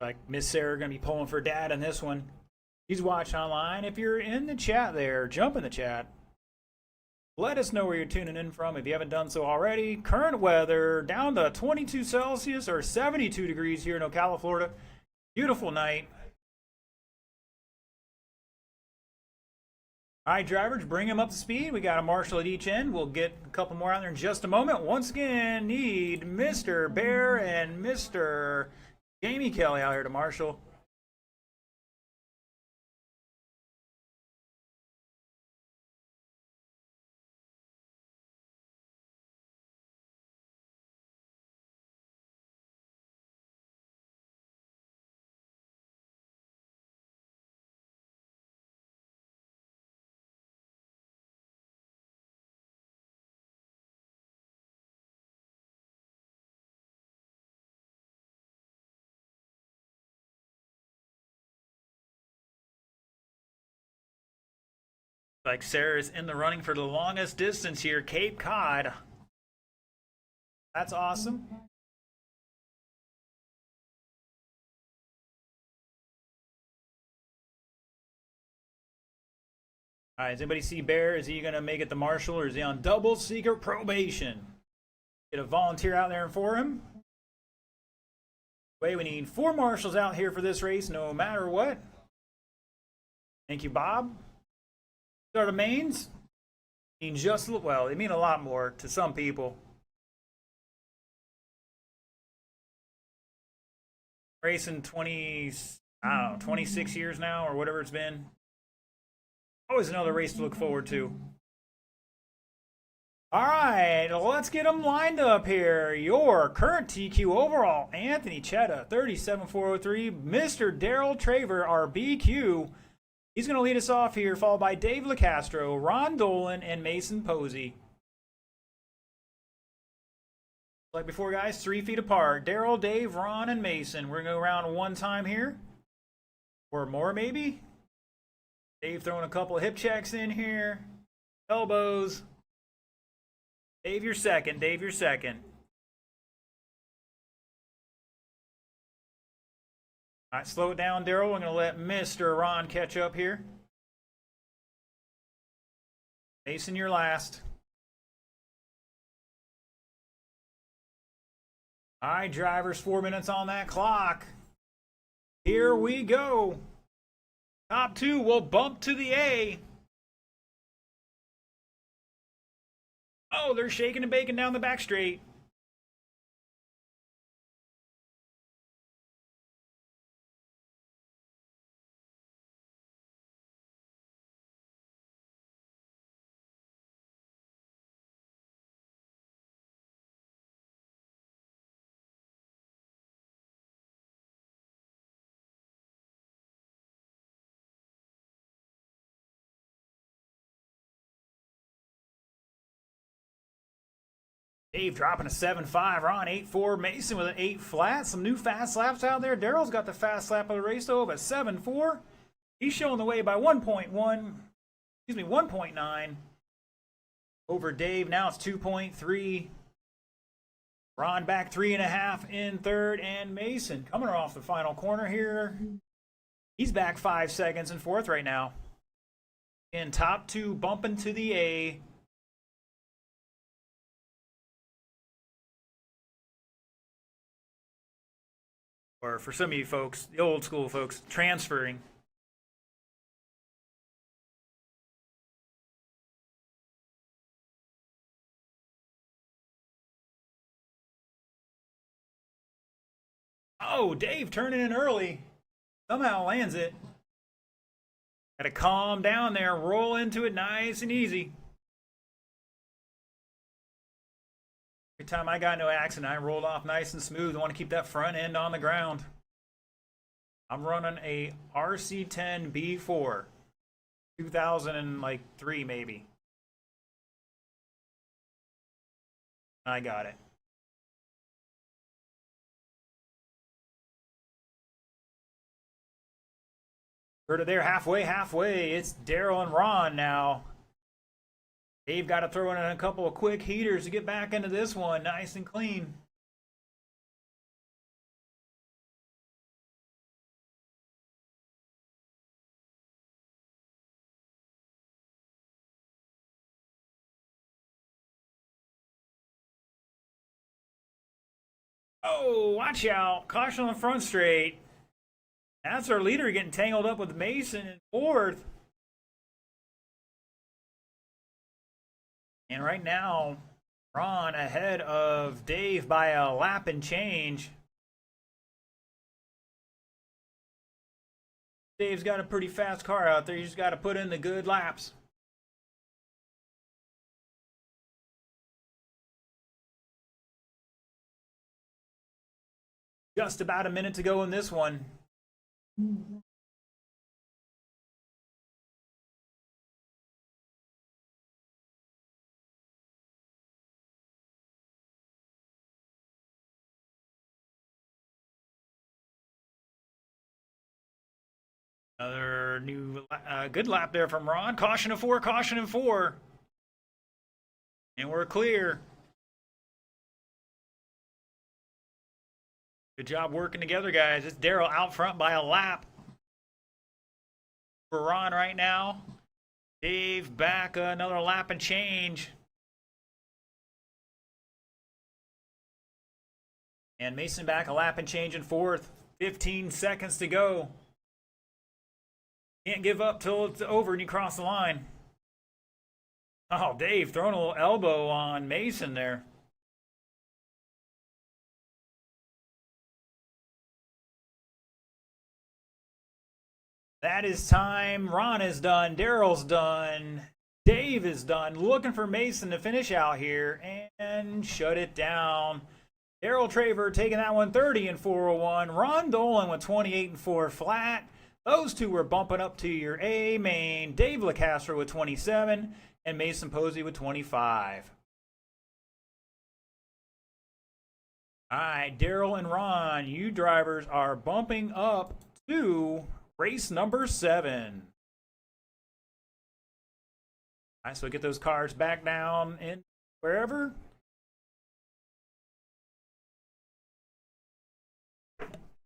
S1: Like Miss Sarah gonna be pulling for Dad in this one. She's watching online. If you're in the chat there, jump in the chat. Let us know where you're tuning in from if you haven't done so already. Current weather down to 22 Celsius or 72 degrees here in Ocala, Florida. Beautiful night. All right, drivers, bring them up to speed. We got a marshal at each end. We'll get a couple more out there in just a moment. Once again, need Mr. Bear and Mr. Jamie Kelly out here to Marshall. Like Sarah's in the running for the longest distance here, Cape Cod. That's awesome. All right, does anybody see Bear? Is he going to make it to Marshall or is he on double secret probation? Get a volunteer out there for him. Wait, we need 4 marshals out here for this race no matter what. Thank you, Bob. Start of mains. Mean just well, they mean a lot more to some people. Racing 20, I don't know, 26 years now or whatever it's been. Always another race to look forward to. All right, let's get them lined up here. Your current TQ overall, Anthony Chetta, 37,403. Mr. Daryl Traver, our BQ. He's going to lead us off here, followed by Dave LaCastro, Ron Dolan, and Mason Posey. Like before, guys, 3 feet apart. Daryl, Dave, Ron, and Mason. We're going to go around one time here. Or more, maybe. Dave throwing a couple of hip checks in here. Elbows. Dave, you're second. Dave, you're second. All right, slow it down, Daryl. I'm going to let Mr. Ron catch up here. Mason, you're last. All right, drivers, 4 minutes on that clock. Here we go. Top 2 will bump to the A. Oh, they're shaking and baking down the back straight. Dave dropping a 7.5. Ron 8.4. Mason with an 8 flat. Some new fast laps out there. Daryl's got the fast lap of the race though at 7.4. He's showing the way by 1.9 over Dave. Now it's 2.3. Ron back 3.5 in third, and Mason coming off the final corner here. He's back 5 seconds in fourth right now. In top two, bumping to the A. Or for some of you folks, the old school folks, transferring. Oh, Dave turning in early. Somehow lands it. Got to calm down there, roll into it nice and easy. Every time I got into an accident, I rolled off nice and smooth. I want to keep that front end on the ground. I'm running a RC10 B4, 2003 maybe. I got it. Heard it there, halfway. It's Daryl and Ron now. Dave got to throw in a couple of quick heaters to get back into this one nice and clean. Oh, watch out. Caution on the front straight. That's our leader getting tangled up with Mason in fourth. And right now, Ron ahead of Dave by a lap and change. Dave's got a pretty fast car out there. You just got to put in the good laps. Just about a minute to go in this one. Another new good lap there from Ron. Caution of four. And we're clear. Good job working together, guys. It's Daryl out front by a lap for Ron right now. Dave back another lap and change. And Mason back a lap and change in fourth. 15 seconds to go. Can't give up till it's over and you cross the line. Oh, Dave throwing a little elbow on Mason there. That is time. Ron is done. Daryl's done. Dave is done. Looking for Mason to finish out here and shut it down. Daryl Traver taking that one 30 and 401. Ron Dolan with 28 and 4 flat. Those two were bumping up to your A main. Dave LaCastro with 27 and Mason Posey with 25. All right, Daryl and Ron, you drivers are bumping up to race number 7. All right, so get those cars back down in wherever.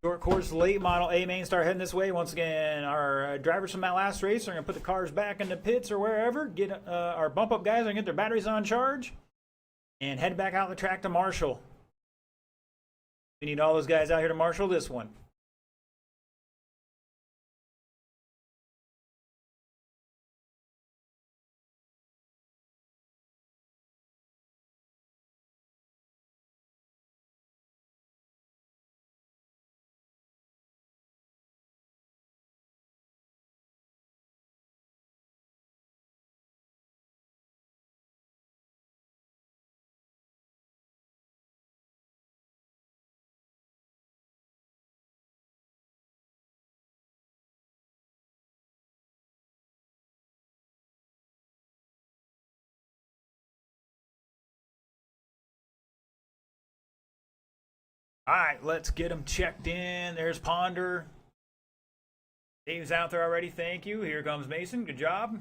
S1: Short course late model A main start heading this way. Once again, our drivers from that last race are going to put the cars back in the pits or wherever. Get our bump up guys are going to get their batteries on charge and head back out the track to Marshall. We need all those guys out here to marshal this one. All right, let's get them checked in. There's Ponder. Dave's out there already. Thank you. Here comes Mason. Good job.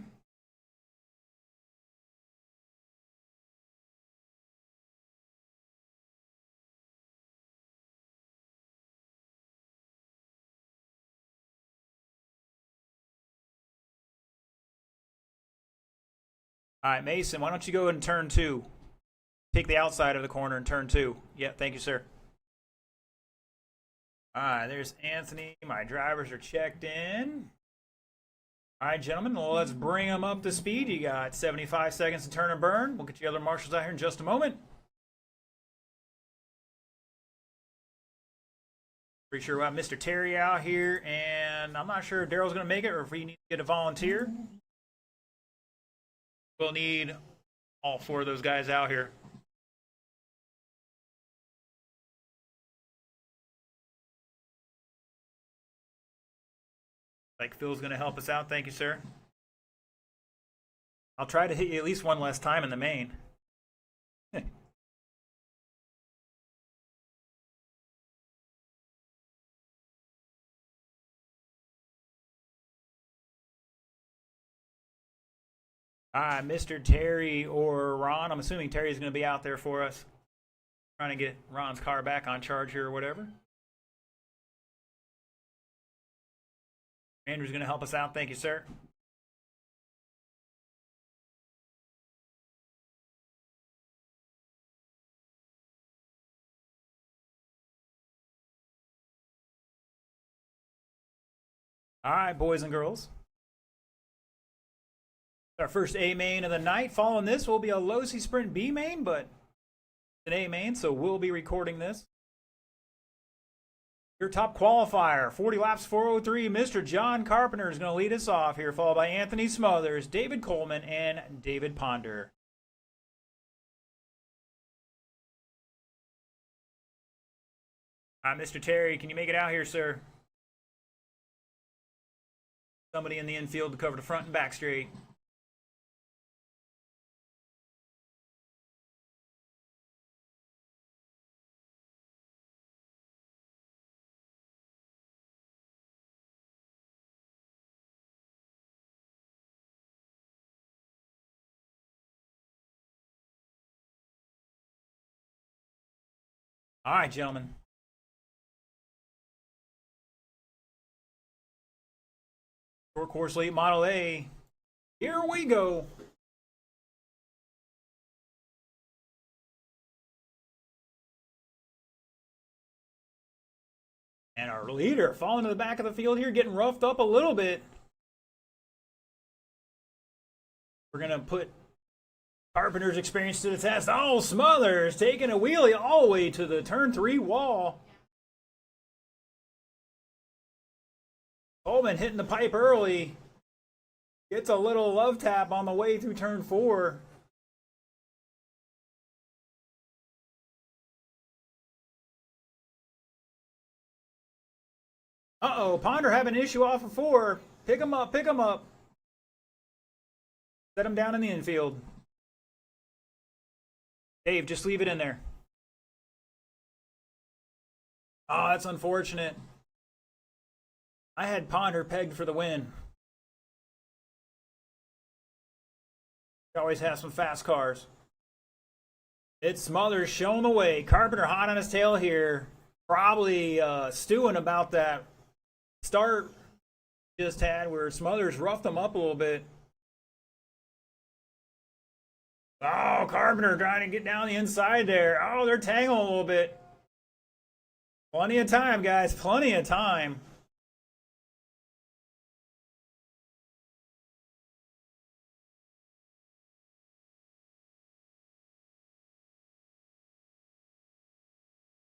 S1: All right, Mason, why don't you go and turn 2? Take the outside of the corner and turn 2. Yeah, thank you, sir. All right, there's Anthony. My drivers are checked in. All right, gentlemen, well, let's bring them up to speed. You got 75 seconds to turn and burn. We'll get you other marshals out here in just a moment. Pretty sure we have Mr. Terry out here, and I'm not sure if Daryl's going to make it or if we need to get a volunteer. We'll need all 4 of those guys out here. Like Phil's going to help us out. Thank you, sir. I'll try to hit you at least one less time in the main. Mr. Terry or Ron. I'm assuming Terry's going to be out there for us. Trying to get Ron's car back on charge here or whatever. Andrew's going to help us out. Thank you, sir. All right, boys and girls. Our first A main of the night. Following this will be a Losi Sprint B main, but it's an A main, so we'll be recording this. Your top qualifier, 40 laps, 403. Mr. John Carpenter is going to lead us off here, followed by Anthony Smothers, David Coleman, and David Ponder. Mr. Terry, can you make it out here, sir? Somebody in the infield to cover the front and back straight. All right, gentlemen. Short course late Model A. Here we go. And our leader falling to the back of the field here, getting roughed up a little bit. We're going to put Carpenter's experience to the test. Oh, Smothers taking a wheelie all the way to the turn 3 wall. Coleman hitting the pipe early. Gets a little love tap on the way through turn 4. Uh-oh, Ponder having an issue off of 4. Pick him up, pick him up. Set him down in the infield. Dave, just leave it in there. Oh, that's unfortunate. I had Ponder pegged for the win. He always has some fast cars. It's Smothers showing the way. Carpenter hot on his tail here. Probably stewing about that start just had where Smothers roughed him up a little bit. Oh, Carpenter trying to get down the inside there. Oh, they're tangling a little bit. Plenty of time, guys. Plenty of time.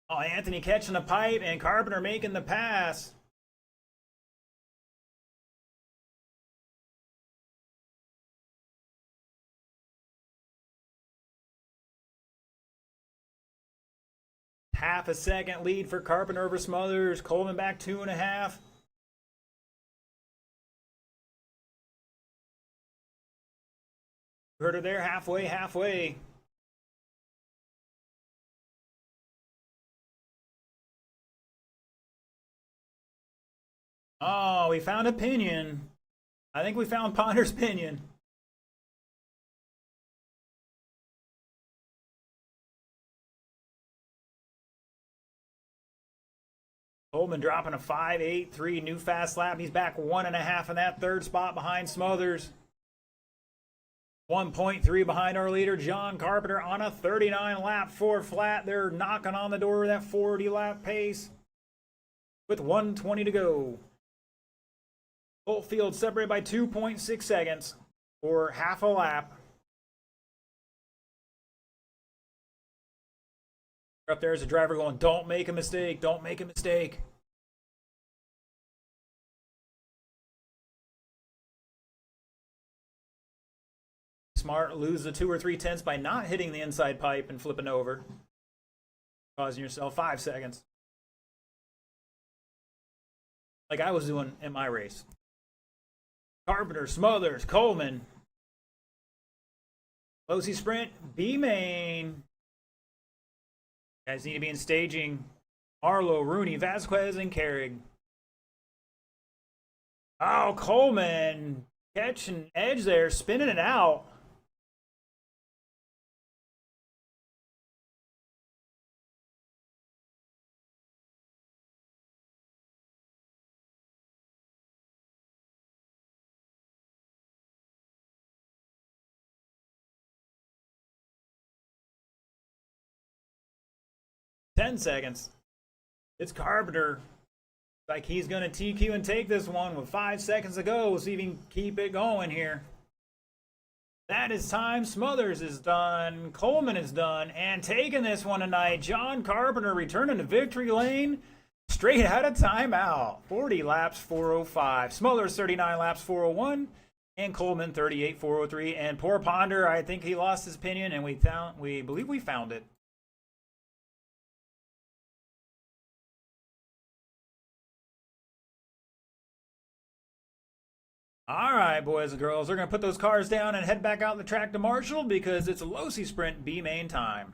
S1: Oh, Anthony catching the pipe and Carpenter making the pass. Half a second lead for Carpenter over Smothers. Coleman back 2.5. Heard her there, halfway. Oh, we found a pinion. I think we found Ponder's pinion. Coleman dropping a 5.83 new fast lap. He's back 1.5 in that third spot behind Smothers. 1.3 behind our leader, John Carpenter, on a 39 lap 4 flat. They're knocking on the door of that 40 lap pace with 1:20 to go. Both fields separated by 2.6 seconds for half a lap. Up there's a driver going, don't make a mistake, don't make a mistake. Smart, lose the 2 or 3 tenths by not hitting the inside pipe and flipping over, causing yourself 5 seconds. Like I was doing in my race. Carpenter, Smothers, Coleman. Losi sprint, B main. Guys need to be in staging. Arlo, Rooney, Vasquez, and Carrig. Oh, Coleman. Catch and edge there, spinning it out. Ten seconds. It's Carpenter. Like he's going to TQ and take this one with 5 seconds to go. We'll see if he can keep it going here. That is time. Smothers is done. Coleman is done. And taking this one tonight, John Carpenter returning to victory lane straight out of timeout. 40 laps, 4:05. Smothers 39 laps, 4:01. And Coleman 38, 4:03. And poor Ponder, I think he lost his opinion, and we believe we found it. All right, boys and girls, we're going to put those cars down and head back out the track to Marshall because it's a Losi Sprint B main time.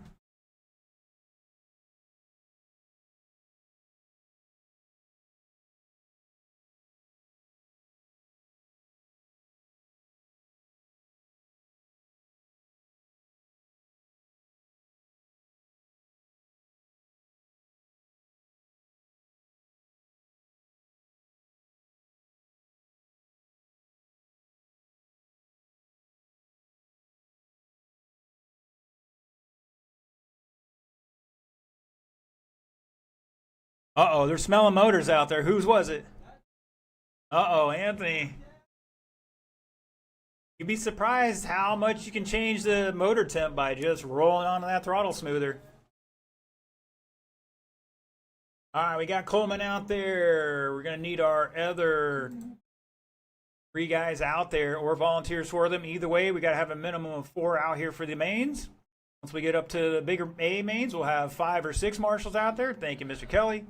S1: Uh-oh, they're smelling motors out there. Whose was it? Uh-oh, Anthony. You'd be surprised how much you can change the motor temp by just rolling onto that throttle smoother. All right, we got Coleman out there. We're going to need our other 3 guys out there or volunteers for them. Either way, we got to have a minimum of 4 out here for the mains. Once we get up to the bigger A mains, we'll have 5 or 6 marshals out there. Thank you, Mr. Kelly.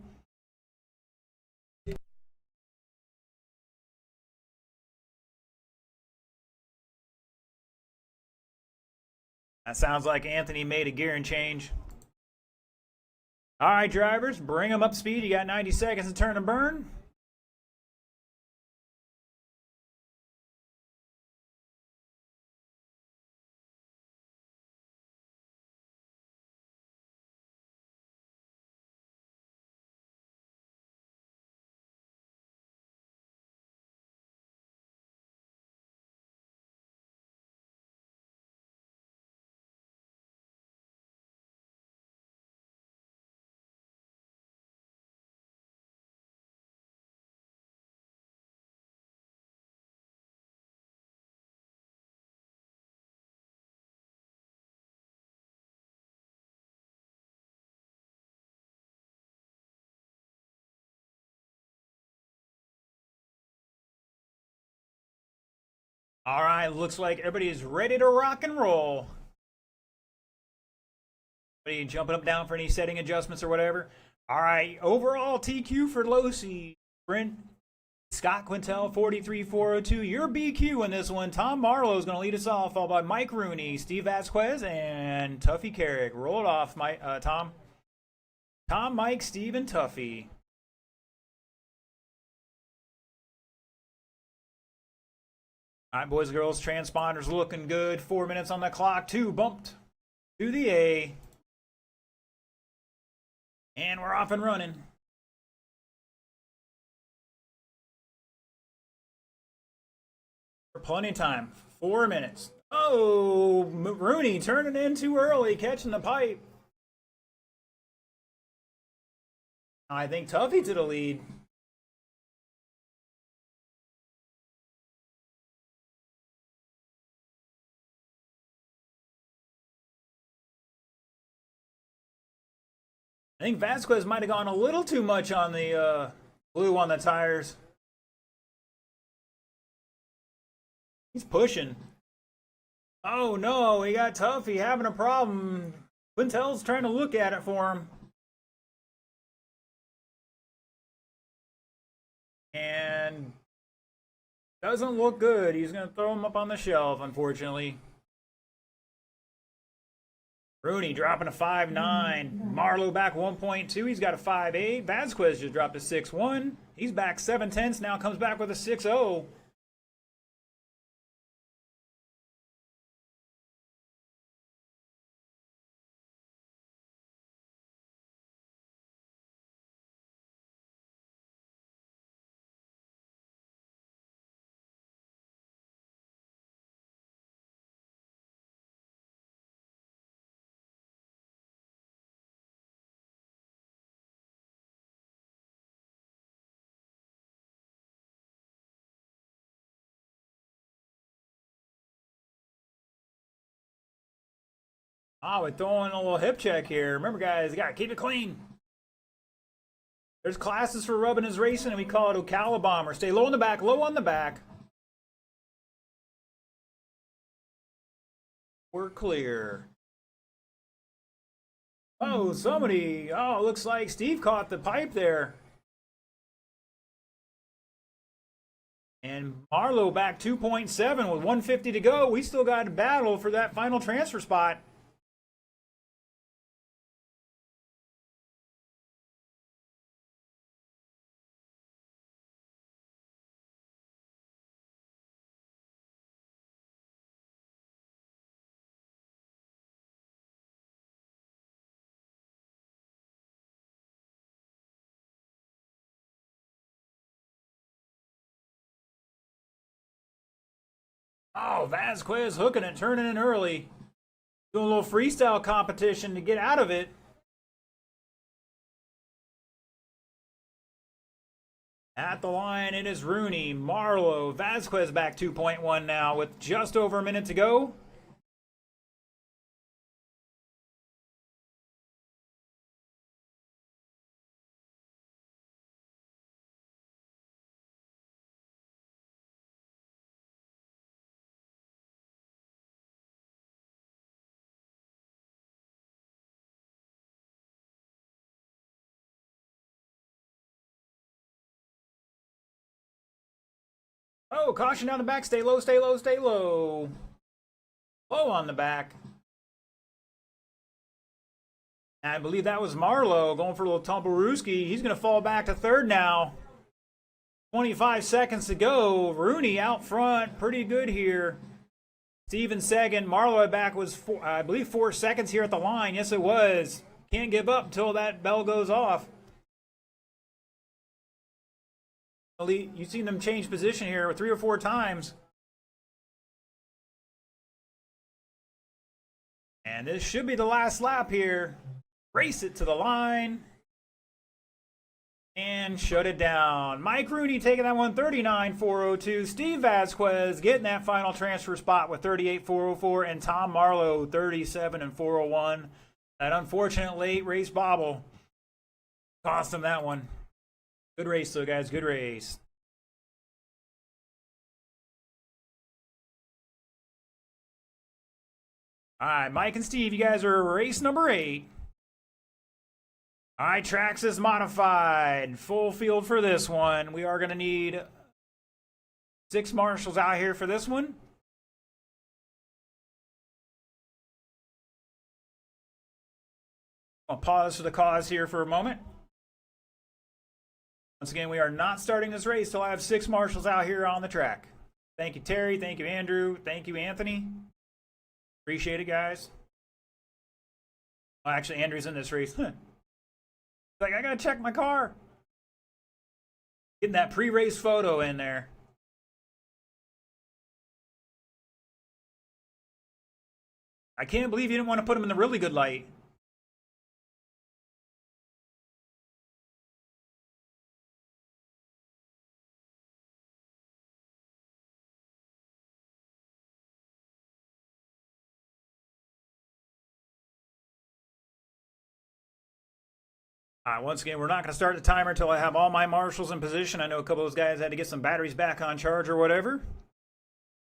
S1: That sounds like Anthony made a gearing change. All right, drivers, bring them up to speed. You got 90 seconds to turn and burn. All right, looks like everybody is ready to rock and roll. Everybody jumping up down for any setting adjustments or whatever. All right, overall TQ for Losi Sprint. Scott Quintel, 43.402. Your BQ in this one. Tom Marlowe is going to lead us off, followed by Mike Rooney, Steve Vasquez, and Tuffy Carrick. Roll it off, Tom. Tom, Mike, Steve, and Tuffy. All right, boys and girls, transponders looking good. 4 minutes on the clock. 2 bumped to the A. And we're off and running. For plenty of time. 4 minutes. Oh, Rooney turning in too early, catching the pipe. I think Tuffy to the lead. I think Vasquez might have gone a little too much on the glue on the tires. He's pushing. Oh no, he got Tuffy having a problem. Quintel's trying to look at it for him. And doesn't look good. He's going to throw him up on the shelf, unfortunately. Rooney dropping a 5.9. Marlowe back 1.2. He's got a 5.8. Vasquez just dropped a 6.1. He's back 7/10. Now comes back with a 6.0. We're throwing a little hip check here. Remember, guys, you got to keep it clean. There's classes for rubbing his racing, and we call it Ocala Bomber. Stay low on the back, low on the back. We're clear. Oh, somebody. Oh, looks like Steve caught the pipe there. And Marlowe back 2.7 with 150 to go. We still got to battle for that final transfer spot. Oh, Vasquez hooking it, turning in early. Doing a little freestyle competition to get out of it. At the line, it is Rooney, Marlowe, Vasquez back 2.1 now with just over a minute to go. Oh, caution down the back. Stay low, stay low, stay low. Low on the back. And I believe that was Marlowe going for a little Tumperooski. He's going to fall back to third now. 25 seconds to go. Rooney out front. Pretty good here. Steven second. Marlowe back was, I believe, 4 seconds here at the line. Yes, it was. Can't give up until that bell goes off. You've seen them change position here 3 or 4 times. And this should be the last lap here. Race it to the line. And shut it down. Mike Rooney taking that one 39.402. Steve Vasquez getting that final transfer spot with 38.404. And Tom Marlowe 37.401. That unfortunate late race bobble cost him that one. Good race, though, guys. Good race. All right, Mike and Steve, you guys are race number 8. All right, Traxxas modified. Full field for this one. We are going to need 6 marshals out here for this one. I'll pause for the cause here for a moment. Once again, we are not starting this race till I have 6 marshals out here on the track. Thank you, Terry. Thank you, Andrew. Thank you, Anthony. Appreciate it, guys. Well, actually, Andrew's in this race. He's like, I gotta check my car. Getting that pre-race photo in there. I can't believe you didn't want to put him in the really good light. All right, once again, we're not going to start the timer until I have all my marshals in position. I know a couple of those guys had to get some batteries back on charge or whatever.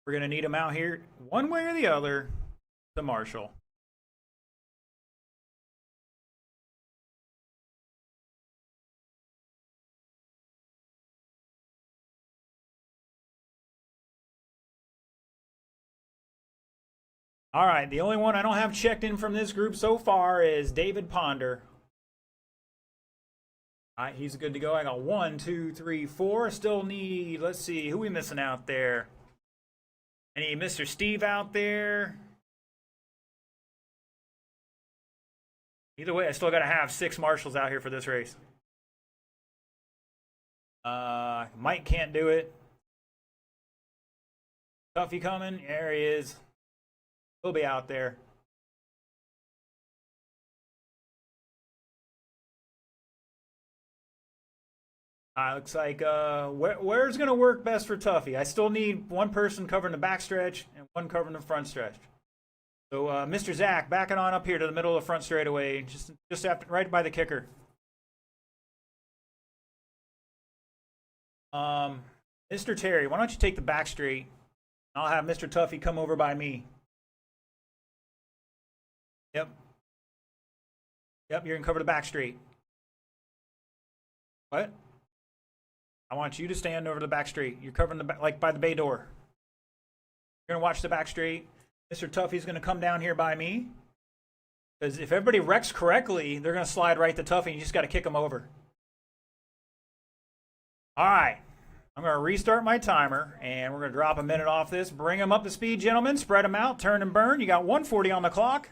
S1: We're going to need them out here one way or the other to marshal. All right, the only one I don't have checked in from this group so far is David Ponder. All right, he's good to go. I got 1, 2, 3, 4. Still need, let's see, who we missing out there? Any Mr. Steve out there? Either way, I still got to have 6 marshals out here for this race. Mike can't do it. Tuffy coming. There he is. He'll be out there. Looks like where's going to work best for Tuffy? I still need one person covering the back stretch and one covering the front stretch. So Mr. Zach, backing on up here to the middle of the front straightaway, just after, right by the kicker. Mr. Terry, why don't you take the back straight? I'll have Mr. Tuffy come over by me. Yep. Yep, you're going to cover the back straight. What? I want you to stand over the back straight. You're covering the back, like by the bay door. You're going to watch the back straight. Mr. Tuffy's going to come down here by me. Because if everybody wrecks correctly, they're going to slide right to Tuffy. And you just got to kick them over. All right. I'm going to restart my timer. And we're going to drop a minute off this. Bring them up to speed, gentlemen. Spread them out. Turn and burn. You got 140 on the clock.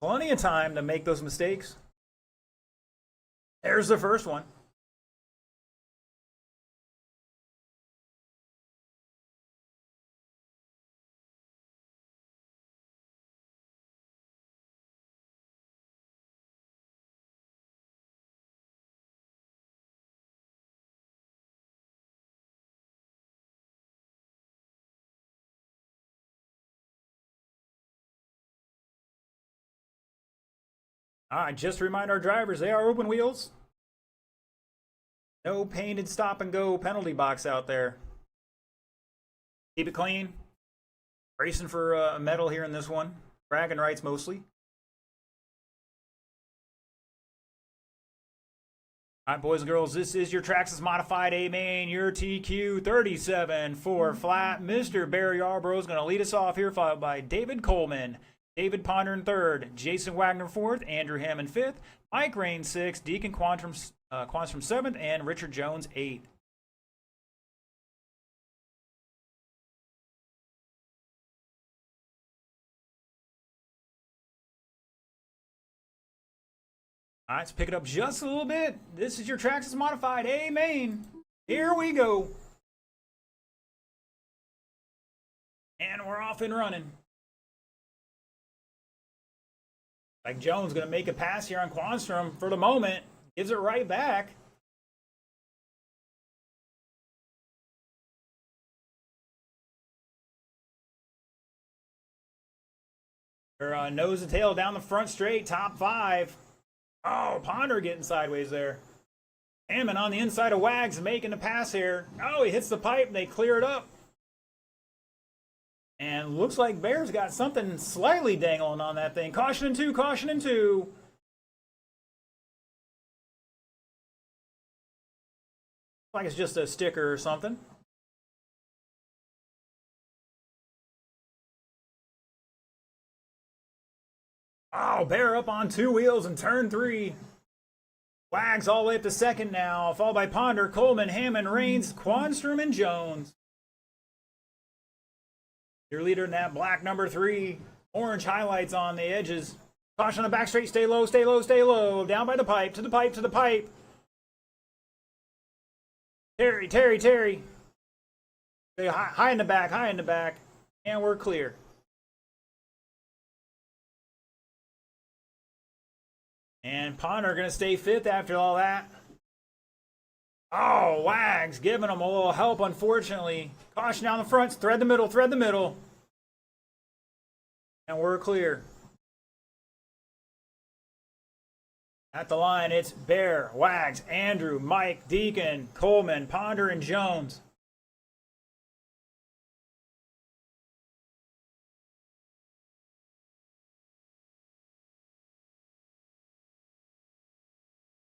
S1: Plenty of time to make those mistakes. There's the first one. All right, just to remind our drivers, they are open wheels. No painted stop and go penalty box out there. Keep it clean. Racing for a medal here in this one. Bragging rights mostly. All right, boys and girls, this is your Traxxas Modified A-Main, your TQ 37 4 flat. Mr. Barry Yarborough is going to lead us off here, followed by David Coleman. David Ponder in 3rd, Jason Wagner 4th, Andrew Hammond 5th, Mike Rain 6th, Deacon Quanstrom 7th, and Richard Jones 8th. All right, let's pick it up just a little bit. This is your Traxxas Modified A-Main. Here we go. And we're off and running. Like Jones going to make a pass here on Quanstrom for the moment. Gives it right back. Her nose and tail down the front straight, top 5. Oh, Ponder getting sideways there. Hammond on the inside of Wags making the pass here. Oh, he hits the pipe and they clear it up. And looks like Bear's got something slightly dangling on that thing. Caution in 2, caution in 2. Like it's just a sticker or something. Oh, Bear up on 2 wheels in turn 3. Wags all the way up to second now, followed by Ponder, Coleman, Hammond, Rains, Quanstrom, and Jones. Your leader in that black number 3. Orange highlights on the edges. Caution on the back straight, stay low, stay low, stay low. Down by the pipe, to the pipe, to the pipe. Terry. Stay high in the back, high in the back. And we're clear. And Ponder going to stay 5th after all that. Oh, Wags giving them a little help, unfortunately. Caution down the front. Thread the middle, thread the middle. And we're clear. At the line, it's Bear, Wags, Andrew, Mike, Deacon, Coleman, Ponder, and Jones.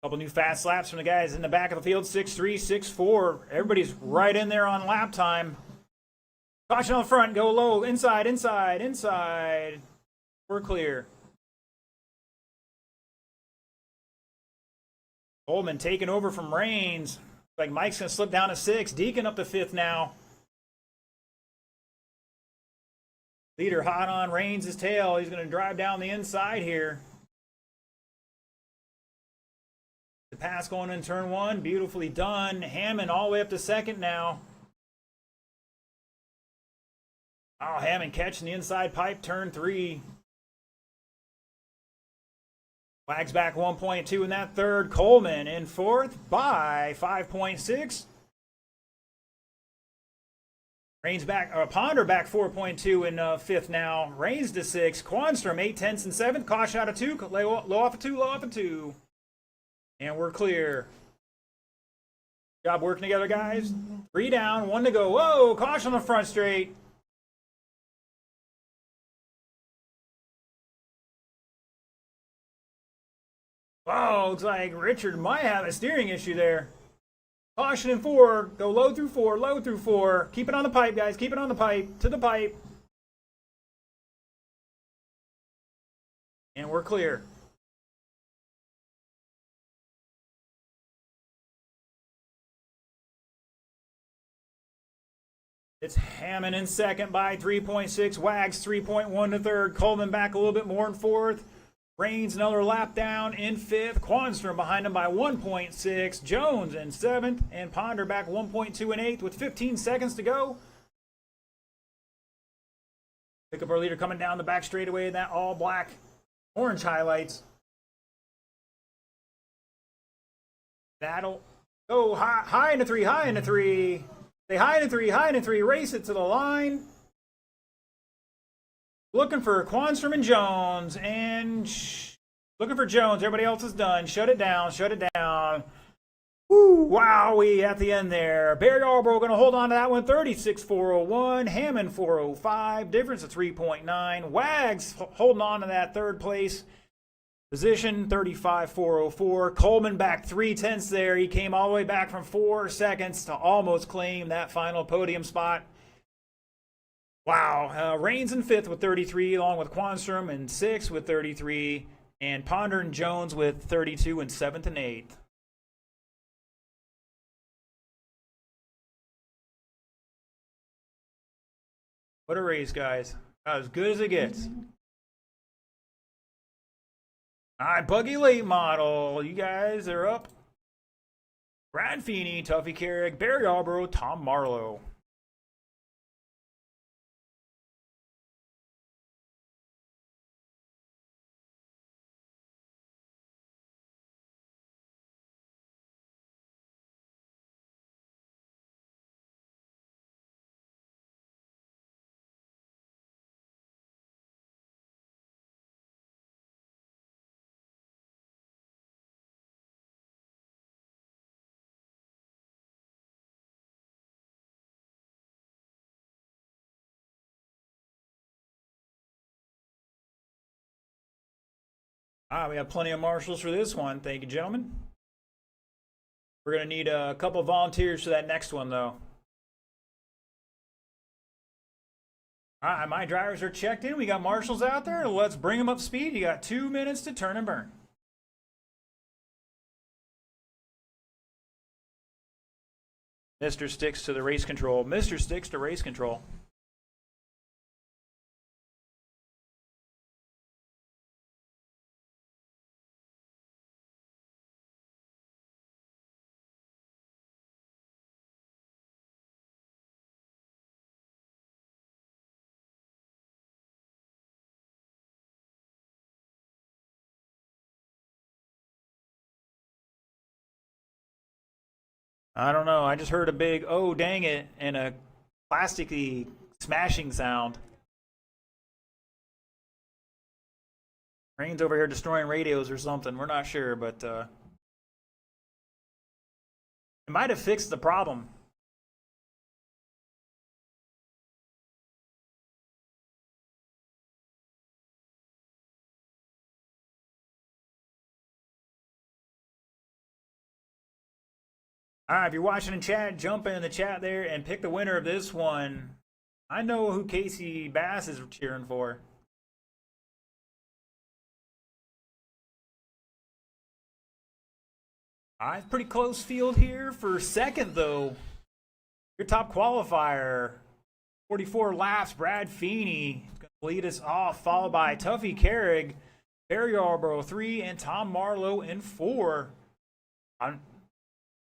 S1: Couple new fast laps from the guys in the back of the field. 6-3, 6-4. Everybody's right in there on lap time. Caution on the front. Go low. Inside, inside, inside. We're clear. Coleman taking over from Rains. Like Mike's going to slip down to 6. Deacon up to 5th now. Leader hot on Rains' tail. He's going to drive down the inside here. The pass going in turn 1, beautifully done. Hammond all the way up to 2nd now. Oh, Hammond catching the inside pipe, turn 3. Wags back 1.2 in that 3rd. Coleman in 4th by 5.6. Rains back, Ponder back 4.2 in 5th now. Rains to 6. Quanstrom 8/10 in 7th. Caution out of 2. Low off of 2, low off of 2. And we're clear. Job working together, guys. 3 down, 1 to go. Whoa, caution on the front straight. Whoa, looks like Richard might have a steering issue there. Caution in 4. Go low through 4, low through 4. Keep it on the pipe, guys. Keep it on the pipe. To the pipe. And we're clear. It's Hammond in 2nd by 3.6. Wags 3.1 to 3rd. Coleman back a little bit more in 4th. Rains another lap down in 5th. Quanstrom behind him by 1.6. Jones in 7th. And Ponder back 1.2 in 8th with 15 seconds to go. Pick up our leader coming down the back straightaway in that all black orange highlights. That'll go high into 3, high into 3. Stay high into 3, high into 3. Race it to the line. Looking for Quanstrom and Jones. And looking for Jones. Everybody else is done. Shut it down. Shut it down. Woo, wowee at the end there. Barry Albro going to hold on to that one. 36.401. Hammond 405. Difference of 3.9. Wags holding on to that 3rd place position. 35.404. Coleman back 3/10 there. He came all the way back from 4 seconds to almost claim that final podium spot. Wow. Rains in 5th with 33, along with Quanstrom in 6th with 33, and Ponder and Jones with 32 in 7th and 8th. What a race, guys. As good as it gets. All right, Buggy Late Model. You guys are up. Brad Feeney, Tuffy Carrick, Barry Albro, Tom Marlowe. We have plenty of marshals for this one. Thank you, gentlemen. We're going to need a couple volunteers for that next one, though. All right, my drivers are checked in. We got marshals out there. Let's bring them up to speed. You got 2 minutes to turn and burn. Mr. sticks to the race control. Mr. sticks to race control. I don't know. I just heard a big "oh dang it" and a plasticky smashing sound. Rain's over here destroying radios or something. We're not sure, but it might have fixed the problem. All right, if you're watching in chat, jump in the chat there and pick the winner of this one. I know who Casey Bass is cheering for. All right, pretty close field here for second, though. Your top qualifier, 44 laps, Brad Feeney is going to lead us off, followed by Tuffy Carrig, Barry Yarborough 3, and Tom Marlowe in 4.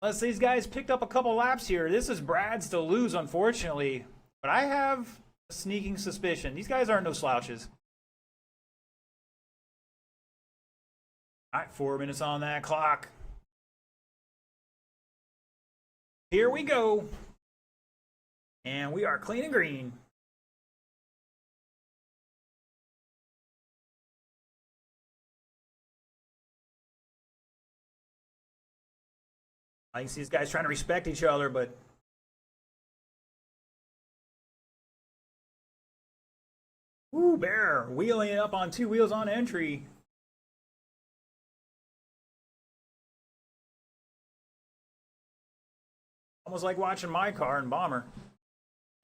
S1: Unless these guys picked up a couple laps here, this is Brad's to lose, unfortunately. But I have a sneaking suspicion. These guys aren't no slouches. All right, 4 minutes on that clock. Here we go. And we are clean and green. I can see these guys trying to respect each other, but ooh, Bear wheeling it up on 2 wheels on entry. Almost like watching my car in Bomber.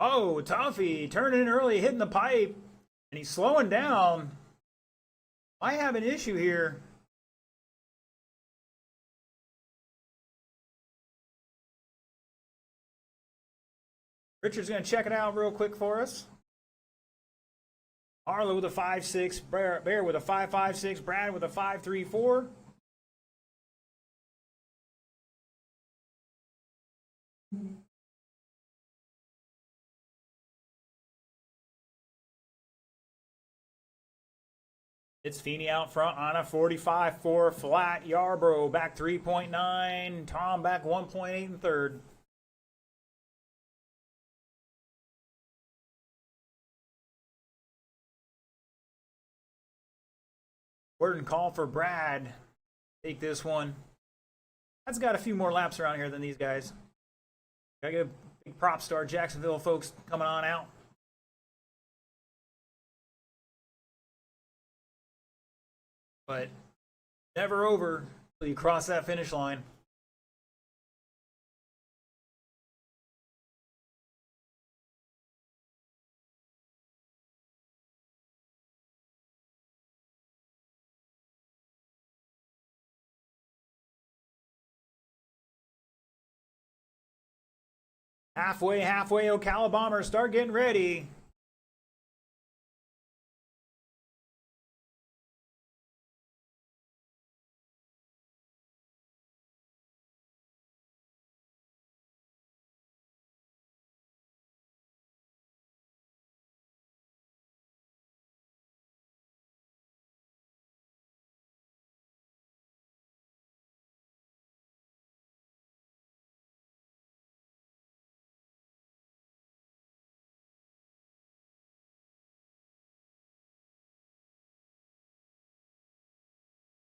S1: Oh, Tuffy turning in early, hitting the pipe, and he's slowing down. I have an issue here. Richard's going to check it out real quick for us. Arlo with a 5.6, Bear with a 5.56, Brad with a 5.34. It's Feeney out front on a 45.4 flat. Yarborough back 3.9. Tom back 1.8 in third. Word and call for Brad. Take this one. That's got a few more laps around here than these guys. Gotta give big props to our Jacksonville folks coming on out. But never over until you cross that finish line. Halfway, Ocala Bombers start getting ready.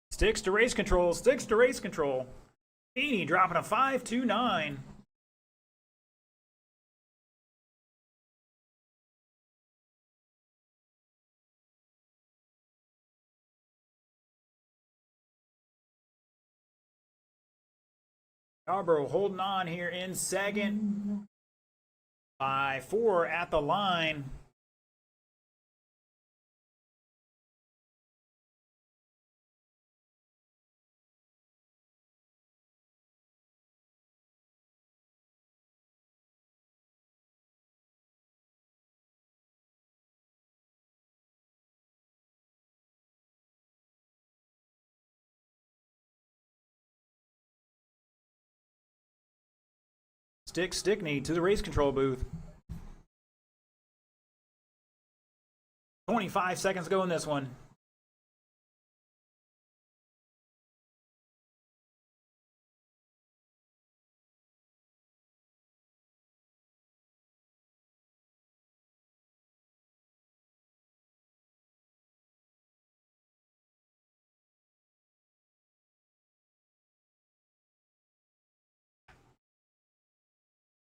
S1: Sticks to race control, sticks to race control. Feeney dropping a 5.29. Yarborough holding on here in second by 4 at the line. Stickney to the race control booth. 25 seconds to go in this one.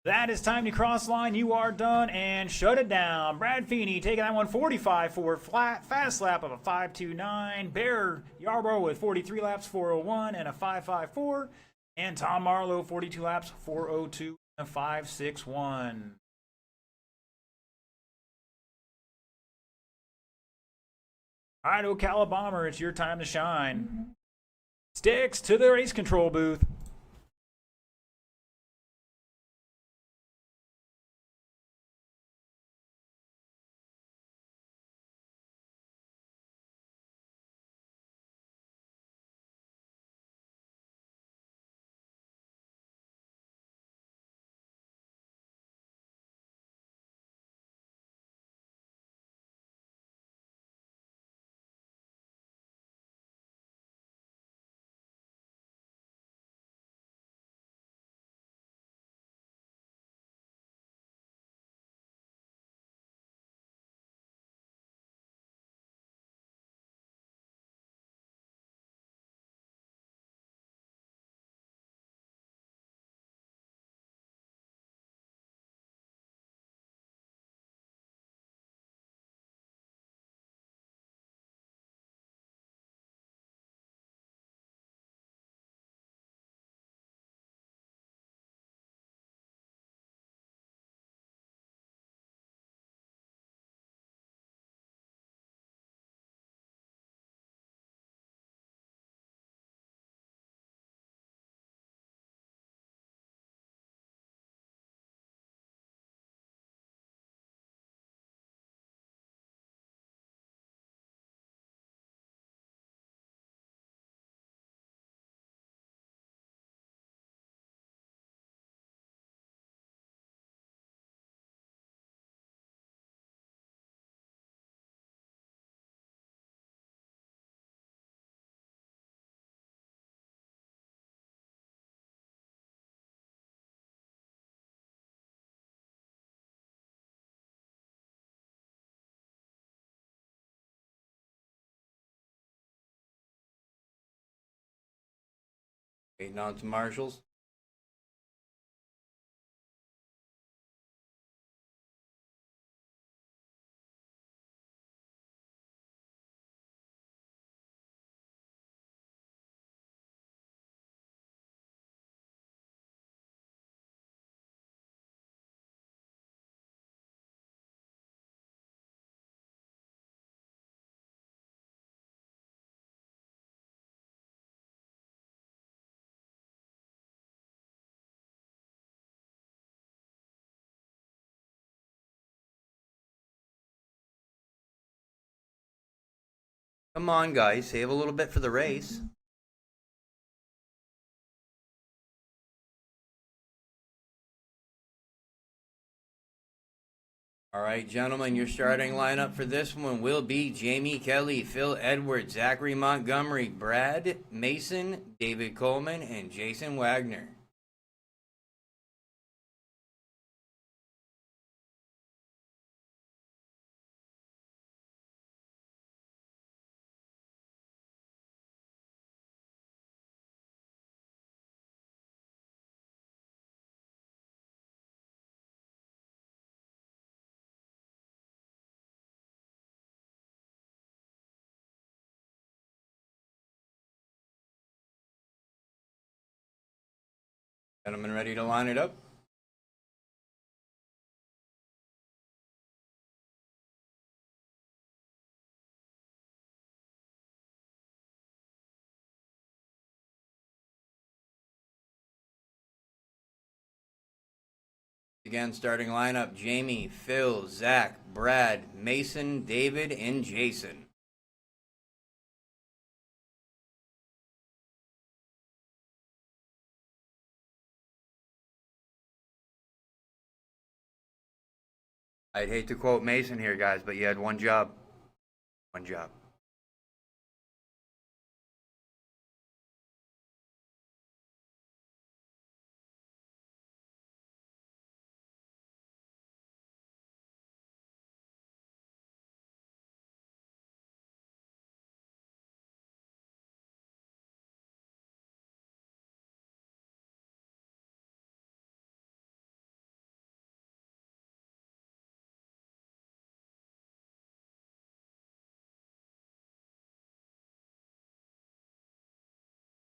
S1: That is time to cross line. You are done and shut it down. Brad Feeney taking that one 45 for flat fast lap of a 5.29. Bear Yarborough with 43 laps 401 and a 5.54. And Tom Marlowe 42 laps 402 and a 5.61. All right, Ocala Bomber, it's your time to shine. Sticks to the race control booth.
S2: Waiting on to marshals. Come on, guys, save a little bit for the race. All right, gentlemen, your starting lineup for this one will be Jamie Kelly, Phil Edwards, Zachary Montgomery, Brad Mason, David Coleman, and Jason Wagner. Gentlemen, ready to line it up? Again, starting lineup: Jamie, Phil, Zach, Brad, Mason, David, and Jason. I'd hate to quote Mason here, guys, but you had one job. One job.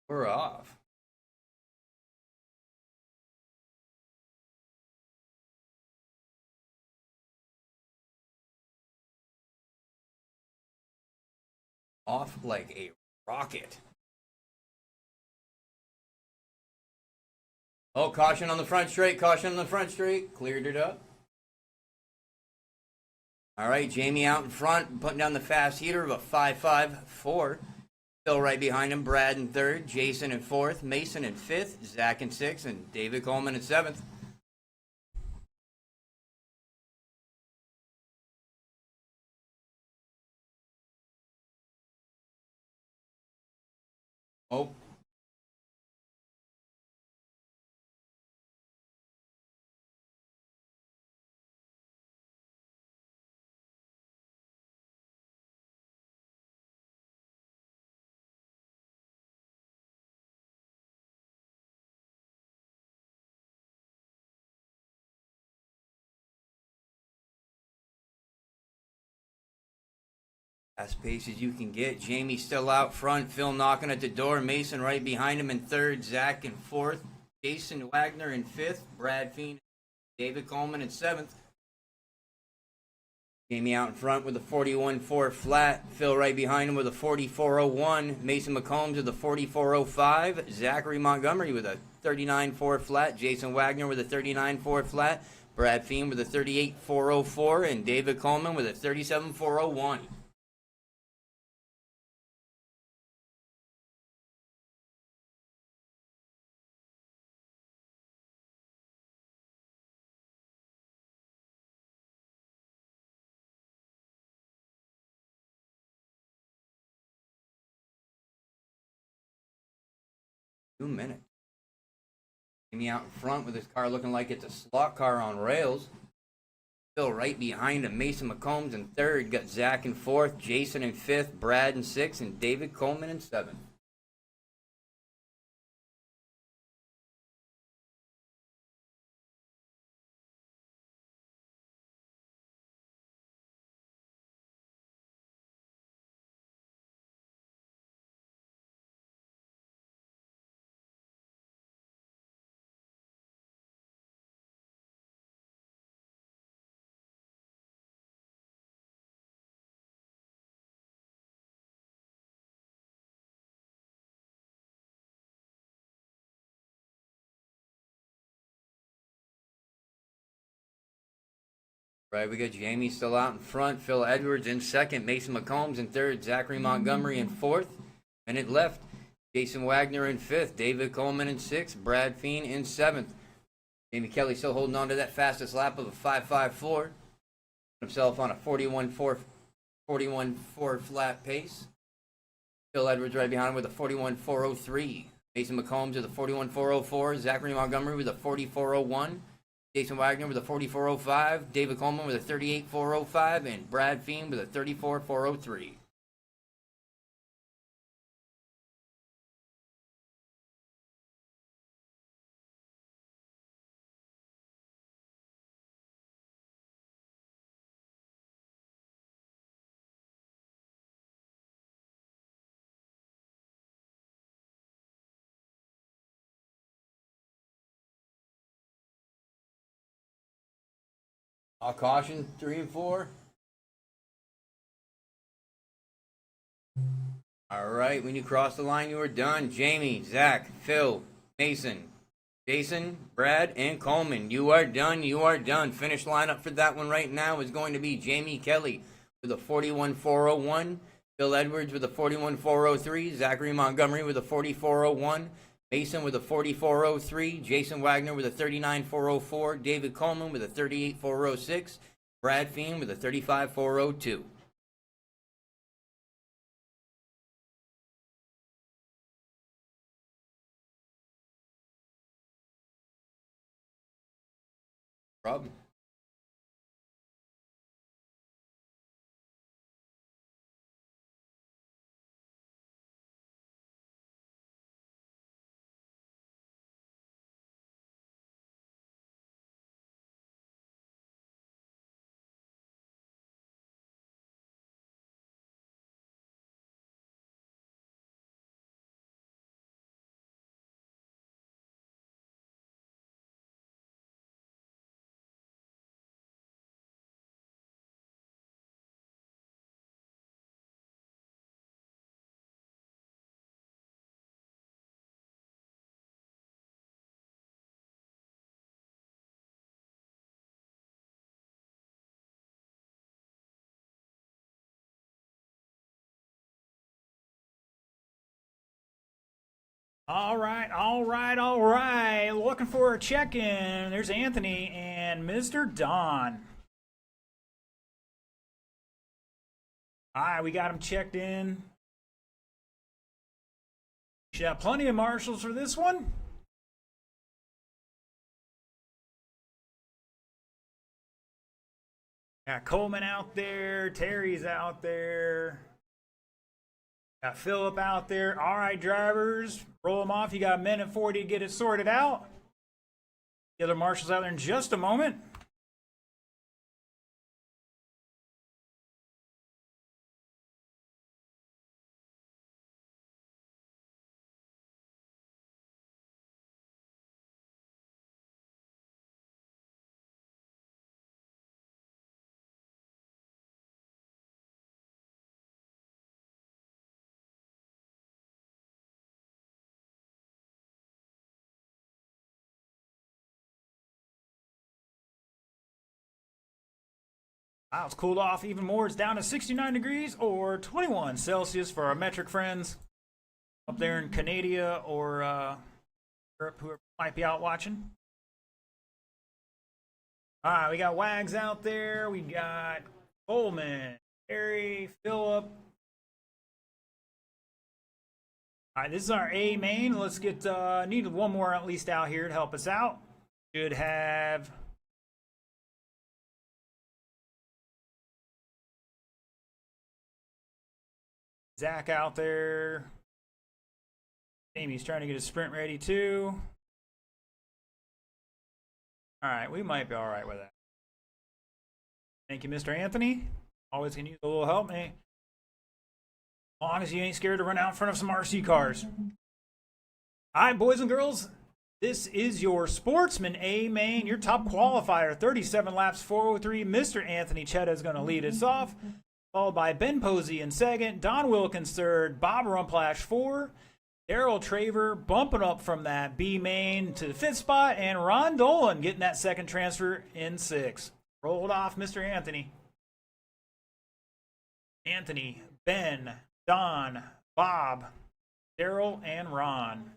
S2: We're off. Off like a rocket. Oh, caution on the front straight. Caution on the front straight. Cleared it up. All right, Jamie out in front, putting down the fast heater of a 5.54. Phil right behind him. Brad in third. Jason in fourth. Mason in fifth. Zach in sixth. And David Coleman in seventh. Oh. 'Fast pace as you can get. Jamie still out front. Phil knocking at the door. Mason right behind him in third. Zach in fourth. Jason Wagner in fifth. Brad Fiend. David Coleman in seventh. Jamie out in front with a 41.4 flat. Phil right behind him with a 44.01. Mason McCombs with a 44.05. Zachary Montgomery with a 39.4 flat. Jason Wagner with a 39.4 flat. Brad Fiend with a 38.404. And David Coleman with a 37.401. Two minutes. Jamie out in front with his car looking like it's a slot car on rails. Phil right behind him. Mason McCombs in third. Got Zach in fourth. Jason in fifth. Brad in sixth. And David Coleman in seventh. Right, we got Jamie still out in front. Phil Edwards in second. Mason McCombs in third. Zachary Montgomery in fourth. Minute left. Jason Wagner in fifth. David Coleman in sixth. Brad Fiend in seventh. Jamie Kelly still holding on to that fastest lap of a 5.54. Himself on a 41.4 flat pace. Phil Edwards right behind him with a 41.403. Mason McCombs with a 41.404. Zachary Montgomery with a 44.01. Jason Wagner with a 44.05. David Coleman with a 38.405. And Brad Fiend with a 34.403. All caution, 3 and 4. All right, when you cross the line, you are done. Jamie, Zach, Phil, Mason, Jason, Brad, and Coleman. You are done. You are done. Finish lineup for that one right now is going to be Jamie Kelly with a 41.401. Phil Edwards with a 41.403. Zachary Montgomery with a 44.01. Mason with a 44.03. Jason Wagner with a 39.404. David Coleman with a 38.406. Brad Fiend with a 35.402. Problem.
S1: All right, all right, all right. Looking for a check-in. There's Anthony and Mr. Don. All right, we got him checked in. Should have plenty of marshals for this one. Got Coleman out there. Terry's out there. Got Phillip out there. All right, drivers, roll them off. You got a minute 40 to get it sorted out. The other marshals out there in just a moment. Wow, it's cooled off even more. It's down to 69 degrees or 21 Celsius for our metric friends up there in Canada or Europe who might be out watching. All right, we got Wags out there. We got Coleman, Harry, Phillip. All right, this is our A main. Let's get need one more at least out here to help us out. Should have Zach out there. Amy's trying to get his sprint ready too. All right, we might be all right with that. Thank you, Mr. Anthony. Always can use a little help, man. As long as you ain't scared to run out in front of some RC cars. All right, boys and girls, this is your Sportsman A main, your top qualifier, 37 laps, 403. Mr. Anthony Chetta is going to lead us off, followed by Ben Posey in second, Don Wilkins third, Bob Rumplash four, Daryl Traver bumping up from that B main to the fifth spot, and Ron Dolan getting that second transfer in sixth. Rolled off Mr. Anthony. Anthony, Ben, Don, Bob, Daryl, and Ron.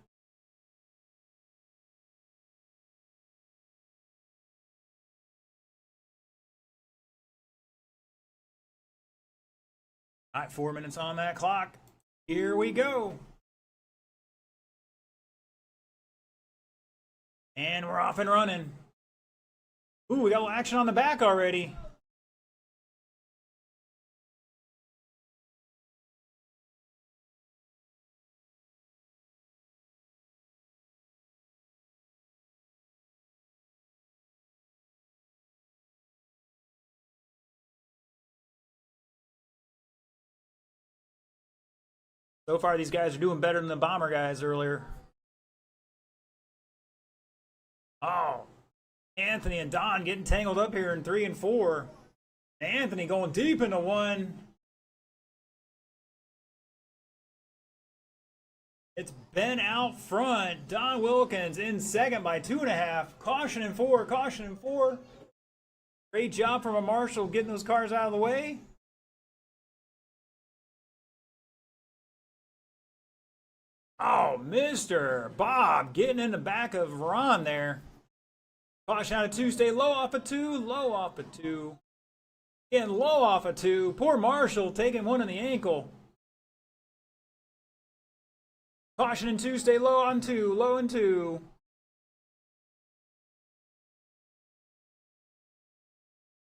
S1: All right, 4 minutes on that clock. Here we go. And we're off and running. Ooh, we got a little action on the back already. So far, these guys are doing better than the Bomber guys earlier. Oh, Anthony and Don getting tangled up here in 3 and 4. Anthony going deep into 1. It's Ben out front. Don Wilkins in second by 2.5. Caution in 4. Caution in 4. Great job from a marshal getting those cars out of the way. Oh, Mr. Bob getting in the back of Ron there. Caution out of 2, stay low off of 2, low off of 2. Getting low off of 2. Poor Marshall taking one in the ankle. Caution in 2, stay low on 2, low in 2.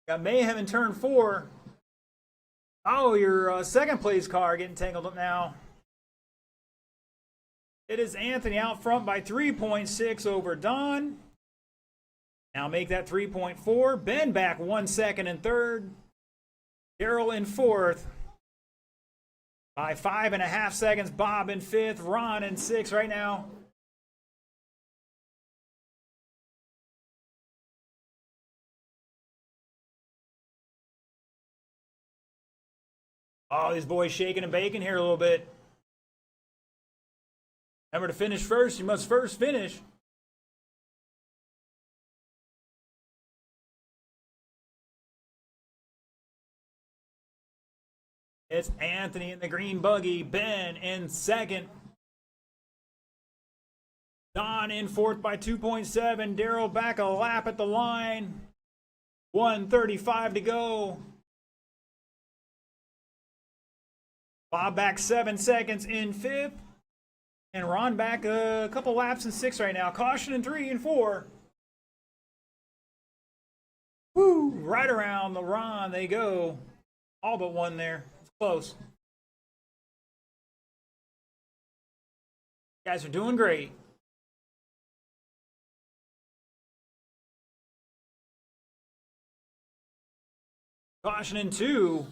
S1: Got mayhem in turn 4. Oh, your second place car getting tangled up now. It is Anthony out front by 3.6 over Don. Now make that 3.4. Ben back 1 second in third. Daryl in fourth. By 5.5 seconds. Bob in fifth. Ron in sixth right now. Oh, these boys shaking and baking here a little bit. Remember to finish first. You must first finish. It's Anthony in the green buggy. Ben in second. Don in fourth by 2.7. Daryl back a lap at the line. 1:35 to go. Bob back 7 seconds in fifth. And Ron back a couple laps in sixth right now. Caution in 3 and 4. Woo! Right around the Ron they go. All but one there. It's close. You guys are doing great. Caution in 2.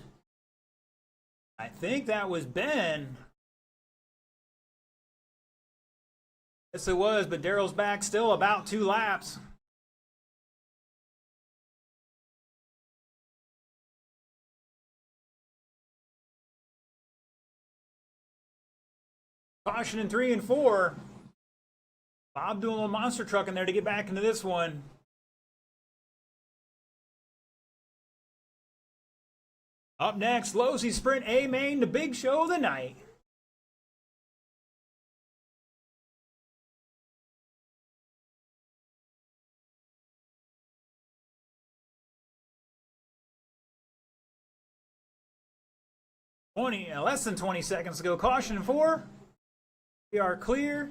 S1: I think that was Ben. Yes, it was, but Daryl's back still about 2 laps. Caution in 3 and 4. Bob doing a little monster truck in there to get back into this one. Up next, Losi Sprint A Main, the big show of the night. Less than 20 seconds to go. Caution in 4. We are clear.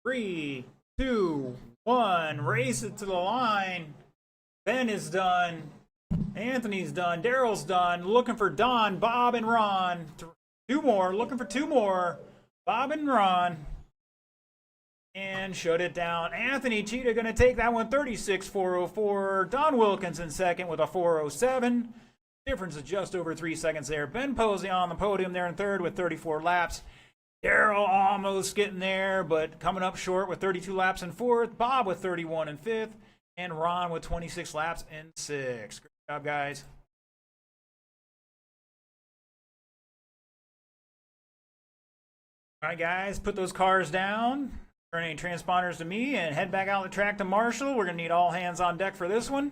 S1: Three, 2, 1. Race it to the line. Ben is done. Anthony's done. Daryl's done. Looking for Don, Bob, and Ron. 2 more. Looking for 2 more. Bob and Ron. And shut it down. Anthony Cheetah going to take that one 36.404. Don Wilkins in second with a 407. Difference is just over 3 seconds there. Ben Posey on the podium there in third with 34 laps. Daryl almost getting there, but coming up short with 32 laps in fourth. Bob with 31 in fifth. And Ron with 26 laps in sixth. Great job, guys. All right, guys, put those cars down. Turn any transponders to me and head back out the track to Marshall. We're going to need all hands on deck for this one.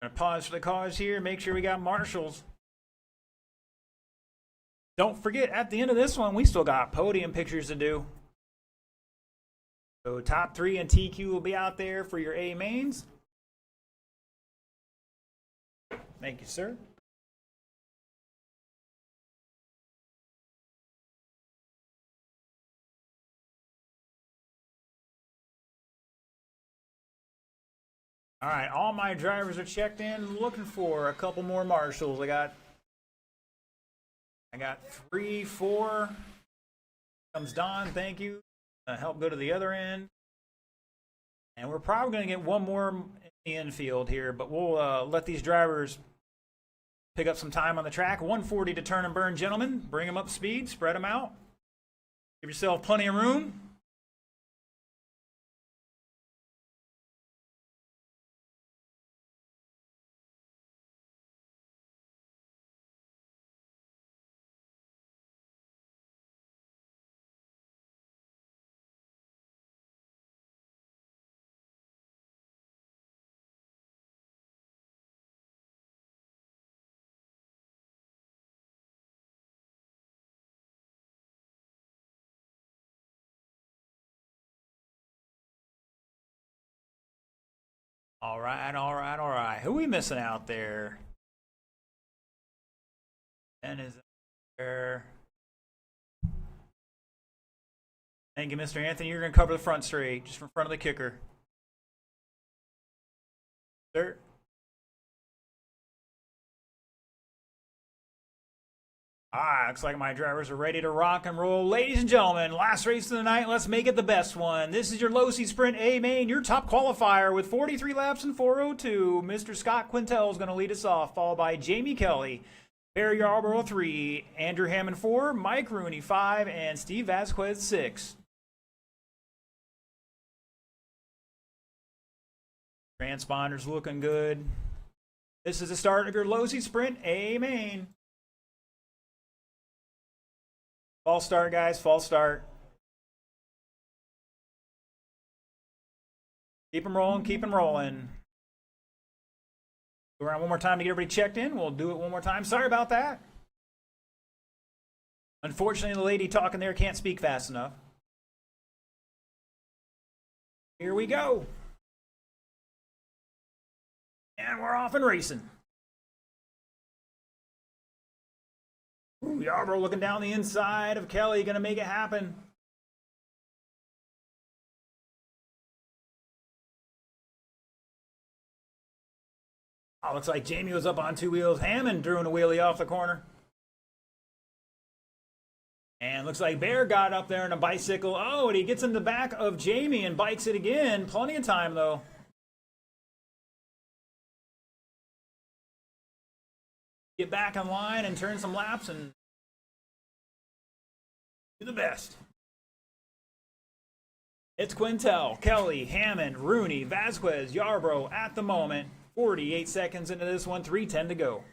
S1: I'm going to pause for the cause here. Make sure we got Marshalls. Don't forget, at the end of this one, we still got podium pictures to do. So top 3 and TQ will be out there for your A mains. Thank you, sir. All right, all my drivers are checked in. Looking for a couple more Marshalls. I got 3, 4. Comes Don, thank you. Help go to the other end. And we're probably going to get one more in the infield here, but we'll let these drivers pick up some time on the track. 140 to turn and burn, gentlemen. Bring them up speed, spread them out. Give yourself plenty of room. All right, all right, all right. Who we missing out there? 10 is there. Thank you, Mr. Anthony. You're going to cover the front straight, just from front of the kicker. Sir. Ah, looks like my drivers are ready to rock and roll. Ladies and gentlemen, last race of the night. Let's make it the best one. This is your low-C Sprint A main, your top qualifier with 43 laps and 4:02. Mr. Scott Quintel is going to lead us off, followed by Jamie Kelly, Barry Yarborough 3, Andrew Hammond 4, Mike Rooney 5, and Steve Vasquez 6. Transponder's looking good. This is the start of your low-C Sprint A main. False start, guys. False start. Keep them rolling. Keep them rolling. Go around one more time to get everybody checked in. We'll do it one more time. Sorry about that. Unfortunately, the lady talking there can't speak fast enough. Here we go. And we're off and racing. Ooh, Yarborough looking down the inside of Kelly, going to make it happen. Oh, looks like Jamie was up on two wheels. Hammond doing a wheelie off the corner. And looks like Bear got up there in a bicycle. Oh, and he gets in the back of Jamie and bikes it again. Plenty of time, though. Get back in line and turn some laps and do the best. It's Quintel, Kelly, Hammond, Rooney, Vasquez, Yarborough at the moment. 48 seconds into this one, 3:10 to go.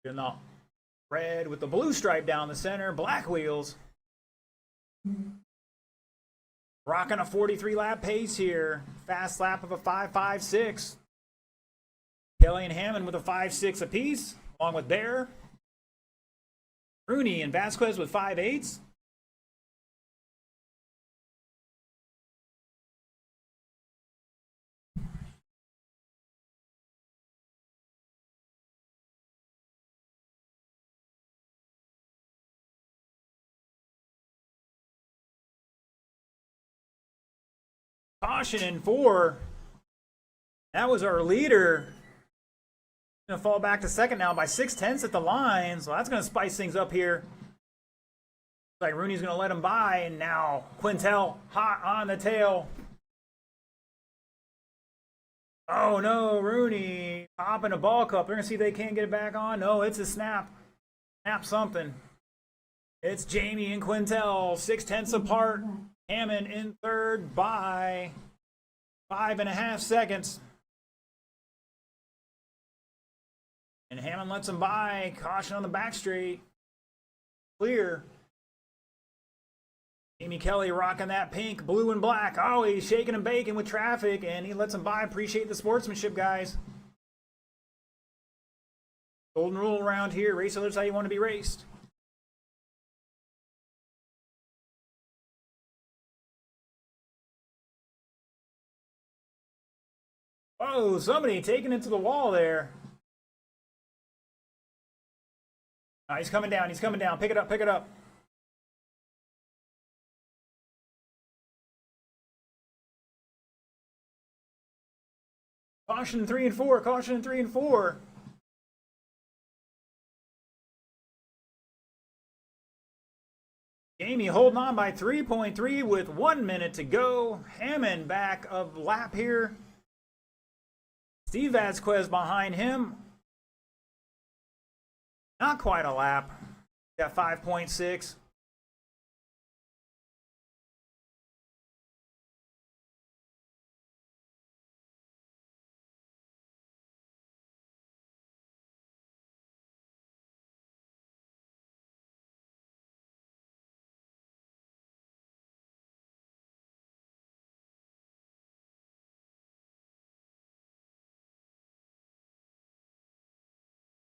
S1: In the red with the blue stripe down the center, black wheels. Rocking a 43 lap pace here. Fast lap of a 5.56. Kelly and Hammond with a 5.6 apiece, along with Bear. Rooney and Vasquez with 5.8s. Caution in 4. That was our leader. Going to fall back to second now by 0.6 at the line, so that's going to spice things up here. Looks like Rooney's going to let him by, and now Quintel hot on the tail. Oh no, Rooney popping a ball cup. They're going to see if they can't get it back on. No, it's a snap. Snap something. It's Jamie and Quintel, 0.6 apart. Hammond in third by 5.5 seconds. And Hammond lets him by. Caution on the back straight. Clear. Jamie Kelly rocking that pink, blue, and black. Oh, he's shaking and baking with traffic, and he lets him by. Appreciate the sportsmanship, guys. Golden rule around here. Race others how you want to be raced. Oh, somebody taking it to the wall there. Oh, he's coming down. He's coming down. Pick it up. Pick it up. Caution 3 and 4. Caution 3 and 4. Jamie holding on by 3.3 with 1 minute to go. Hammond back of lap here. Steve Vasquez behind him. Not quite a lap. Got 5.6.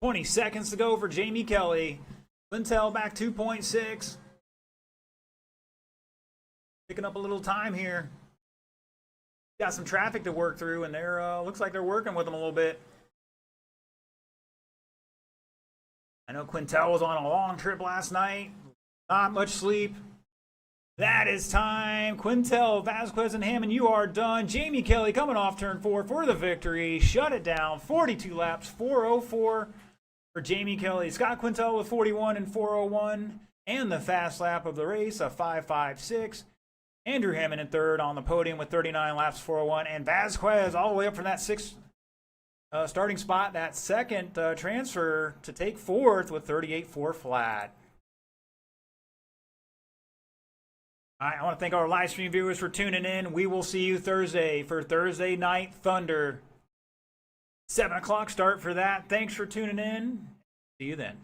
S1: $20 seconds to go for Jamie Kelly. Quintel back 2.6. picking up a little time here. Got some traffic to work through, and they're looks like they're working with them a little bit. I know Quintel was on a long trip last night. Not much sleep. That is time. Quintel, Vasquez, and Hammond, you are done. Jamie Kelly coming off turn 4 for the victory. Shut it down. 42 laps, 4:04 for Jamie Kelly. Scott Quintel with 41 and 4:01. And the fast lap of the race, a 5:56. Andrew Hammond in third on the podium with 39 laps, 4:01. And Vasquez all the way up from that sixth starting spot, that second transfer to take fourth with 38.4 flat. All right, I want to thank our live stream viewers for tuning in. We will see you Thursday for Thursday Night Thunder. 7 o'clock start for that. Thanks for tuning in. See you then.